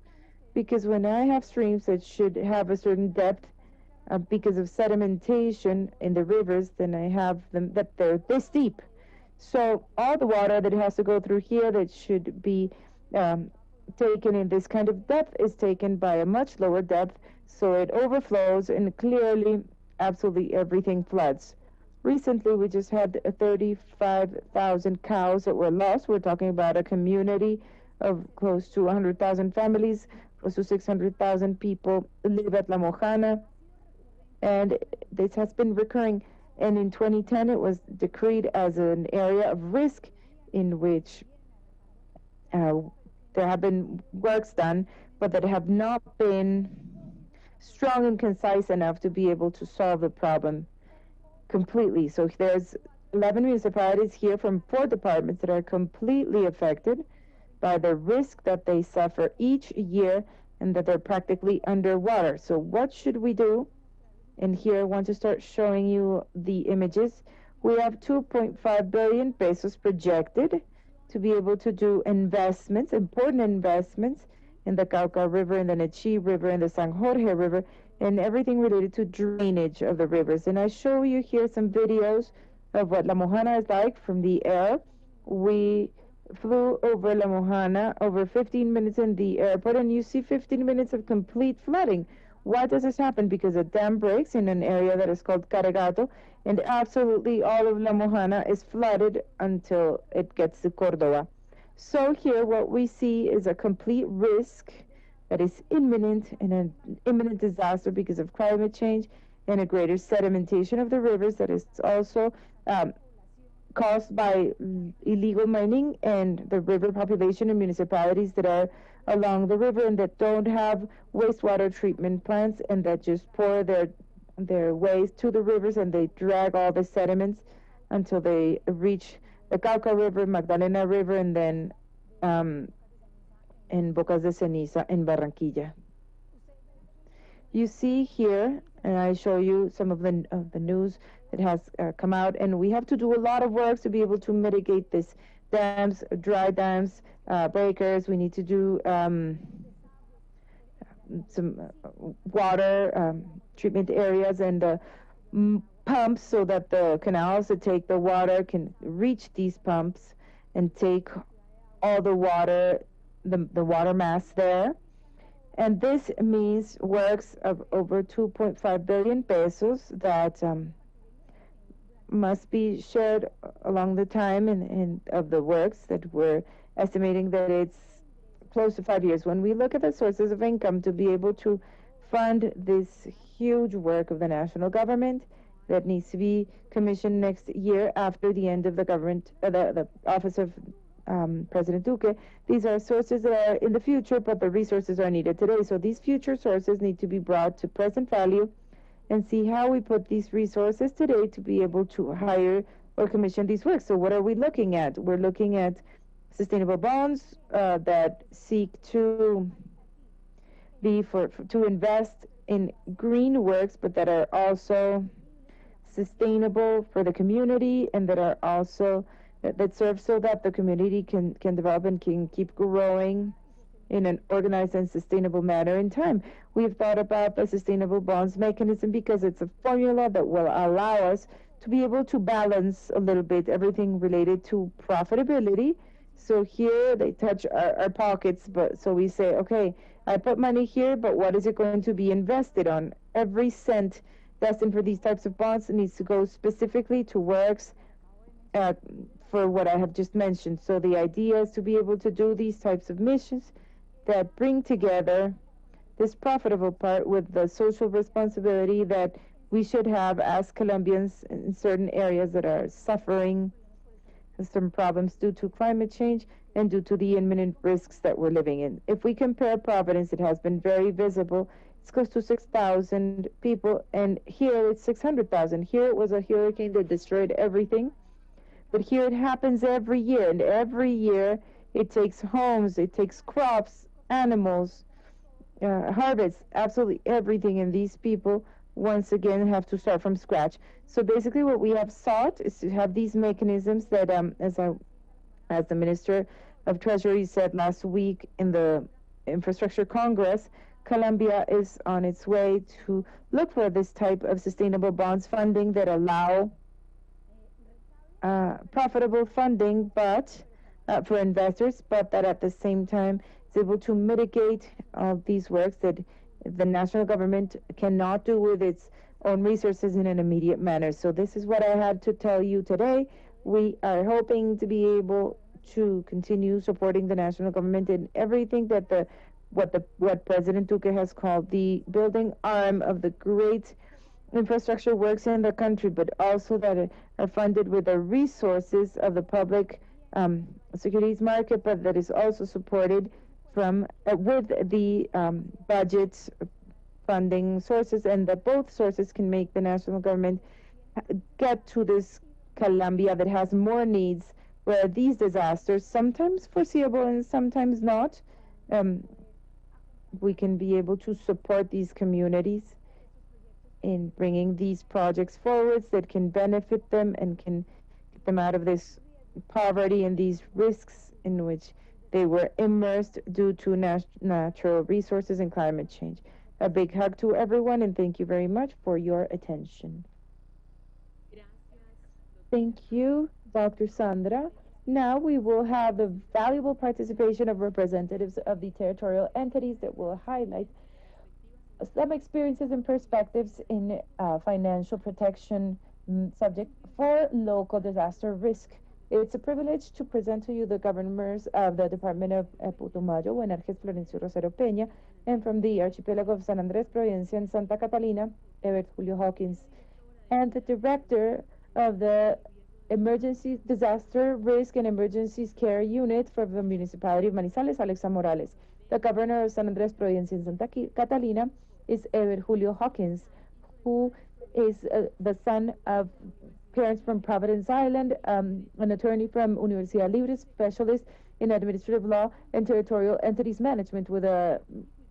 A: Because when I have streams that should have a certain depth because of sedimentation in the rivers, then I have them that they're this deep. So all the water that has to go through here that should be taken in this kind of depth is taken by a much lower depth, so it overflows, and clearly absolutely everything floods. Recently, we just had 35,000 cows that were lost. We're talking about a community of close to 100,000 families, close to 600,000 people live at La Mojana, and this has been recurring. And in 2010, it was decreed as an area of risk in which there have been works done, but that have not been strong and concise enough to be able to solve the problem completely. So there's 11 municipalities here from 4 departments that are completely affected by the risk that they suffer each year and that they're practically underwater. So what should we do? And here I want to start showing you the images. We have 2.5 billion pesos projected to be able to do investments, important investments in the Cauca River, in the Nechi River, in the San Jorge River, and everything related to drainage of the rivers. And I show you here some videos of what La Mojana is like from the air. We flew over La Mojana, over 15 minutes in the airport, and you see 15 minutes of complete flooding. Why does this happen? Because a dam breaks in an area that is called Carregato, and absolutely all of La Mojana is flooded until it gets to Cordova. So here what we see is a complete risk that is imminent and an imminent disaster because of climate change and a greater sedimentation of the rivers that is also caused by illegal mining and the river population and municipalities that are along the river and that don't have wastewater treatment plants and that just pour their waste to the rivers and they drag all the sediments until they reach the Cauca River, Magdalena River, and then in Bocas de Ceniza in Barranquilla. You see here, and I show you some of the news that has come out, and we have to do a lot of work to be able to mitigate this dams, dry dams, breakers. We need to do some water treatment areas and pumps so that the canals that take the water can reach these pumps and take all the water, the water mass there. And this means works of over 2.5 billion pesos that must be shared along the time of the works that we're estimating that it's close to 5 years. When we look at the sources of income to be able to fund this huge work of the national government that needs to be commissioned next year after the end of the government, the office of President Duque. These are sources that are in the future, but the resources are needed today. So these future sources need to be brought to present value and see how we put these resources today to be able to hire or commission these works. So what are we looking at? We're looking at sustainable bonds that seek to be to invest in green works, but that are also sustainable for the community and that are also that serve so that the community can develop and can keep growing in an organized and sustainable manner in time. We've thought about the sustainable bonds mechanism because it's a formula that will allow us to be able to balance a little bit everything related to profitability. So here they touch our pockets, but so we say, okay, I put money here, but what is it going to be invested on? Every cent destined for these types of bonds needs to go specifically to works for what I have just mentioned. So the idea is to be able to do these types of missions that bring together this profitable part with the social responsibility that we should have as Colombians in certain areas that are suffering some problems due to climate change and due to the imminent risks that we're living in. If we compare Providence, it has been very visible. It's close to 6,000 people, and here it's 600,000. Here it was a hurricane that destroyed everything. But here it happens every year, and every year it takes homes, it takes crops, animals, harvests, absolutely everything, and these people once again have to start from scratch. So basically what we have sought is to have these mechanisms that, as the Minister of Treasury said last week in the Infrastructure Congress, Colombia is on its way to look for this type of sustainable bonds funding that allow profitable funding, but for investors, but that at the same time is able to mitigate all these works that the national government cannot do with its own resources in an immediate manner. So this is what I had to tell you today. We are hoping to be able to continue supporting the national government in everything that what President Duque has called the building arm of the great infrastructure works in the country, but also that are funded with the resources of the public securities market, but that is also supported from with the budget funding sources, and that both sources can make the national government get to this Colombia that has more needs, where these disasters, sometimes foreseeable and sometimes not, we can be able to support these communities in bringing these projects forwards that can benefit them and can get them out of this poverty and these risks in which they were immersed due to natural resources and climate change. A big hug to everyone, and thank you very much for your attention. Thank you, Dr. Sandra. Now we will have the valuable participation of representatives of the territorial entities that will highlight some experiences and perspectives in financial protection subject for local disaster risk. It's a privilege to present to you the governors of the Department of Putumayo, Buenarjes, Florencio Rosero Peña, and from the Archipelago of San Andrés, Providencia, and Santa Catalina, Ebert Julio Hawkins, and the director of the Emergency Disaster Risk and Emergencies Care Unit for the Municipality of Manizales, Alexa Morales. The governor of San Andrés, Providencia, and Santa Catalina is Ever Julio Hawkins, who is the son of parents from Providence Island, an attorney from Universidad Libre, specialist in administrative law and territorial entities management with a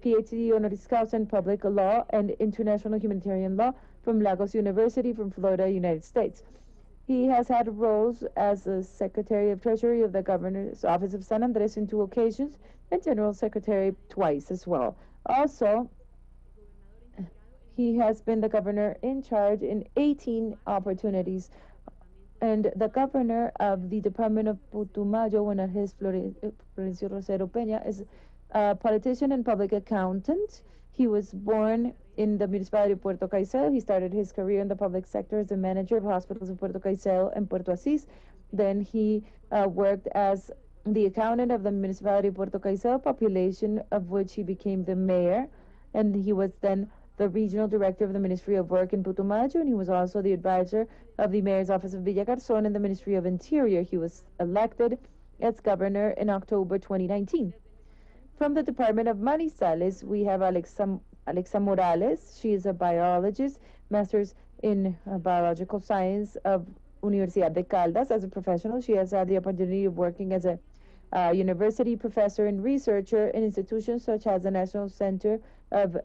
A: PhD honoris causa in public law and international humanitarian law from Lagos University from Florida, United States. He has had roles as the Secretary of Treasury of the Governor's Office of San Andres in 2 occasions and General Secretary twice as well. Also, he has been the governor in charge in 18 opportunities. And the governor of the Department of Putumayo, Buenarjes, Florencio Rosero Peña, is a politician and public accountant. He was born in the municipality of Puerto Caicedo. He started his career in the public sector as a manager of hospitals in Puerto Caicedo and Puerto Asís. Then he worked as the accountant of the municipality of Puerto Caicedo, population of which he became the mayor. And he was then the regional director of the Ministry of Work in Putumayo, and he was also the advisor of the mayor's office of Villa Garzón in the Ministry of Interior. He was elected as governor in October 2019. From the Department of Manizales, we have Alexa Morales. She is a biologist, master's in biological science of Universidad de Caldas. As a professional, she has had the opportunity of working as a university professor and researcher in institutions such as the National Center of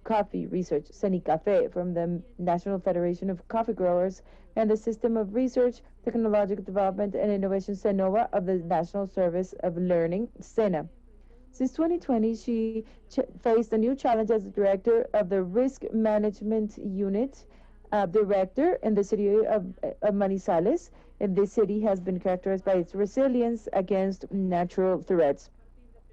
A: Coffee Research, CENICAFE, from the National Federation of Coffee Growers, and the System of Research, Technological Development, and Innovation, CENOVA, of the National Service of Learning, SENA. Since 2020, she faced a new challenge as the director of the Risk Management Unit, director in the city of Manizales. And this city has been characterized by its resilience against natural threats.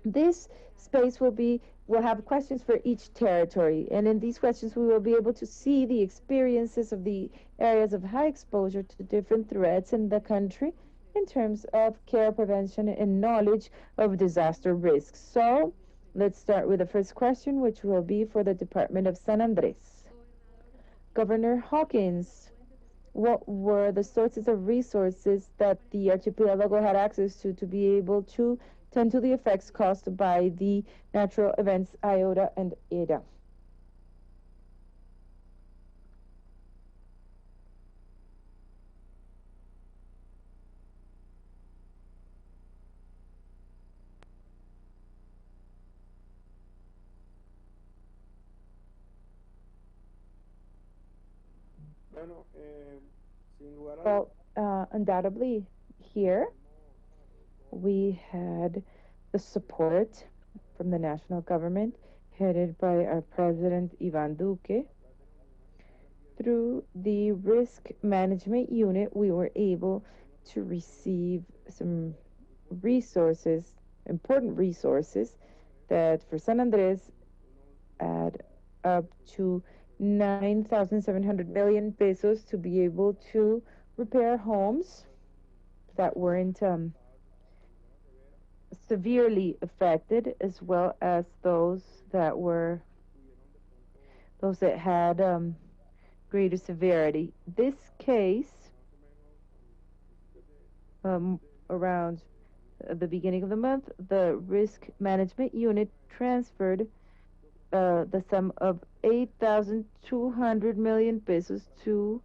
A: This space will have questions for each territory, and in these questions we will be able to see the experiences of the areas of high exposure to different threats in the country in terms of care, prevention, and knowledge of disaster risks. So let's start with the first question, which will be for the Department of San Andres. Governor Hawkins, what were the sources of resources that the archipelago had access to be able to tend to the effects caused by the natural events Iota and Eta? Well, undoubtedly, here we had the support from the national government, headed by our president, Ivan Duque. Through the risk management unit, we were able to receive some resources, important resources, that for San Andres add up to 9,700 million pesos to be able to repair homes that weren't severely affected, as well as those that had greater severity. This case, around the beginning of the month, the risk management unit transferred the sum of 8,200 million pesos to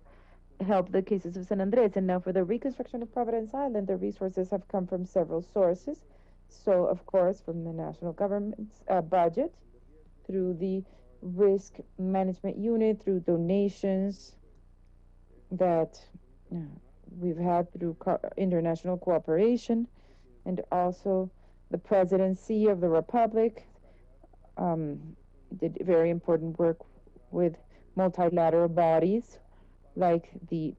A: help the cases of San Andres. And now for the reconstruction of Providence Island, the resources have come from several sources. So, of course, from the national government's budget, through the risk management unit through donations that uh, we've had through international cooperation, and also the presidency of the Republic um, did very important work with multilateral bodies like the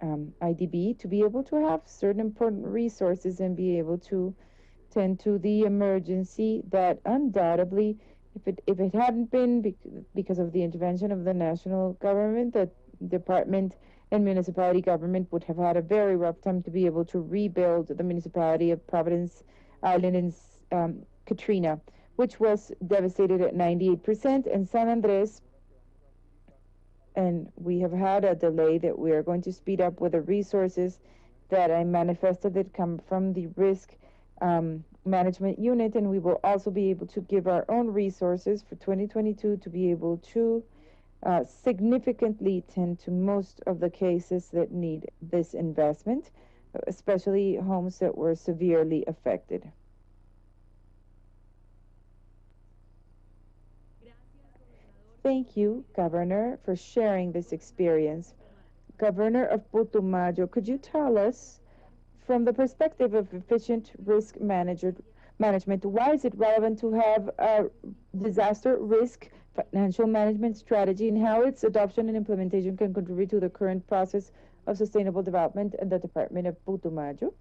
A: IDB to be able to have certain important resources and be able to tend to the emergency that undoubtedly, if it hadn't been because of the intervention of the national government, the department and municipality government would have had a very rough time to be able to rebuild the municipality of Providence Island in Katrina, which was devastated at 98%, and San Andres. And we have had a delay that we are going to speed up with the resources that I manifested that come from the risk management unit, and we will also be able to give our own resources for 2022 to be able to significantly tend to most of the cases that need this investment, especially homes that were severely affected. Thank you, Governor, for sharing this experience. Governor of Putumayo, could you tell us, from the perspective of efficient management, why is it relevant to have a disaster risk financial management strategy and how its adoption and implementation can contribute to the current process of sustainable development in the Department of Putumayo?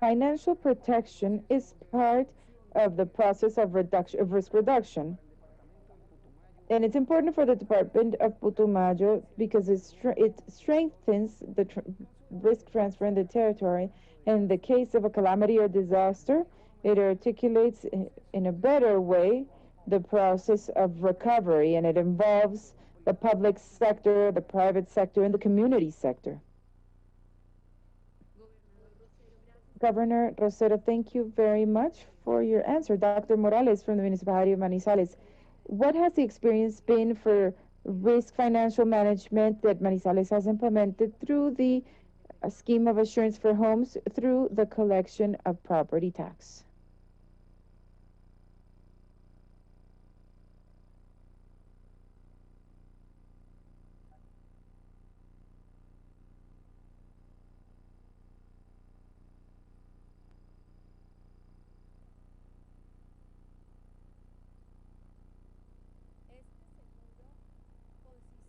A: Financial protection is part of the process of risk reduction. And it's important for the Department of Putumayo because it strengthens the risk transfer in the territory. In the case of a calamity or disaster, it articulates in a better way the process of recovery, and it involves the public sector, the private sector, and the community sector. Governor Rosero, thank you very much for your answer. Dr. Morales from the Municipality of Manizales, what has the experience been for risk financial management that Manizales has implemented through the scheme of assurance for homes through the collection of property tax?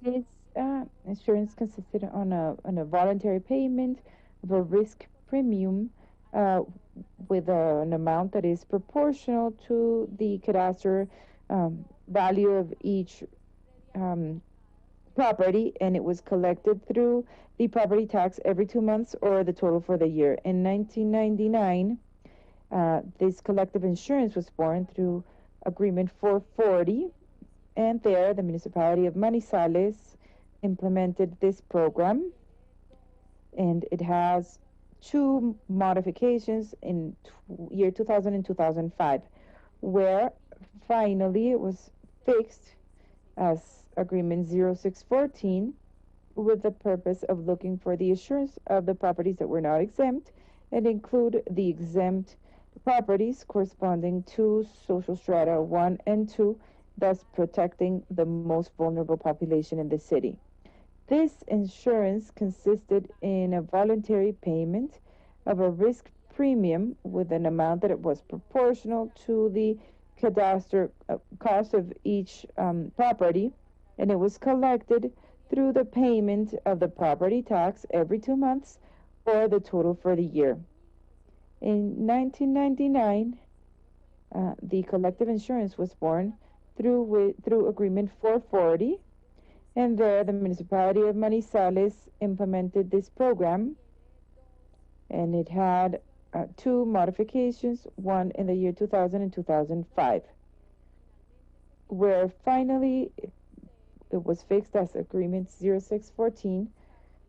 A: This insurance consisted on a voluntary payment of a risk premium uh, with an amount that is proportional to the cadastre value of each um, property, and it was collected through the property tax every 2 months or the total for the year. In 1999, this collective insurance was born through Agreement 440, and there the municipality of Manizales implemented this program, and it has two modifications in year 2000 and 2005, where finally it was fixed as Agreement 0614 with the purpose of looking for the assurance of the properties that were not exempt and include the exempt properties corresponding to social strata 1 and 2, thus protecting the most vulnerable population in the city. This insurance consisted in a voluntary payment of a risk premium with an amount that it was proportional to the cadastre cost of each property, and it was collected through the payment of the property tax every 2 months or the total for the year. In 1999, the collective insurance was born through Agreement 440, and there the municipality of Manizales implemented this program, and it had two modifications, one in the year 2000 and 2005, where finally it was fixed as Agreement 0614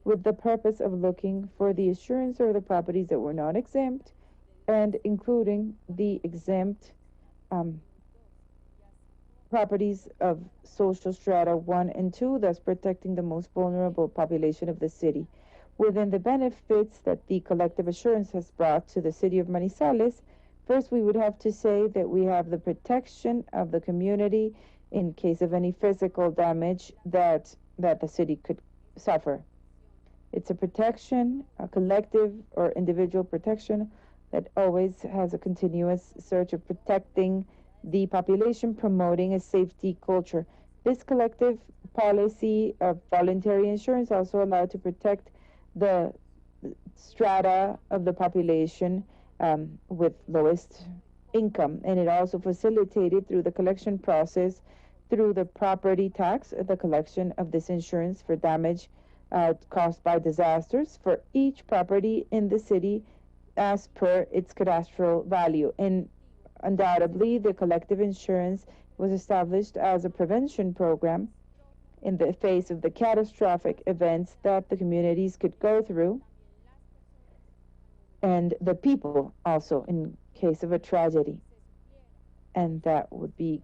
A: with the purpose of looking for the assurance of the properties that were not exempt and including the exempt properties of social strata 1 and 2, thus protecting the most vulnerable population of the city. Within the benefits that the collective assurance has brought to the city of Manizales, first we would have to say that we have the protection of the community in case of any physical damage that the city could suffer. It's a protection, a collective or individual protection that always has a continuous search of protecting the population, promoting a safety culture. This collective policy of voluntary insurance also allowed to protect the strata of the population with lowest income, and it also facilitated through the collection process, through the property tax, the collection of this insurance for damage caused by disasters for each property in the city as per its cadastral value. And undoubtedly, the collective insurance was established as a prevention program in the face of the catastrophic events that the communities could go through, and the people also in case of a tragedy. And we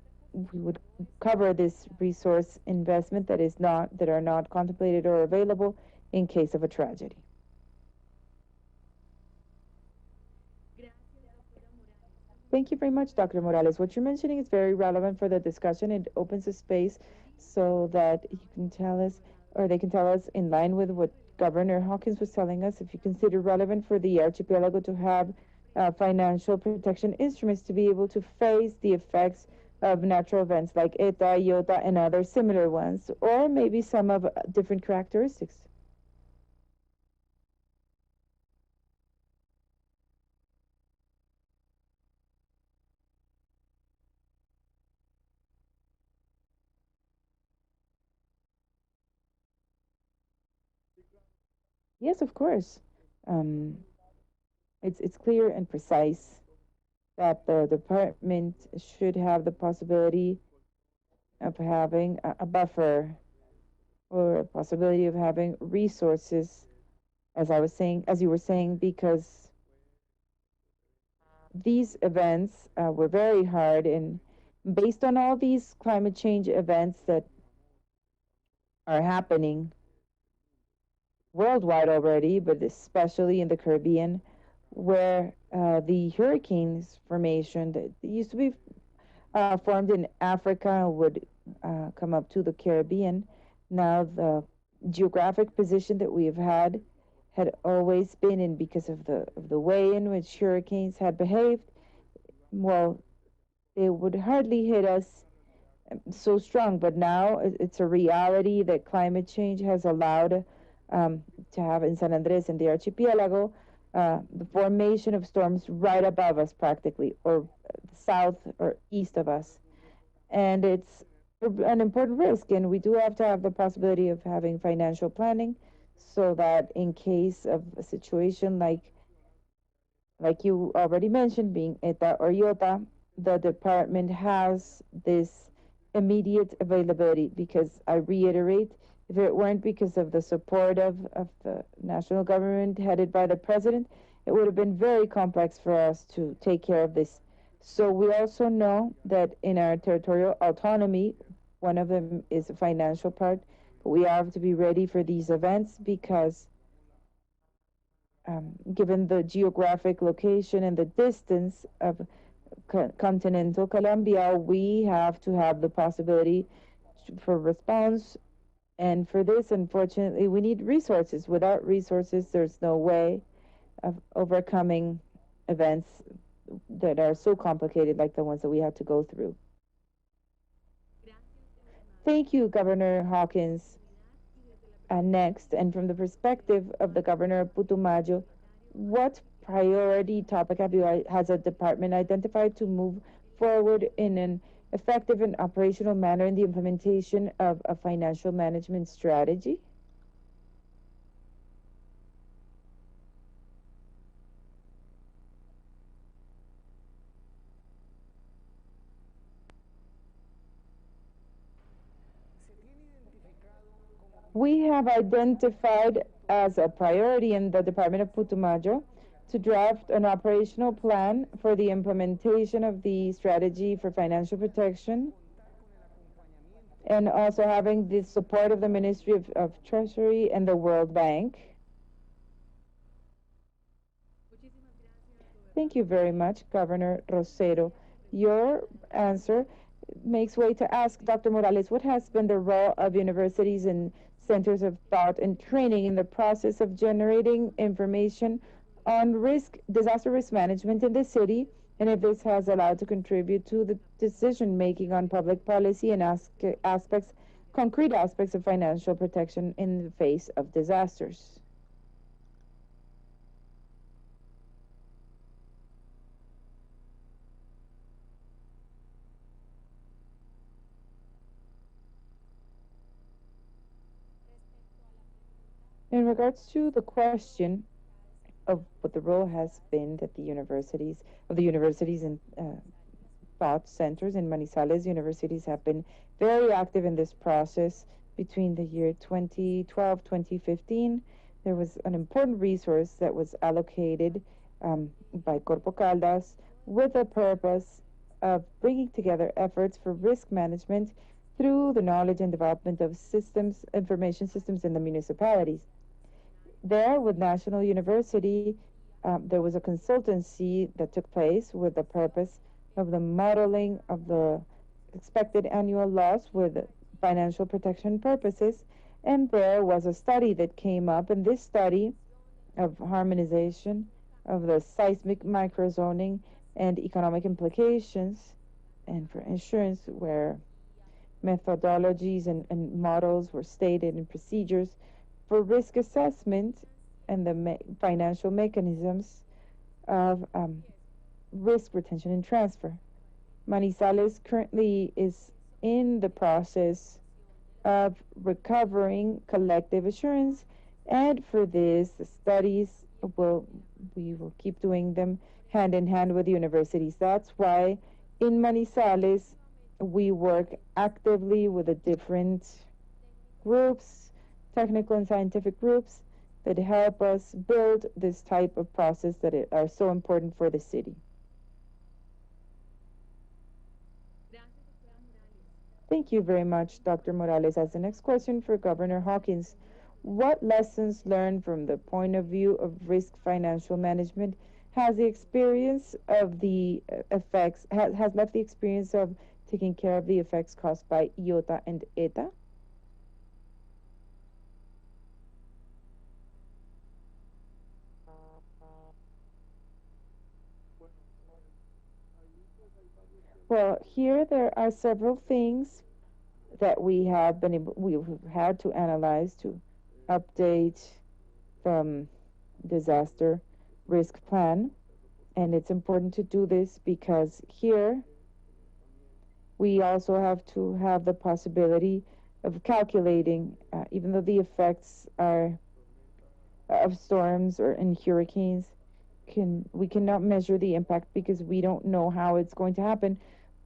A: would cover this resource investment that are not contemplated or available in case of a tragedy. Thank you very much, Dr. Morales. What you're mentioning is very relevant for the discussion. It opens a space so that you can tell us, or they can tell us, in line with what Governor Hawkins was telling us, if you consider relevant for the archipelago to have financial protection instruments to be able to face the effects of natural events like ETA, IOTA, and other similar ones, or maybe some of different characteristics. Yes, of course. Um, it's clear and precise that the department should have the possibility of having a buffer or a possibility of having resources, as you were saying, because these events were very hard, and based on all these climate change events that are happening worldwide already, but especially in the Caribbean, where the hurricanes formation that used to be formed in Africa would come up to the Caribbean. Now the geographic position that we have had always been in, because of the way in which hurricanes had behaved, well, they would hardly hit us so strong. But now it's a reality that climate change has allowed to have in San Andres and the archipelago the formation of storms right above us practically, or south or east of us. And it's an important risk, and we do have to have the possibility of having financial planning so that in case of a situation like you already mentioned, being ETA or IOTA, the department has this immediate availability. Because I reiterate, if it weren't because of the support of the national government headed by the president, it would have been very complex for us to take care of this. So we also know that in our territorial autonomy, one of them is a financial part, but we have to be ready for these events because given the geographic location and the distance of continental Colombia, we have to have the possibility for response. And for this, unfortunately, we need resources. Without resources, there's no way of overcoming events that are so complicated like the ones that we had to go through. Thank you, Governor Hawkins. Next, and from the perspective of the Governor of Putumayo, what priority topic has a department identified to move forward in an effective and operational manner in the implementation of a financial management strategy? We have identified as a priority in the Department of Putumayo to draft an operational plan for the implementation of the strategy for financial protection and also having the support of the Ministry of Treasury and the World Bank. Thank you very much, Governor Rosero. Your answer makes way to ask Dr. Morales, what has been the role of universities and centers of thought and training in the process of generating information on disaster risk management in the city, and if this has allowed to contribute to the decision making on public policy and concrete aspects of financial protection in the face of disasters? In regards to the question of what the role has been that the universities and thought centers in Manizales universities have been very active in this process between the year 2012 2015. There was an important resource that was allocated by Corpo Caldas with the purpose of bringing together efforts for risk management through the knowledge and development of information systems in the municipalities. There, with National University, there was a consultancy that took place with the purpose of the modeling of the expected annual loss with financial protection purposes. And there was a study that came up, and this study of harmonization of the seismic microzoning and economic implications, and for insurance, where methodologies and models were stated and procedures for risk assessment and the financial mechanisms of risk retention and transfer. Manizales currently is in the process of recovering collective assurance, and for this, the studies we will keep doing them hand in hand with the universities. That's why in Manizales we work actively with the different groups, technical and scientific groups, that help us build this type of process that are so important for the city. Thank you very much, Dr. Morales. As the next question for Governor Hawkins, what lessons learned from the point of view of risk financial management has the experience of the effects, has left the experience of taking care of the effects caused by IOTA and ETA? Well, here there are several things that we've had to analyze to update the disaster risk plan. And it's important to do this because here we also have to have the possibility of calculating, even though the effects are of storms or in hurricanes, we cannot measure the impact because we don't know how it's going to happen.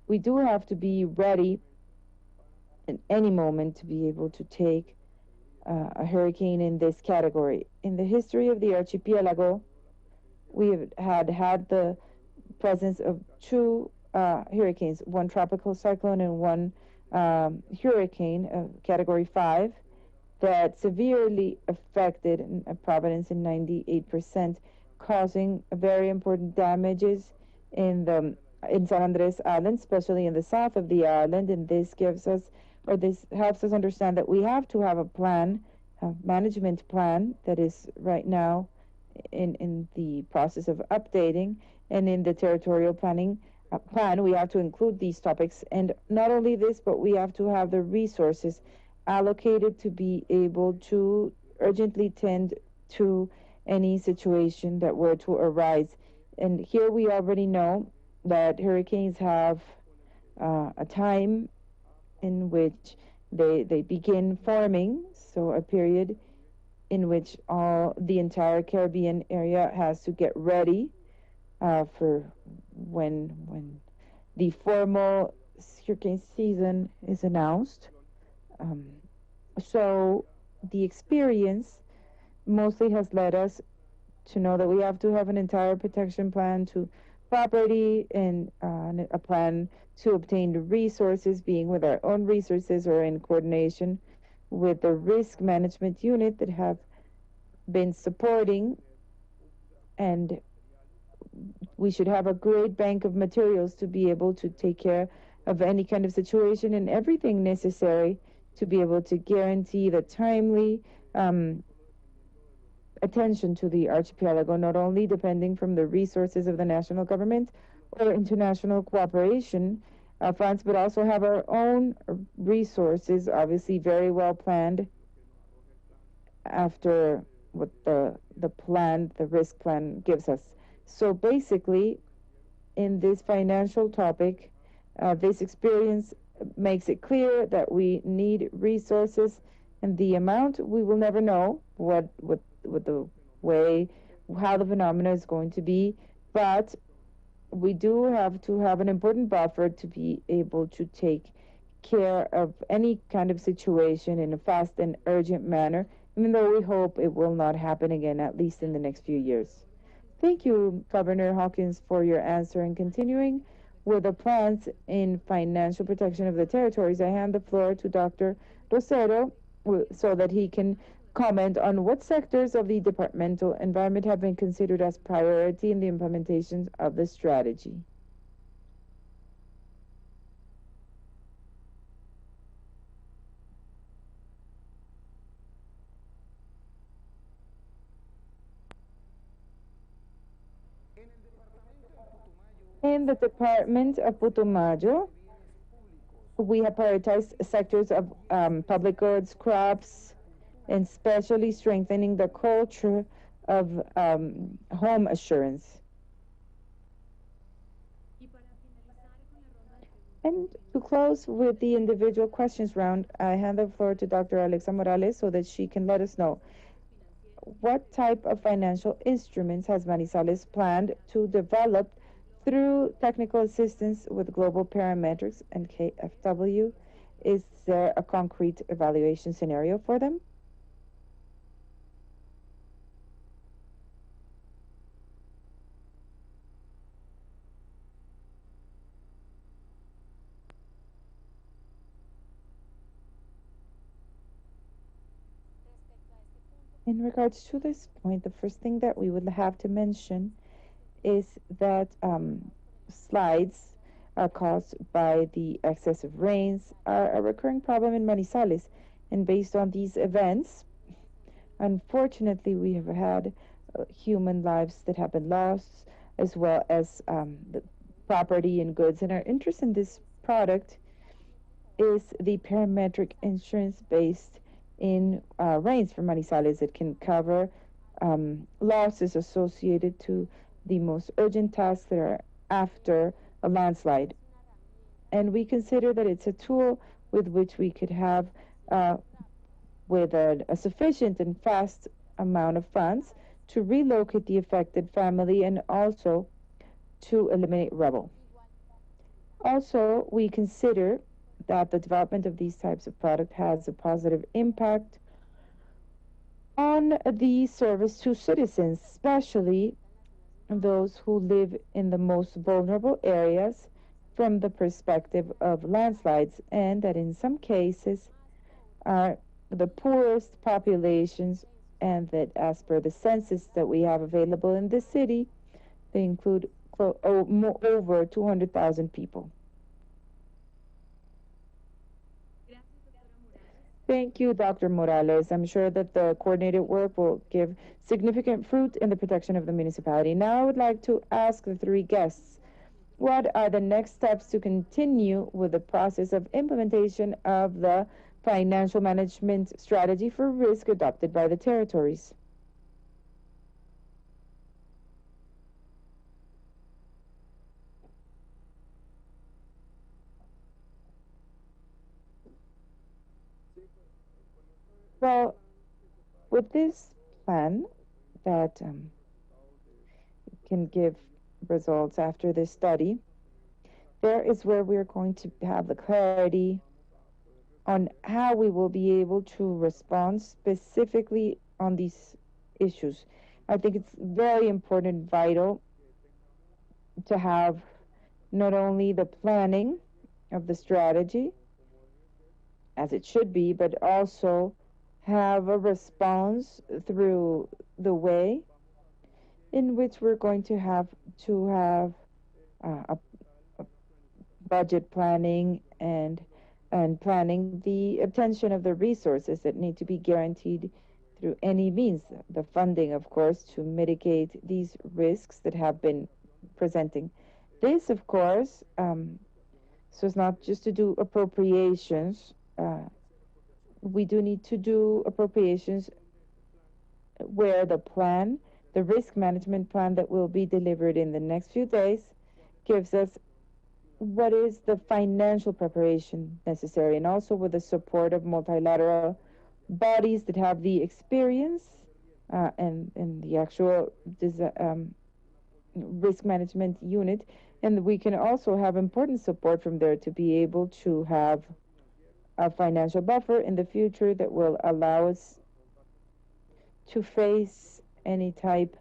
A: We do have to be ready at any moment to be able to take a hurricane in this category. In the history of the archipelago, we had the presence of two hurricanes, one tropical cyclone and one hurricane of category 5 that severely affected Providence in 98%, causing very important damages in San Andres Island, especially in the south of the island. And this helps us understand that we have to have a plan, a management plan that is right now in the process of updating, and in the territorial planning plan we have to include these topics. And not only this, but we have to have the resources allocated to be able to urgently tend to any situation that were to arise. And here we already know that hurricanes have a time in which they begin forming, so a period in which the entire Caribbean area has to get ready for when the formal hurricane season is announced. So the experience mostly has led us to know that we have to have an entire protection plan to property and a plan to obtain the resources, being with our own resources or in coordination with the risk management unit that have been supporting. And we should have a great bank of materials to be able to take care of any kind of situation and everything necessary to be able to guarantee the timely um, attention to the archipelago, not only depending from the resources of the national government or international cooperation funds, but also have our own resources, obviously very well planned after what the risk plan gives us. So basically, in this financial topic, this experience makes it clear that we need resources, and the amount we will never know what the way how the phenomena is going to be, but we do have to have an important buffer to be able to take care of any kind of situation in a fast and urgent manner, even though we hope it will not happen again, at least in the next few years. Thank you, Governor Hawkins, for your answer. And continuing with the plans in financial protection of the territories, I hand the floor to Dr. Rosero so that he can comment on what sectors of the departmental environment have been considered as priority in the implementation of the strategy. In the Department of Putumayo, we have prioritized sectors of public goods, crops, and especially strengthening the culture of home assurance. And to close with the individual questions round, I hand the floor to Dr. Alexa Morales so that she can let us know what type of financial instruments has Manizales planned to develop through technical assistance with global parametrics and KFW. Is there a concrete evaluation scenario for them? In regards to this point, the first thing that we would have to mention is that slides caused by the excessive rains are a recurring problem in Manizales. And based on these events, unfortunately, we have had human lives that have been lost, as well as the property and goods. And our interest in this product is the parametric insurance based in rains for Manizales. It can cover losses associated to the most urgent tasks that are after a landslide. And we consider that it's a tool with which we could have, with a sufficient and fast amount of funds, to relocate the affected family and also to eliminate rubble. Also, we consider that the development of these types of product has a positive impact on the service to citizens, especially those who live in the most vulnerable areas from the perspective of landslides, and that in some cases are the poorest populations, and that as per the census that we have available in this city, they include over 200,000 people. Thank you, Dr. Morales. I'm sure that the coordinated work will give significant fruit in the protection of the municipality. Now I would like to ask the three guests, what are the next steps to continue with the process of implementation of the financial management strategy for risk adopted by the territories? Well, with this plan that can give results after this study, there is where we're going to have the clarity on how we will be able to respond specifically on these issues. I think it's very important and vital to have not only the planning of the strategy as it should be, but also have a response through the way in which we're going to have a budget planning and planning the obtention of the resources that need to be guaranteed through any means. The funding, of course, to mitigate these risks that have been presenting. This, of course, so it's not just to do appropriations. We do need to do appropriations where the risk management plan that will be delivered in the next few days, gives us what is the financial preparation necessary, and also with the support of multilateral bodies that have the experience and the actual risk management unit. And we can also have important support from there to be able to have a financial buffer in the future that will allow us to face any type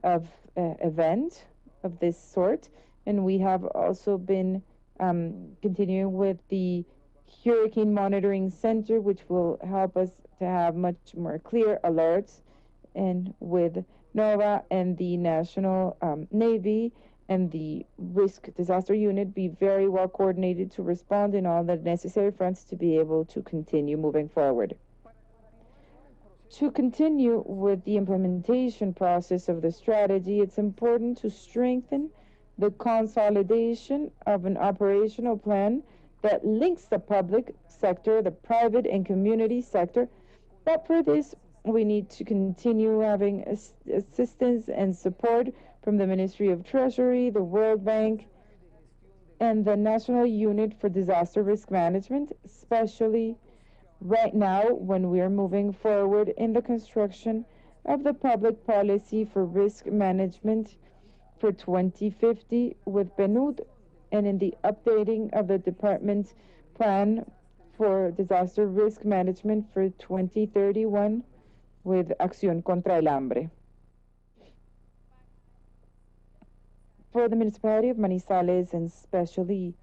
A: of event of this sort. And we have also been continuing with the Hurricane Monitoring Center, which will help us to have much more clear alerts, and with NOVA and the National Navy and the Risk Disaster Unit be very well coordinated to respond in all the necessary fronts to be able to continue moving forward. To continue with the implementation process of the strategy, it's important to strengthen the consolidation of an operational plan that links the public sector, the private and community sector. But for this, we need to continue having assistance and support from the Ministry of Treasury, the World Bank, and the National Unit for Disaster Risk Management, especially right now when we are moving forward in the construction of the public policy for risk management for 2050 with PNUD, and in the updating of the department's plan for disaster risk management for 2031 with Acción contra el Hambre. For the municipality of Manizales, and especially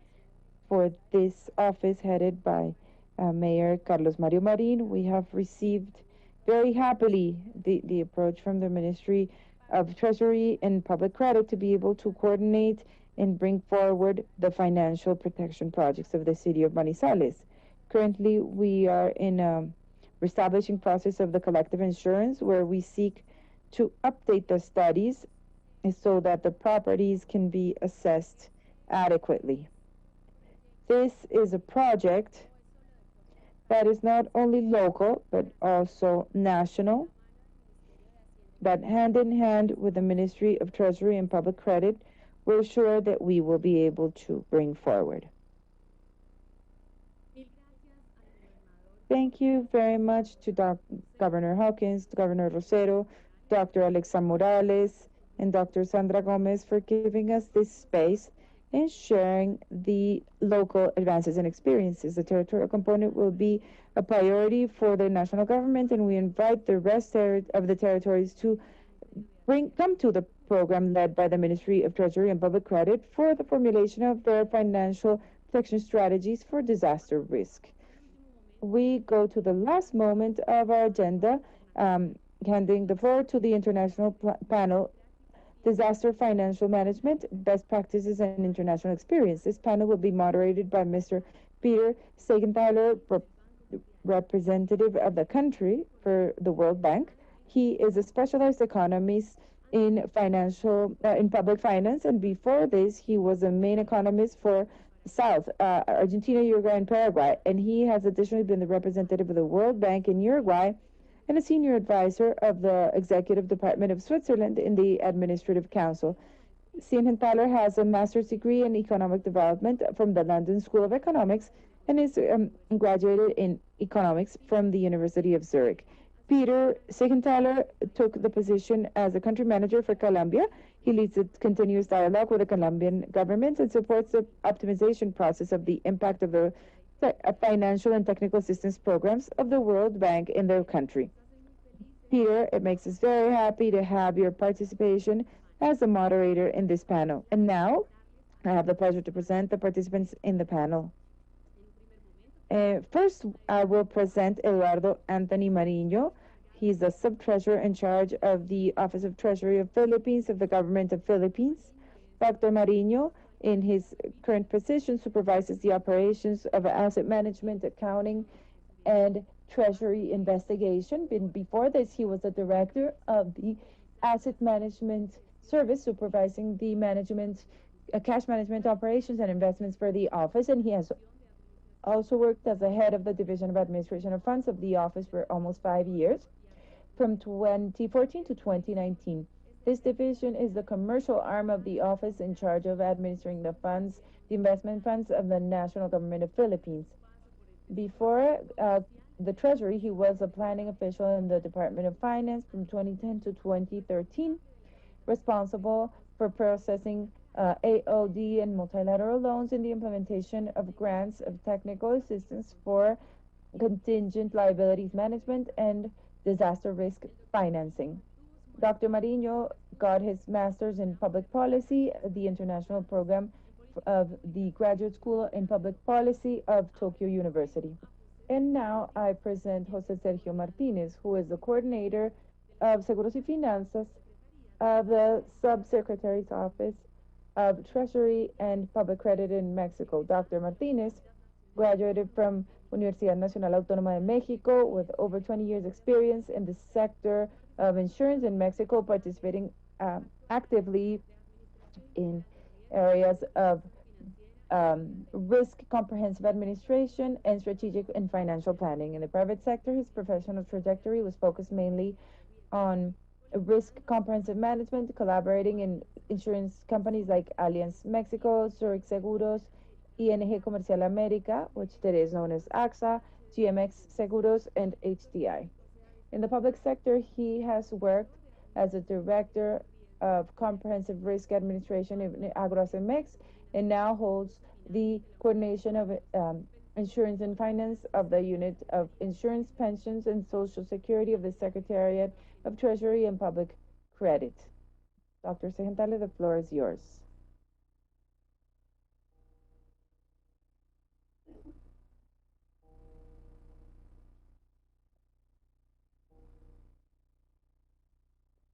A: for this office headed by Mayor Carlos Mario Marin, we have received very happily the approach from the Ministry of Treasury and Public Credit to be able to coordinate and bring forward the financial protection projects of the city of Manizales. Currently, we are in a reestablishing process of the collective insurance, where we seek to update the studies so that the properties can be assessed adequately. This is a project that is not only local, but also national, that hand in hand with the Ministry of Treasury and Public Credit, we're sure that we will be able to bring forward. Thank you very much to Governor Hawkins, Governor Rosero, Dr. Alexa Morales, and Dr. Sandra Gomez for giving us this space and sharing the local advances and experiences. The territorial component will be a priority for the national government, and we invite the rest of the territories to come to the program led by the Ministry of Treasury and Public Credit for the formulation of their financial protection strategies for disaster risk. We go to the last moment of our agenda, handing the floor to the international panel, Disaster Financial Management, Best Practices and International Experience. This panel will be moderated by Mr. Peter Segenthaler, representative of the country for the World Bank. He is a specialized economist in public finance, and before this, he was a main economist for South, Argentina, Uruguay, and Paraguay. And he has additionally been the representative of the World Bank in Uruguay and a senior advisor of the Executive Department of Switzerland in the Administrative Council. Segenthaler has a master's degree in economic development from the London School of Economics and is graduated in economics from the University of Zurich. Peter Segenthaler took the position as a country manager for Colombia. He leads a continuous dialogue with the Colombian government and supports the optimization process of the impact of the financial and technical assistance programs of the World Bank in their country. Peter, it makes us very happy to have your participation as a moderator in this panel. And now I have the pleasure to present the participants in the panel. First, I will present Eduardo Anthony Mariño. He's the sub-treasurer in charge of the Office of Treasury of Philippines of the Government of Philippines. Dr. Mariño, in his current position, supervises the operations of asset management, accounting, and treasury investigation. Before this, he was the director of the asset management service, supervising the management, cash management operations and investments for the office, and he has also worked as the head of the Division of Administration of Funds of the office for almost 5 years, from 2014 to 2019. This division is the commercial arm of the office in charge of administering the funds, the investment funds of the national government of Philippines. Before the Treasury, he was a planning official in the Department of Finance from 2010 to 2013, responsible for processing AOD and multilateral loans in the implementation of grants of technical assistance for contingent liabilities management and disaster risk financing. Dr. Mariño got his master's in public policy at the international program of the Graduate School in Public Policy of Tokyo University. And now I present Jose Sergio Martinez, who is the coordinator of Seguros y Finanzas of the Subsecretary's Office of Treasury and Public Credit in Mexico. Dr. Martinez graduated from Universidad Nacional Autónoma de Mexico with over 20 years experience in the sector of insurance in Mexico, participating actively in areas of risk comprehensive administration and strategic and financial planning. In the private sector, his professional trajectory was focused mainly on risk comprehensive management, collaborating in insurance companies like Allianz Mexico, Zurich Seguros, ING Comercial America, which today is known as AXA, GMX Seguros, and HDI. In the public sector, he has worked as a director of comprehensive risk administration in Agrocemex and now holds the coordination of insurance and finance of the unit of insurance, pensions, and social security of the Secretariat of Treasury and Public Credit. Dr. Segentale, the floor is yours.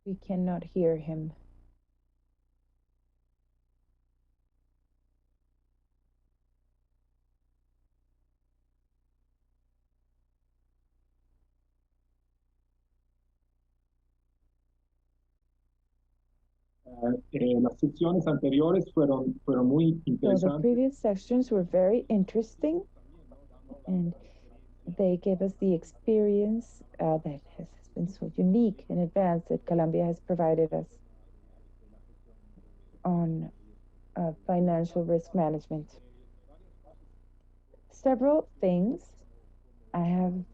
A: We cannot hear him.
D: Las secciones anteriores fueron muy interesantes.
A: So the previous sections were very interesting, and they gave us the experience that has been so unique and advanced that Colombia has provided us on financial risk management. Several things I have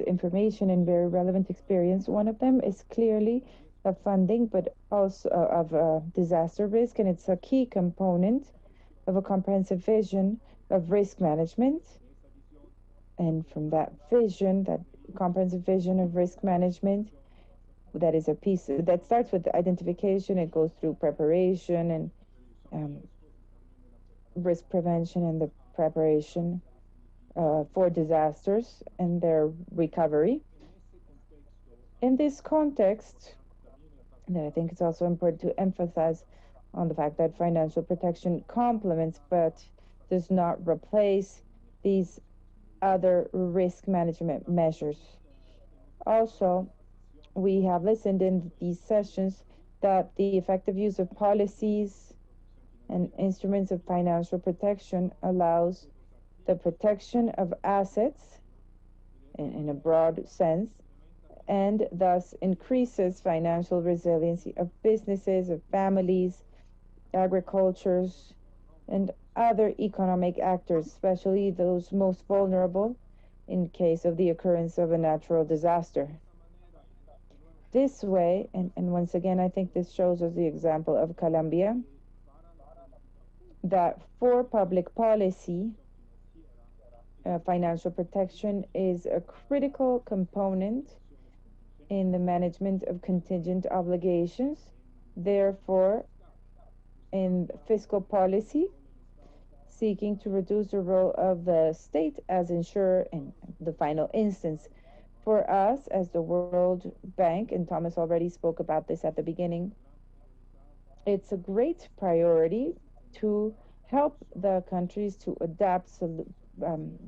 A: information and very relevant experience. One of them is clearly of funding, but also of disaster risk, and it's a key component of a comprehensive vision of risk management. And from that vision, that comprehensive vision of risk management, that is a piece that starts with the identification. It goes through preparation and risk prevention and the preparation for disasters and their recovery. In this context, that I think it's also important to emphasize on the fact that financial protection complements but does not replace these other risk management measures. Also, we have listened in these sessions that the effective use of policies and instruments of financial protection allows the protection of assets in a broad sense, and thus increases financial resiliency of businesses, of families, agricultures, and other economic actors, especially those most vulnerable in case of the occurrence of a natural disaster. This way, and once again, I think this shows us the example of Colombia, that for public policy, financial protection is a critical component in the management of contingent obligations, therefore in fiscal policy, seeking to reduce the role of the state as insurer in the final instance. For us, as the World Bank, and Thomas already spoke about this at the beginning, it's a great priority to help the countries to adapt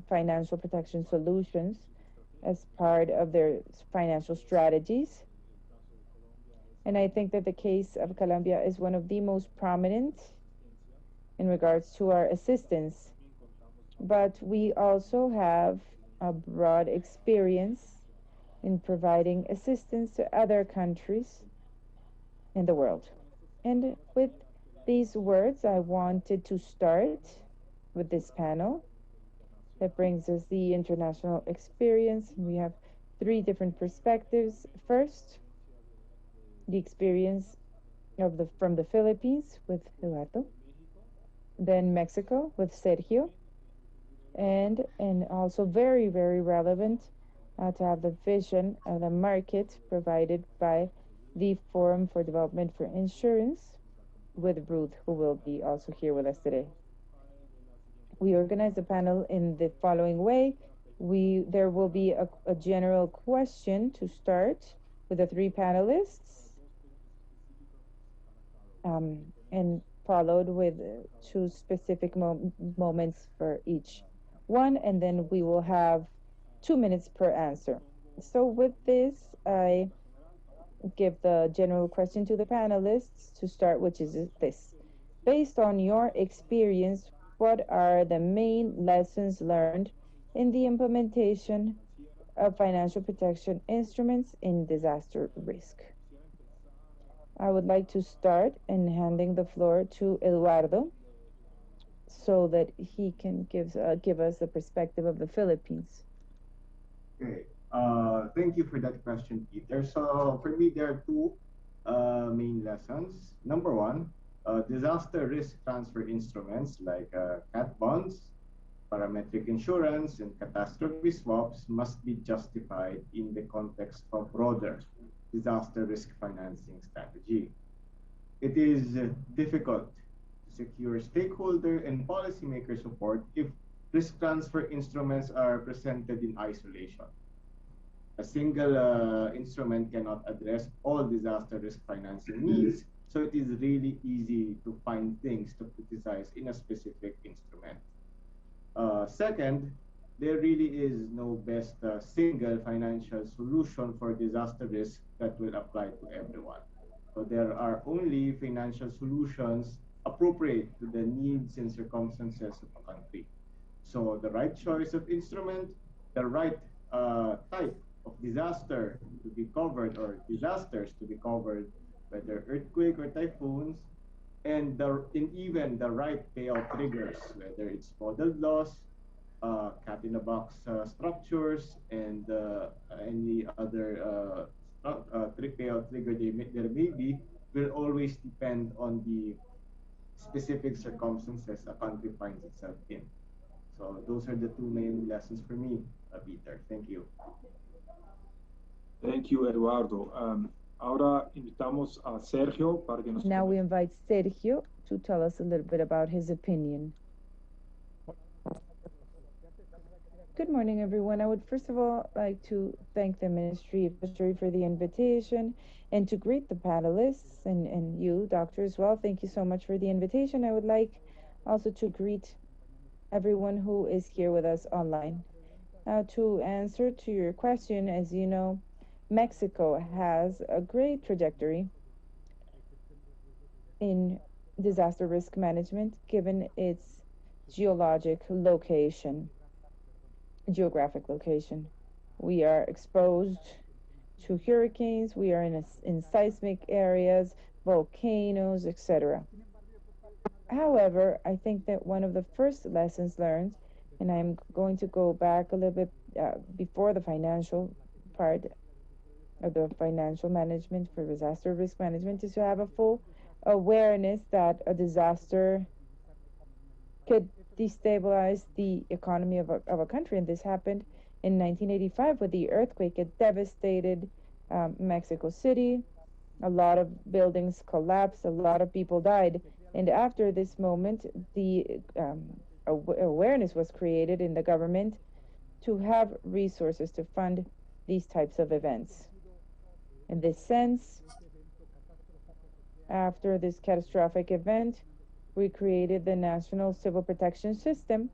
A: financial protection solutions as part of their financial strategies. And I think that the case of Colombia is one of the most prominent in regards to our assistance. But we also have a broad experience in providing assistance to other countries in the world. And with these words, I wanted to start with this panel that brings us the international experience. We have three different perspectives. First, the experience from the Philippines with Gerardo, then Mexico with Sergio, and also very, very relevant to have the vision of the market provided by the Forum for Development for Insurance with Ruth, who will be also here with us today. We organized the panel in the following way. There will be a general question to start with the three panelists, and followed with two specific moments for each one, and then we will have 2 minutes per answer. So with this, I give the general question to the panelists to start, which is this. Based on your experience, what are the main lessons learned in the implementation of financial protection instruments in disaster risk? I would like to start in handing the floor to Eduardo so that he can give us the perspective of the Philippines.
E: Okay. Thank you for that question, Peter. So for me, there are two main lessons. Number one, disaster risk transfer instruments like cat bonds, parametric insurance, and catastrophe swaps must be justified in the context of broader disaster risk financing strategy. It is difficult to secure stakeholder and policymaker support if risk transfer instruments are presented in isolation. A single instrument cannot address all disaster risk financing needs, so it is really easy to find things to criticize in a specific instrument. Second, there really is no best single financial solution for disaster risk that will apply to everyone. So there are only financial solutions appropriate to the needs and circumstances of a country. So the right choice of instrument, the right type of disaster to be covered or disasters to be covered, whether earthquake or typhoons, and even the right payout triggers, whether it's modeled loss, cat-in-a-box structures, and any other payout trigger there may be, will always depend on the specific circumstances a country finds itself in. So those are the two main lessons for me, Peter. Thank you.
D: Thank you, Eduardo. Ahora invitamos a Sergio para que nos...
A: Now we invite Sergio to tell us a little bit about his opinion. Good morning, everyone. I would first of all like to thank the Ministry of Fishery for the invitation and to greet the panelists and you, Doctor, as well. Thank you so much for the invitation. I would like also to greet everyone who is here with us online. Now, to answer to your question, as you know, Mexico has a great trajectory in disaster risk management given its geographic location. We are exposed to hurricanes, we are in seismic areas, volcanoes, etc. However, I think that one of the first lessons learned, and I'm going to go back a little bit before the financial part of the financial management for disaster risk management, is to have a full awareness that a disaster could destabilize the economy of a country. And this happened in 1985 with the earthquake. It devastated Mexico City. A lot of buildings collapsed, a lot of people died. And after this moment, the awareness was created in the government to have resources to fund these types of events. In this sense, after this catastrophic event, we created the National Civil Protection System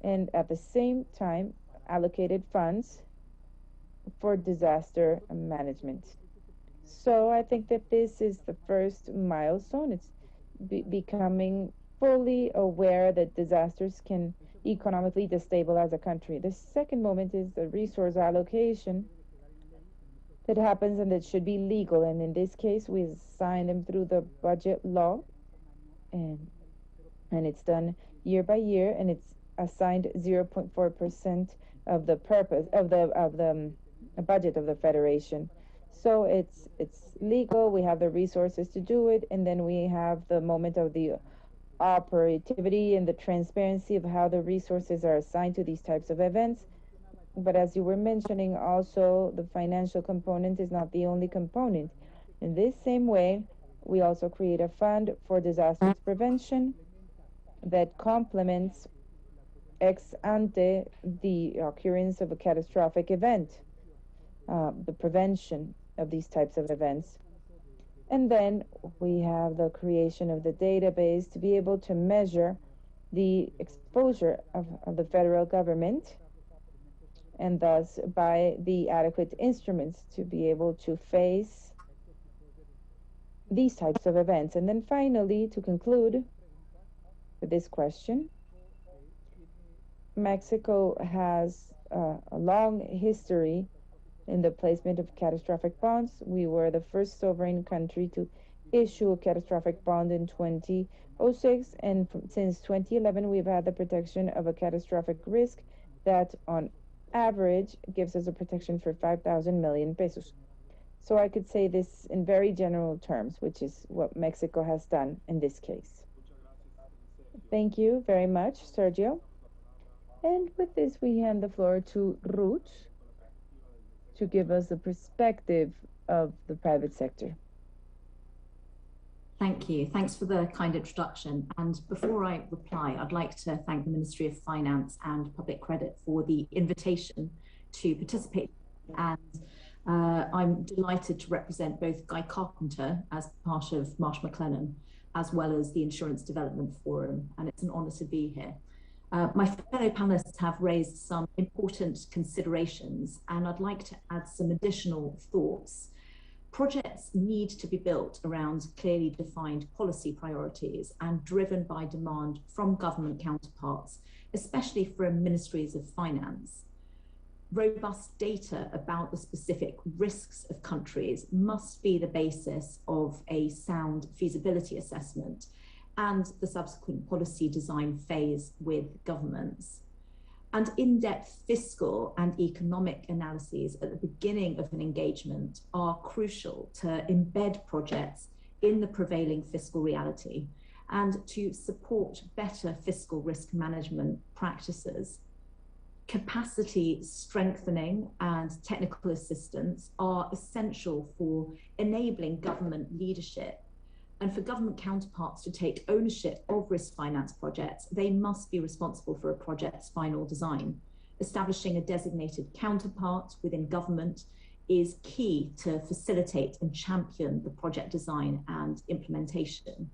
A: and at the same time allocated funds for disaster management. So I think that this is the first milestone. It's becoming fully aware that disasters can economically destabilize a country. The second moment is the resource allocation that happens and that should be legal. And in this case, we assign them through the budget law, and it's done year by year, and it's assigned 0.4% of the purpose of the budget of the federation. So it's legal. We have the resources to do it, and then we have the moment of the operativity and the transparency of how the resources are assigned to these types of events. But as you were mentioning, also the financial component is not the only component. In this same way, we also create a fund for disasters prevention that complements ex ante the occurrence of a catastrophic event, the prevention of these types of events. And then we have the creation of the database to be able to measure the exposure of the federal government, and thus by the adequate instruments to be able to face these types of events. And then finally, to conclude with this question, Mexico has a long history in the placement of catastrophic bonds. We were the first sovereign country to issue a catastrophic bond in 2006, and since 2011 we've had the protection of a catastrophic risk that on average gives us a protection for 5,000 million pesos. So I could say this in very general terms, which is what Mexico has done in this case. Thank you very much, Sergio. And with this, we hand the floor to Ruth to give us the perspective of the private sector.
F: Thank you. Thanks for the kind introduction. And before I reply, I'd like to thank the Ministry of Finance and Public Credit for the invitation to participate. And I'm delighted to represent both Guy Carpenter as part of Marsh McLennan, as well as the Insurance Development Forum. And it's an honor to be here. My fellow panelists have raised some important considerations, and I'd like to add some additional thoughts. Projects need to be built around clearly defined policy priorities and driven by demand from government counterparts, especially from ministries of finance. Robust data about the specific risks of countries must be the basis of a sound feasibility assessment and the subsequent policy design phase with governments. And in-depth fiscal and economic analyses at the beginning of an engagement are crucial to embed projects in the prevailing fiscal reality and to support better fiscal risk management practices. Capacity strengthening and technical assistance are essential for enabling government leadership. And for government counterparts to take ownership of risk finance projects, they must be responsible for a project's final design. Establishing a designated counterpart within government is key to facilitate and champion the project design and implementation.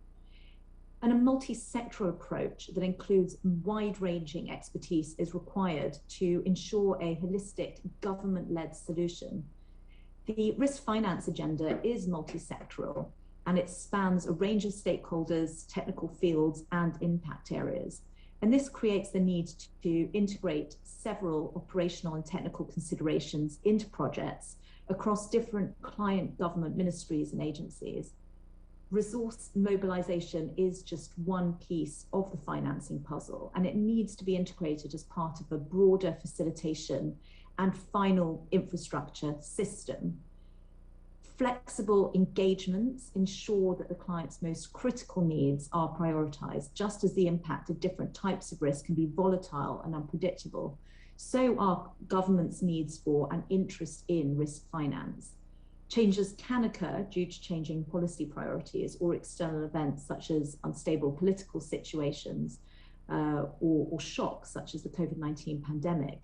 F: And a multi-sectoral approach that includes wide-ranging expertise is required to ensure a holistic government-led solution. The risk finance agenda is multi-sectoral, and it spans a range of stakeholders, technical fields, and impact areas. And this creates the need to integrate several operational and technical considerations into projects across different client government ministries and agencies. Resource mobilization is just one piece of the financing puzzle, and it needs to be integrated as part of a broader facilitation and final infrastructure system. Flexible engagements ensure that the client's most critical needs are prioritized, just as the impact of different types of risk can be volatile and unpredictable. So are government's needs for and interest in risk finance. Changes can occur due to changing policy priorities or external events such as unstable political situations or shocks such as the COVID-19 pandemic.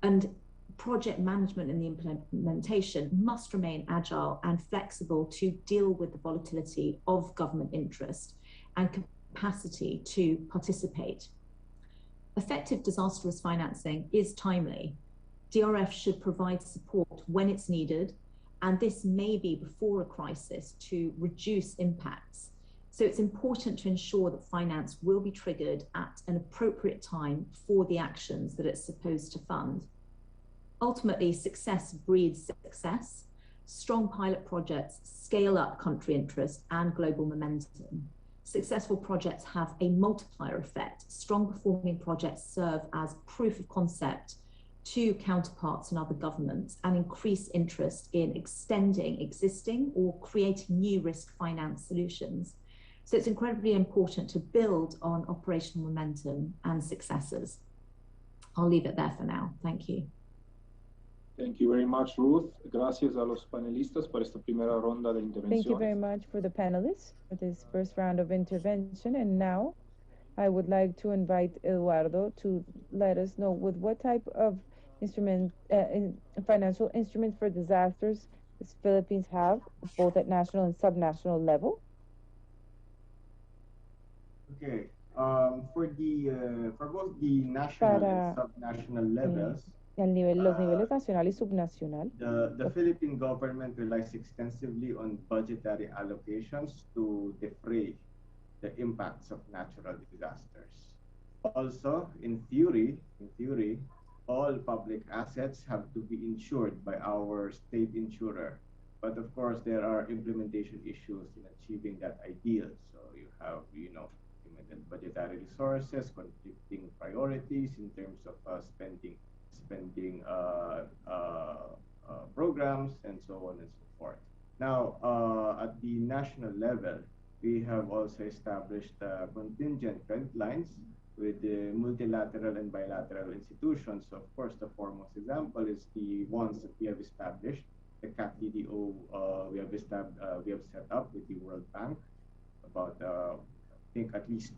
F: And project management and the implementation must remain agile and flexible to deal with the volatility of government interest and capacity to participate. Effective disaster risk financing is timely. DRF should provide support when it's needed, and this may be before a crisis to reduce impacts. So it's important to ensure that finance will be triggered at an appropriate time for the actions that it's supposed to fund. Ultimately, success breeds success. Strong pilot projects scale up country interest and global momentum. Successful projects have a multiplier effect. Strong performing projects serve as proof of concept to counterparts and other governments and increase interest in extending existing or creating new risk finance solutions. So it's incredibly important to build on operational momentum and successes. I'll leave it there for now. Thank you.
D: Thank you very much, Ruth. Gracias a los panelistas por esta primera ronda de intervenciones.
A: Thank you very much for the panelists for this first round of intervention. And now I would like to invite Eduardo to let us know with what type of financial instruments for disasters the Philippines have, both at national and subnational level.
E: Okay. For both the national and subnational levels,
A: los niveles nacional y subnacional,
E: the Philippine government relies extensively on budgetary allocations to defray the impacts of natural disasters. Also, in theory, all public assets have to be insured by our state insurer. But of course, there are implementation issues in achieving that ideal. So you have, limited budgetary resources, conflicting priorities in terms of spending programs, and so on and so forth. Now, at the national level, we have also established contingent credit lines with the multilateral and bilateral institutions. So of course, the foremost example is the ones that we have established. The CAT-DDO we have set up with the World Bank about I think at least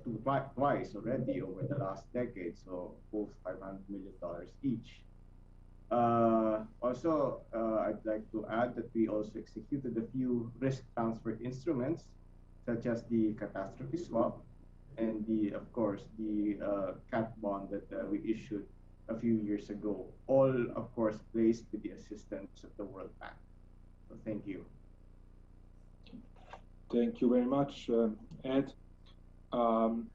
E: twice already over the last decade. So both $500 million each. Also, I'd like to add that we also executed a few risk transfer instruments, such as the catastrophe swap and of course, the CAT bond that we issued a few years ago, all, of course, placed with the assistance of the World Bank. So thank you.
D: Thank you very much, Ed. Tal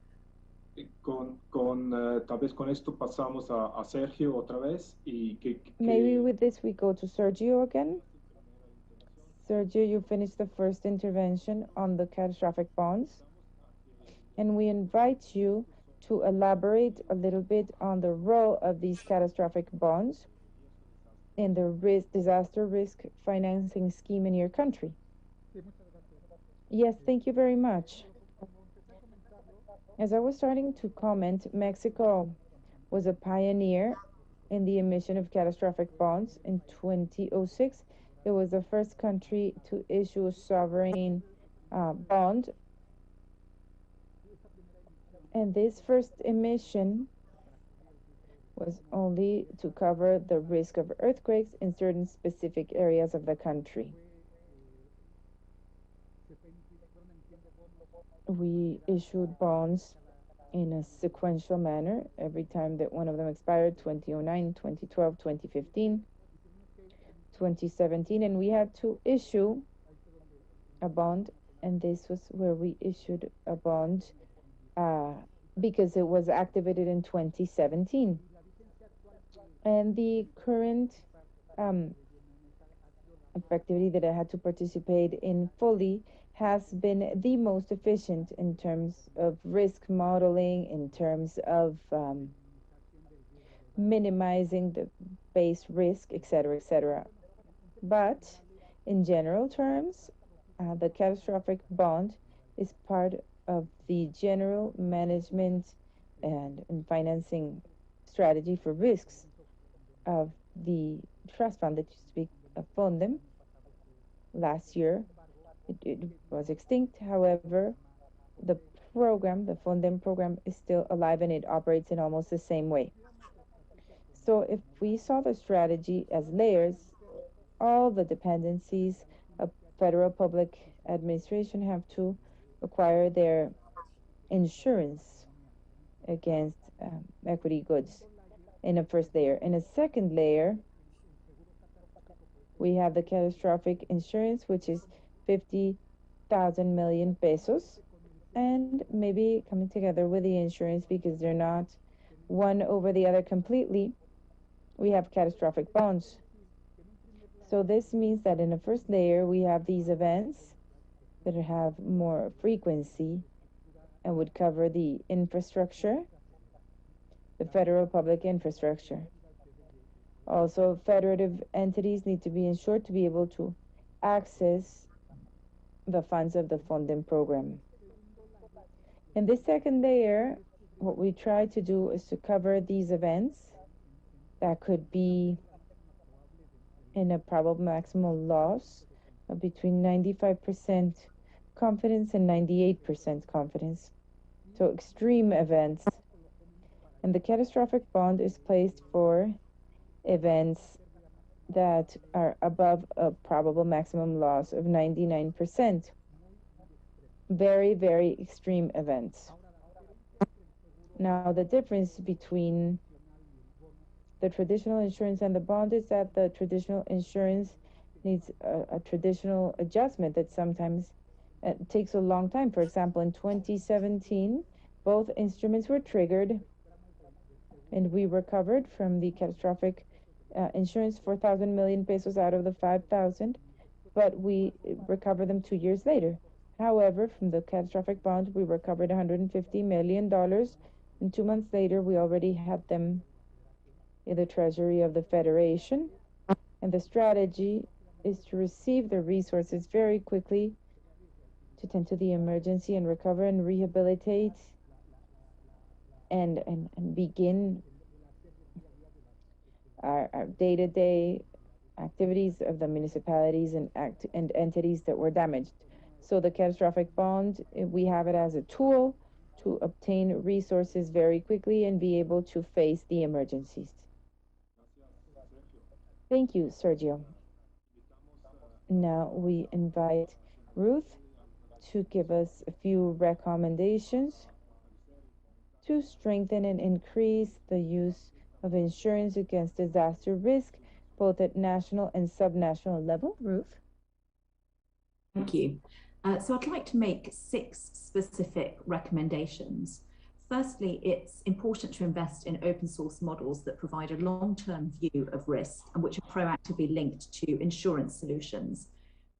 D: vez con esto pasamos a Sergio otra vez.
A: Maybe with this we go to Sergio again. Sergio, you finished the first intervention on the catastrophic bonds. And we invite you to elaborate a little bit on the role of these catastrophic bonds in the disaster risk financing scheme in your country. Yes, thank you very much. As I was starting to comment, Mexico was a pioneer in the emission of catastrophic bonds in 2006. It was the first country to issue a sovereign bond. And this first emission was only to cover the risk of earthquakes in certain specific areas of the country. We issued bonds in a sequential manner every time that one of them expired, 2009, 2012, 2015, 2017, and we had to issue a bond, and this was where we issued a bond because it was activated in 2017. And the current activity that I had to participate in fully has been the most efficient in terms of risk modeling, in terms of minimizing the base risk, etc., etc. But in general terms, the catastrophic bond is part of the general management and financing strategy for risks of the trust fund that you speak of, Fondem. last year. It was extinct. However, the program, the Fundem program, is still alive and it operates in almost the same way. So if we saw the strategy as layers, all the dependencies of federal public administration have to acquire their insurance against equity goods in a first layer. In a second layer, we have the catastrophic insurance, which is 50,000 million pesos, and maybe coming together with the insurance because they're not one over the other completely, we have catastrophic bonds. So this means that in the first layer, we have these events that have more frequency and would cover the infrastructure, the federal public infrastructure. Also, federative entities need to be insured to be able to access the funds of the Fundem program. In this second layer, what we try to do is to cover these events that could be in a probable maximal loss of between 95% confidence and 98% confidence. So extreme events. And the catastrophic bond is placed for events that are above a probable maximum loss of 99%. Very, very extreme events. Now, the difference between the traditional insurance and the bond is that the traditional insurance needs a traditional adjustment that sometimes takes a long time. For example, in 2017, both instruments were triggered and we recovered from the catastrophic insurance 4,000 million pesos out of the 5,000, but we recovered them 2 years later. However, from the catastrophic bond, we recovered $150 million, and 2 months later, we already had them in the treasury of the Federation. And the strategy is to receive the resources very quickly to tend to the emergency and recover and rehabilitate and begin our day-to-day activities of the municipalities and entities that were damaged. So the catastrophic bond, we have it as a tool to obtain resources very quickly and be able to face the emergencies. Thank you, Sergio. Now we invite Ruth to give us a few recommendations to strengthen and increase the use of insurance against disaster risk, both at national and subnational level. Ruth?
F: Thank you. So I'd like to make 6 specific recommendations. Firstly, it's important to invest in open source models that provide a long-term view of risk and which are proactively linked to insurance solutions.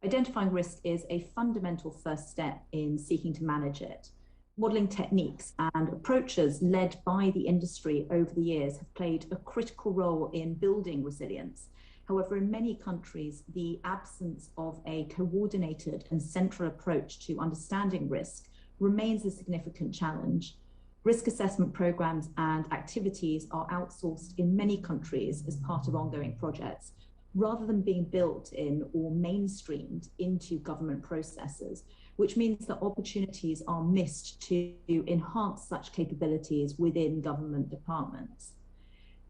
F: Identifying risk is a fundamental first step in seeking to manage it. Modeling techniques and approaches led by the industry over the years have played a critical role in building resilience. However, in many countries, the absence of a coordinated and central approach to understanding risk remains a significant challenge. Risk assessment programs and activities are outsourced in many countries as part of ongoing projects, rather than being built in or mainstreamed into government processes, which means that opportunities are missed to enhance such capabilities within government departments.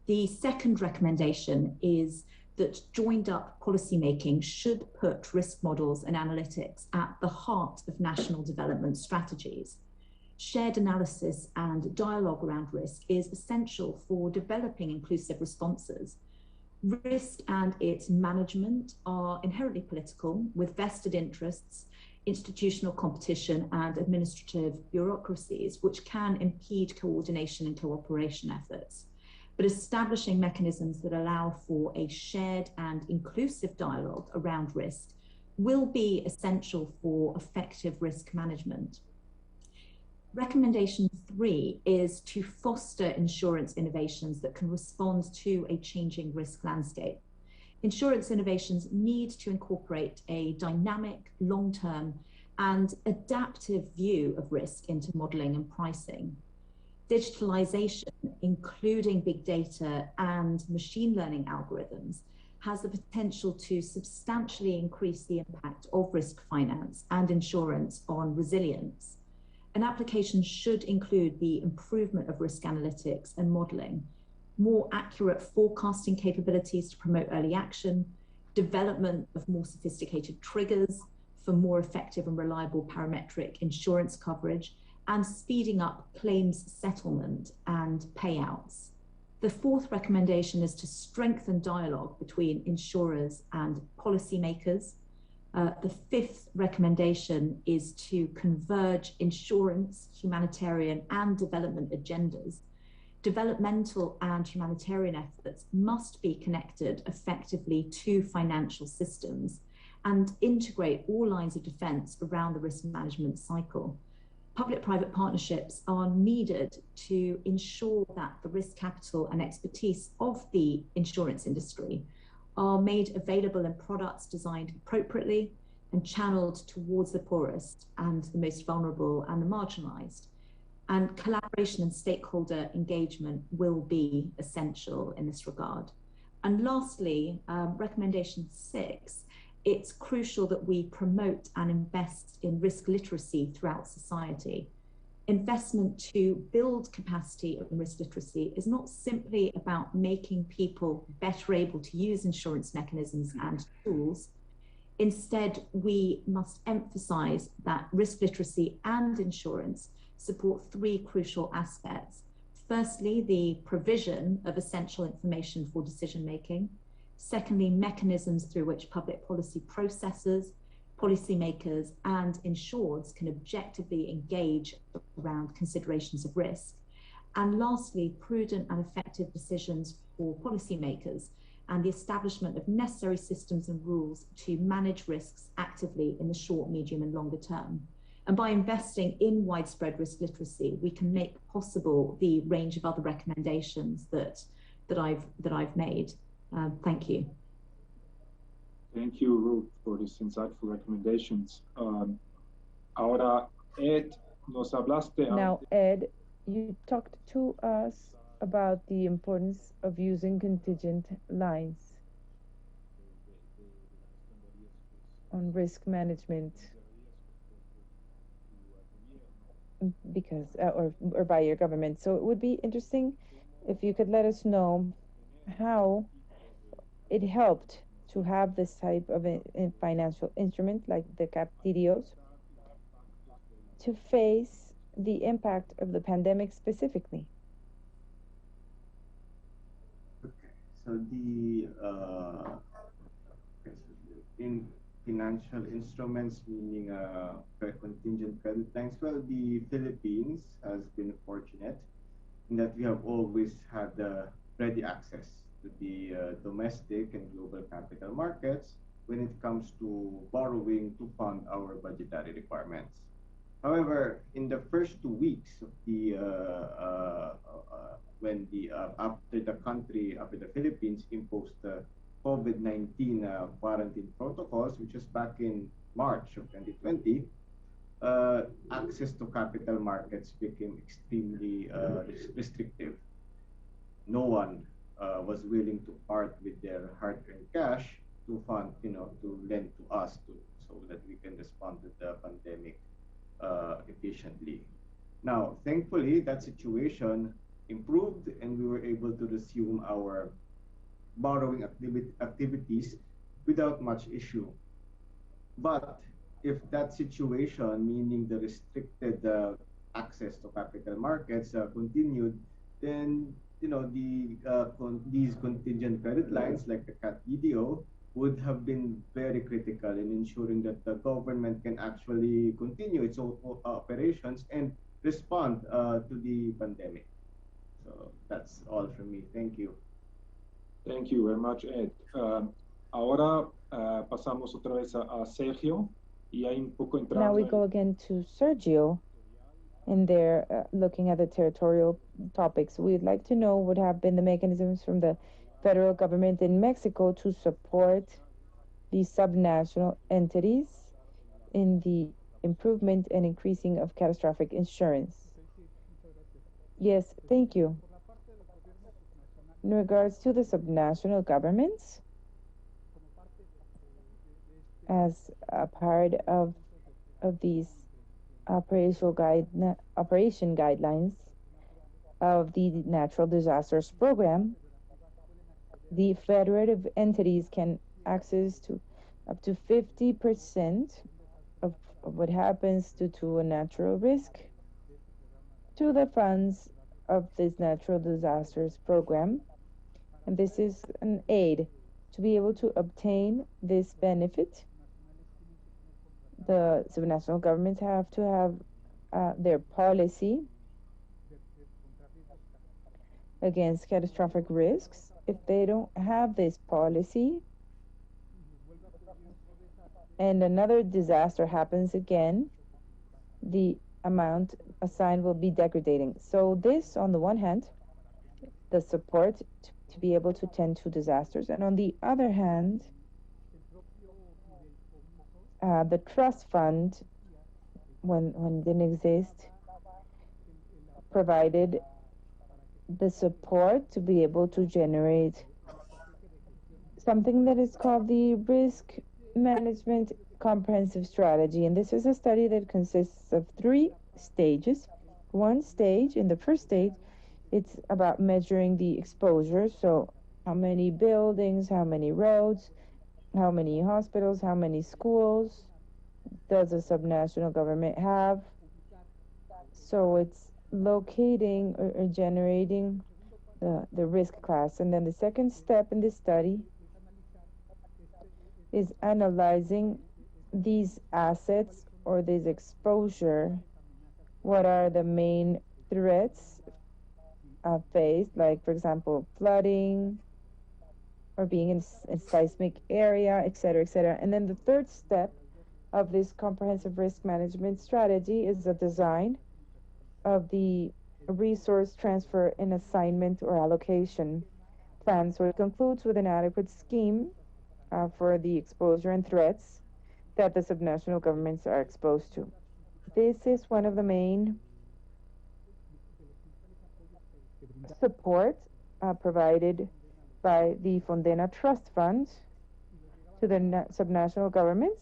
F: The second recommendation is that joined up policymaking should put risk models and analytics at the heart of national development strategies. Shared analysis and dialogue around risk is essential for developing inclusive responses. Risk and its management are inherently political, with vested interests, institutional competition, and administrative bureaucracies, which can impede coordination and cooperation efforts. But establishing mechanisms that allow for a shared and inclusive dialogue around risk will be essential for effective risk management. Recommendation 3 is to foster insurance innovations that can respond to a changing risk landscape. Insurance innovations need to incorporate a dynamic, long-term, and adaptive view of risk into modeling and pricing. Digitalization, including big data and machine learning algorithms, has the potential to substantially increase the impact of risk finance and insurance on resilience. An application should include the improvement of risk analytics and modeling, more accurate forecasting capabilities to promote early action, development of more sophisticated triggers for more effective and reliable parametric insurance coverage, and speeding up claims settlement and payouts. The fourth recommendation is to strengthen dialogue between insurers and policymakers. The fifth recommendation is to converge insurance, humanitarian, and development agendas. Developmental and humanitarian efforts must be connected effectively to financial systems and integrate all lines of defense around the risk management cycle. Public-private partnerships are needed to ensure that the risk capital and expertise of the insurance industry are made available in products designed appropriately and channeled towards the poorest and the most vulnerable and the marginalized. And collaboration and stakeholder engagement will be essential in this regard. And lastly, recommendation 6, it's crucial that we promote and invest in risk literacy throughout society. Investment to build capacity of risk literacy is not simply about making people better able to use insurance mechanisms and tools. Instead, we must emphasize that risk literacy and insurance support 3 crucial aspects. Firstly, the provision of essential information for decision making. Secondly, mechanisms through which public policy processors, policymakers, and insureds can objectively engage around considerations of risk. And lastly, prudent and effective decisions for policymakers and the establishment of necessary systems and rules to manage risks actively in the short, medium, and longer term. And by investing in widespread risk literacy, we can make possible the range of other recommendations that I've made. Thank you.
D: Thank you, Ruth, for these insightful recommendations. Ahora, Ed, nos hablaste.
A: Now, Ed, you talked to us about the importance of using contingent lines on risk management because or by your government. So it would be interesting if you could let us know how it helped to have this type of a financial instrument like the CAPTIDIOs to face the impact of the pandemic specifically.
E: Okay, so the in financial instruments, meaning contingent credit lines, well, the Philippines has been fortunate in that we have always had ready access to the domestic and global capital markets when it comes to borrowing to fund our budgetary requirements. However, in the first 2 weeks of the after the Philippines imposed the COVID-19 quarantine protocols, which was back in March of 2020, access to capital markets became extremely restrictive. No one was willing to part with their hard-earned cash to fund, to lend to us so that we can respond to the pandemic efficiently. Now, thankfully, that situation improved and we were able to resume our borrowing activities without much issue. But if that situation, meaning the restricted access to capital markets continued, then these contingent credit lines like the CAT-EDO would have been very critical in ensuring that the government can actually continue its operations and respond to the pandemic. So that's all from me. Thank you.
D: Thank you very much, Ed. Ahora pasamos otra vez a Sergio. Y hay un poco entrando.
A: Now we go again to Sergio, and they're looking at the territorial topics. We'd like to know what have been the mechanisms from the federal government in Mexico to support the subnational entities in the improvement and increasing of catastrophic insurance. Yes, thank you. In regards to the subnational governments, as a part of these operation guidelines of the natural disasters program, the federative entities can access to up to 50% of what happens due to a natural risk to the funds of this natural disasters program. And this is an aid to be able to obtain this benefit. The subnational governments have to have their policy against catastrophic risks. If they don't have this policy and another disaster happens again, the amount assigned will be degrading. So this, on the one hand, the support to be able to tend to disasters, and on the other hand, the trust fund, when it didn't exist, provided the support to be able to generate something that is called the risk management comprehensive strategy. And this is a study that consists of 3 stages. One stage, in the first stage, it's about measuring the exposure. So how many buildings, how many roads, how many hospitals, how many schools does a subnational government have? So it's locating or generating the risk class. And then the second step in this study is analyzing these assets or this exposure. What are the main threats faced, like, for example, flooding or being in a seismic area, etc., etc. And then the third step of this comprehensive risk management strategy is the design of the resource transfer and assignment or allocation plan. So it concludes with an adequate scheme for the exposure and threats that the subnational governments are exposed to. This is one of the main support provided by the Fondena Trust Fund to the subnational governments,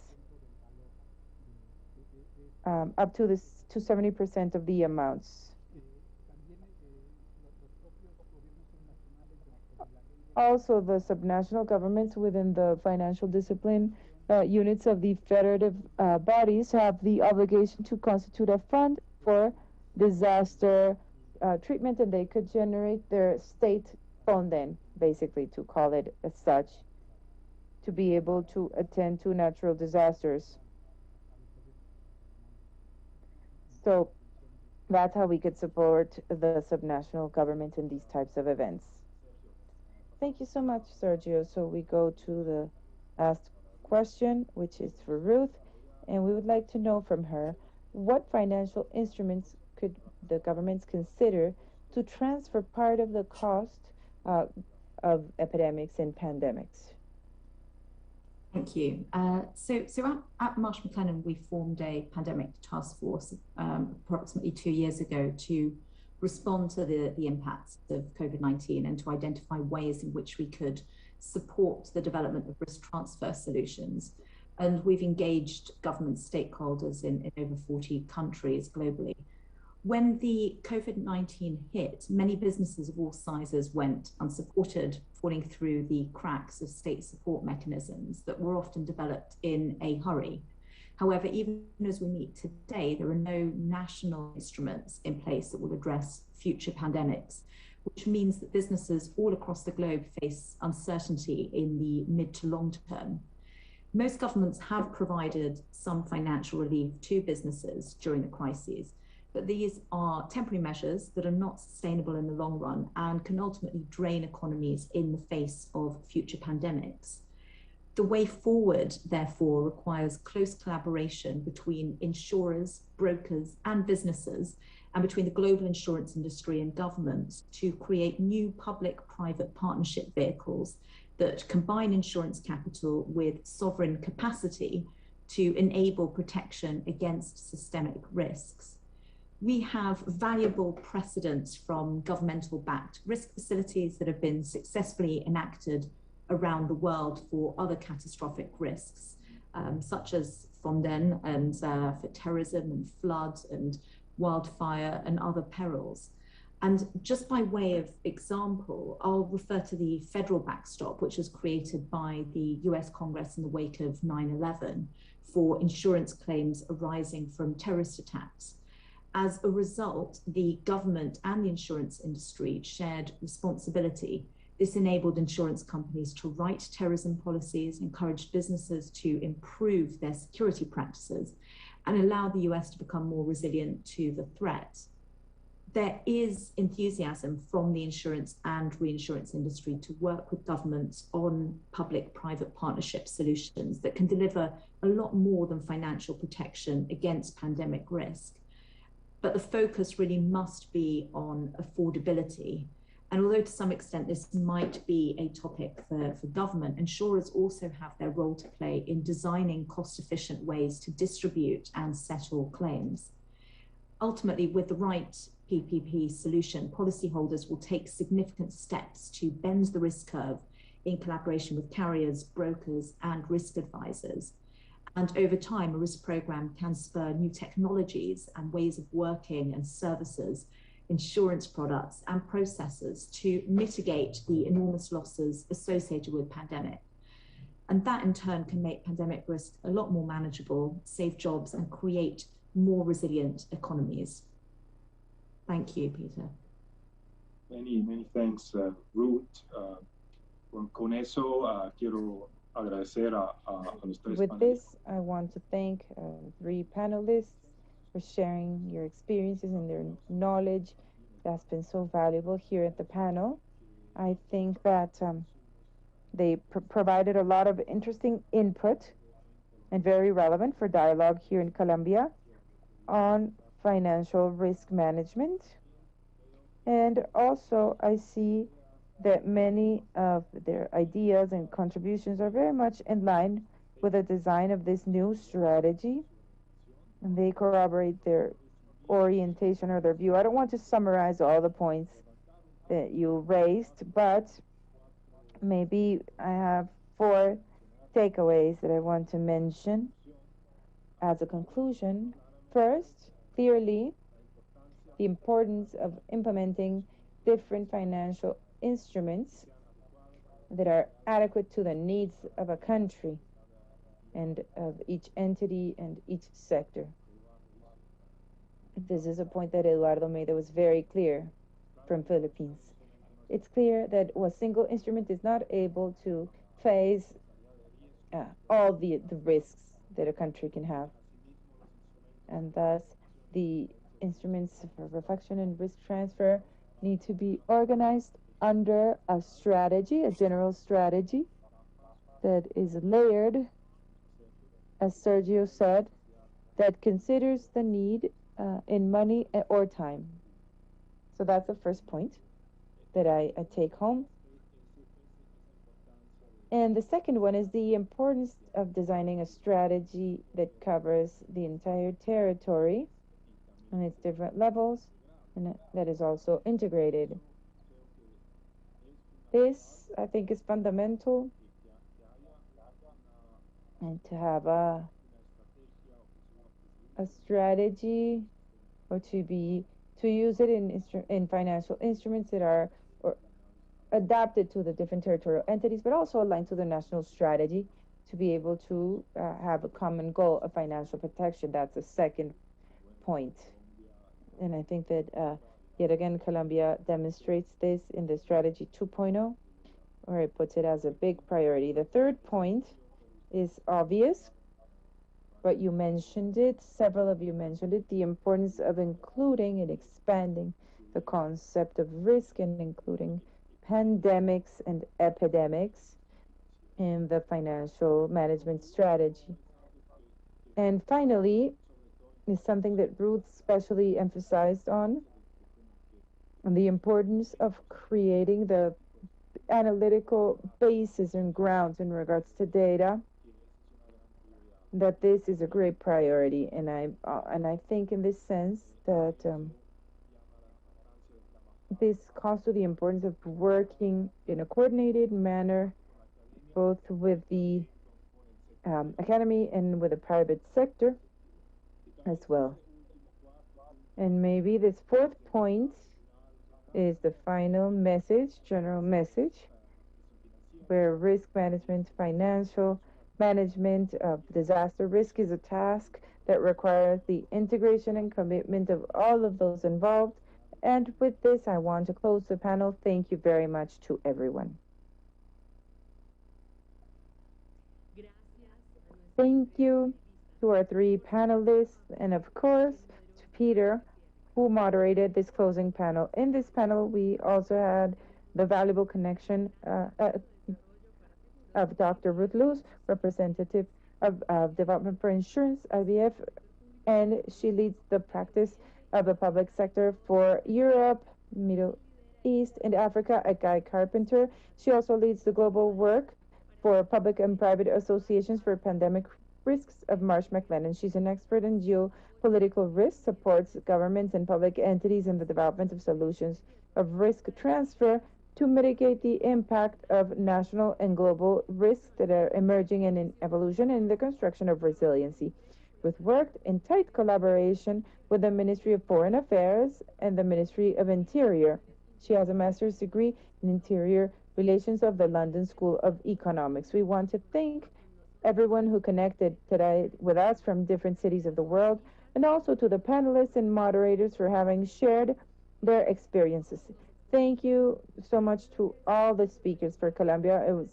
A: up to 70% of the amounts. Also, the subnational governments within the financial discipline units of the federative bodies have the obligation to constitute a fund for disaster treatment, and they could generate their state fonden, basically, to call it as such, to be able to attend to natural disasters. So that's how we could support the subnational government in these types of events. Thank you so much, Sergio. So we go to the last question, which is for Ruth, and we would like to know from her, what financial instruments could the governments consider to transfer part of the cost of epidemics and pandemics?
F: Thank you. So at Marsh McLennan, we formed a pandemic task force approximately 2 years ago to respond to the impacts of COVID-19 and to identify ways in which we could support the development of risk transfer solutions. And we've engaged government stakeholders in over 40 countries globally. When the COVID-19 hit, many businesses of all sizes went unsupported, falling through the cracks of state support mechanisms that were often developed in a hurry. However, even as we meet today, there are no national instruments in place that will address future pandemics, which means that businesses all across the globe face uncertainty in the mid to long term. Most governments have provided some financial relief to businesses during the crises, but these are temporary measures that are not sustainable in the long run and can ultimately drain economies in the face of future pandemics. The way forward, therefore, requires close collaboration between insurers, brokers, and businesses, and between the global insurance industry and governments to create new public-private partnership vehicles that combine insurance capital with sovereign capacity to enable protection against systemic risks. We have valuable precedents from governmental-backed risk facilities that have been successfully enacted around the world for other catastrophic risks. such as Fonden and for terrorism and flood and wildfire and other perils. And just by way of example, I'll refer to the federal backstop, which was created by the US Congress in the wake of 9/11 for insurance claims arising from terrorist attacks. As a result, the government and the insurance industry shared responsibility. This enabled insurance companies to write terrorism policies, encourage businesses to improve their security practices, and allow the US to become more resilient to the threat. There is enthusiasm from the insurance and reinsurance industry to work with governments on public-private partnership solutions that can deliver a lot more than financial protection against pandemic risk. But the focus really must be on affordability. And although to some extent this might be a topic for government, insurers also have their role to play in designing cost-efficient ways to distribute and settle claims. Ultimately, with the right PPP solution, policyholders will take significant steps to bend the risk curve in collaboration with carriers, brokers, and risk advisors. And over time, a risk program can spur new technologies and ways of working and services, insurance products and processes to mitigate the enormous losses associated with pandemic. And that in turn can make pandemic risk a lot more manageable, save jobs, and create more resilient economies. Thank you, Peter.
D: Many thanks, Ruth. Con eso, quiero agradecer a los tres
A: With
D: panelistas.
A: this, I want to thank three panelists for sharing your experiences and their knowledge that's been so valuable here at the panel. I think that they provided a lot of interesting input and very relevant for dialogue here in Colombia on financial risk management. And also, I see that many of their ideas and contributions are very much in line with the design of this new strategy, and they corroborate their orientation or their view. I don't want to summarize all the points that you raised, but maybe I have 4 takeaways that I want to mention as a conclusion. First, clearly, the importance of implementing different financial instruments that are adequate to the needs of a country and of each entity and each sector. This is a point that Eduardo made that was very clear from Philippines. It's clear that a single instrument is not able to face all the risks that a country can have. And thus, the instruments for reflection and risk transfer need to be organized under a strategy, a general strategy that is layered, as Sergio said, that considers the need in money or time. So that's the first point that I take home. And the second one is the importance of designing a strategy that covers the entire territory on its different levels, and that is also integrated. This, I think, is fundamental, and to have a strategy, or to use it in financial instruments that are adapted to the different territorial entities, but also aligned to the national strategy to be able to have a common goal of financial protection. That's the second point. And I think that yet again, Colombia demonstrates this in the strategy 2.0, where it puts it as a big priority. The third point is obvious, but you mentioned it, several of you mentioned it, the importance of including and expanding the concept of risk and including pandemics and epidemics in the financial management strategy. And finally, is something that Ruth especially emphasized on the importance of creating the analytical basis and grounds in regards to data, that this is a great priority. And I think in this sense that this calls to the importance of working in a coordinated manner, both with the academy and with the private sector as well. And maybe this fourth point is the final message, general message, where risk management, financial management of disaster risk is a task that requires the integration and commitment of all of those involved. And with this, I want to close the panel. Thank you very much to everyone. Thank you to our three panelists, and of course, to Peter, who moderated this closing panel. In this panel, we also had the valuable connection of Dr. Ruth Luz, representative of Development for Insurance, IBF, and she leads the practice of the public sector for Europe, Middle East, and Africa at Guy Carpenter. She also leads the global work for public and private associations for pandemic risks of Marsh McLennan. She's an expert in geopolitical risk, supports governments and public entities in the development of solutions of risk transfer to mitigate the impact of national and global risks that are emerging and in evolution and the construction of resiliency, with worked in tight collaboration with the Ministry of Foreign Affairs and the Ministry of Interior. She has a master's degree in Interior Relations of the London School of Economics. We want to thank everyone who connected today with us from different cities of the world, and also to the panelists and moderators for having shared their experiences. Thank you so much to all the speakers for Colombia.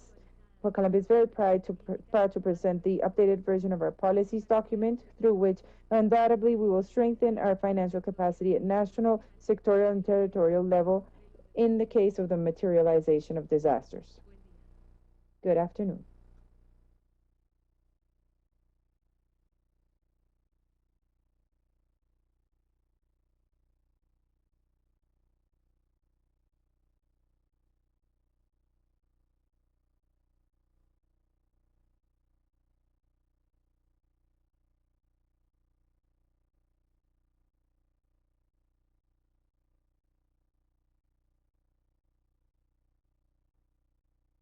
A: Colombia is very proud to present the updated version of our policies document, through which undoubtedly we will strengthen our financial capacity at national, sectorial, and territorial level in the case of the materialization of disasters. Good afternoon.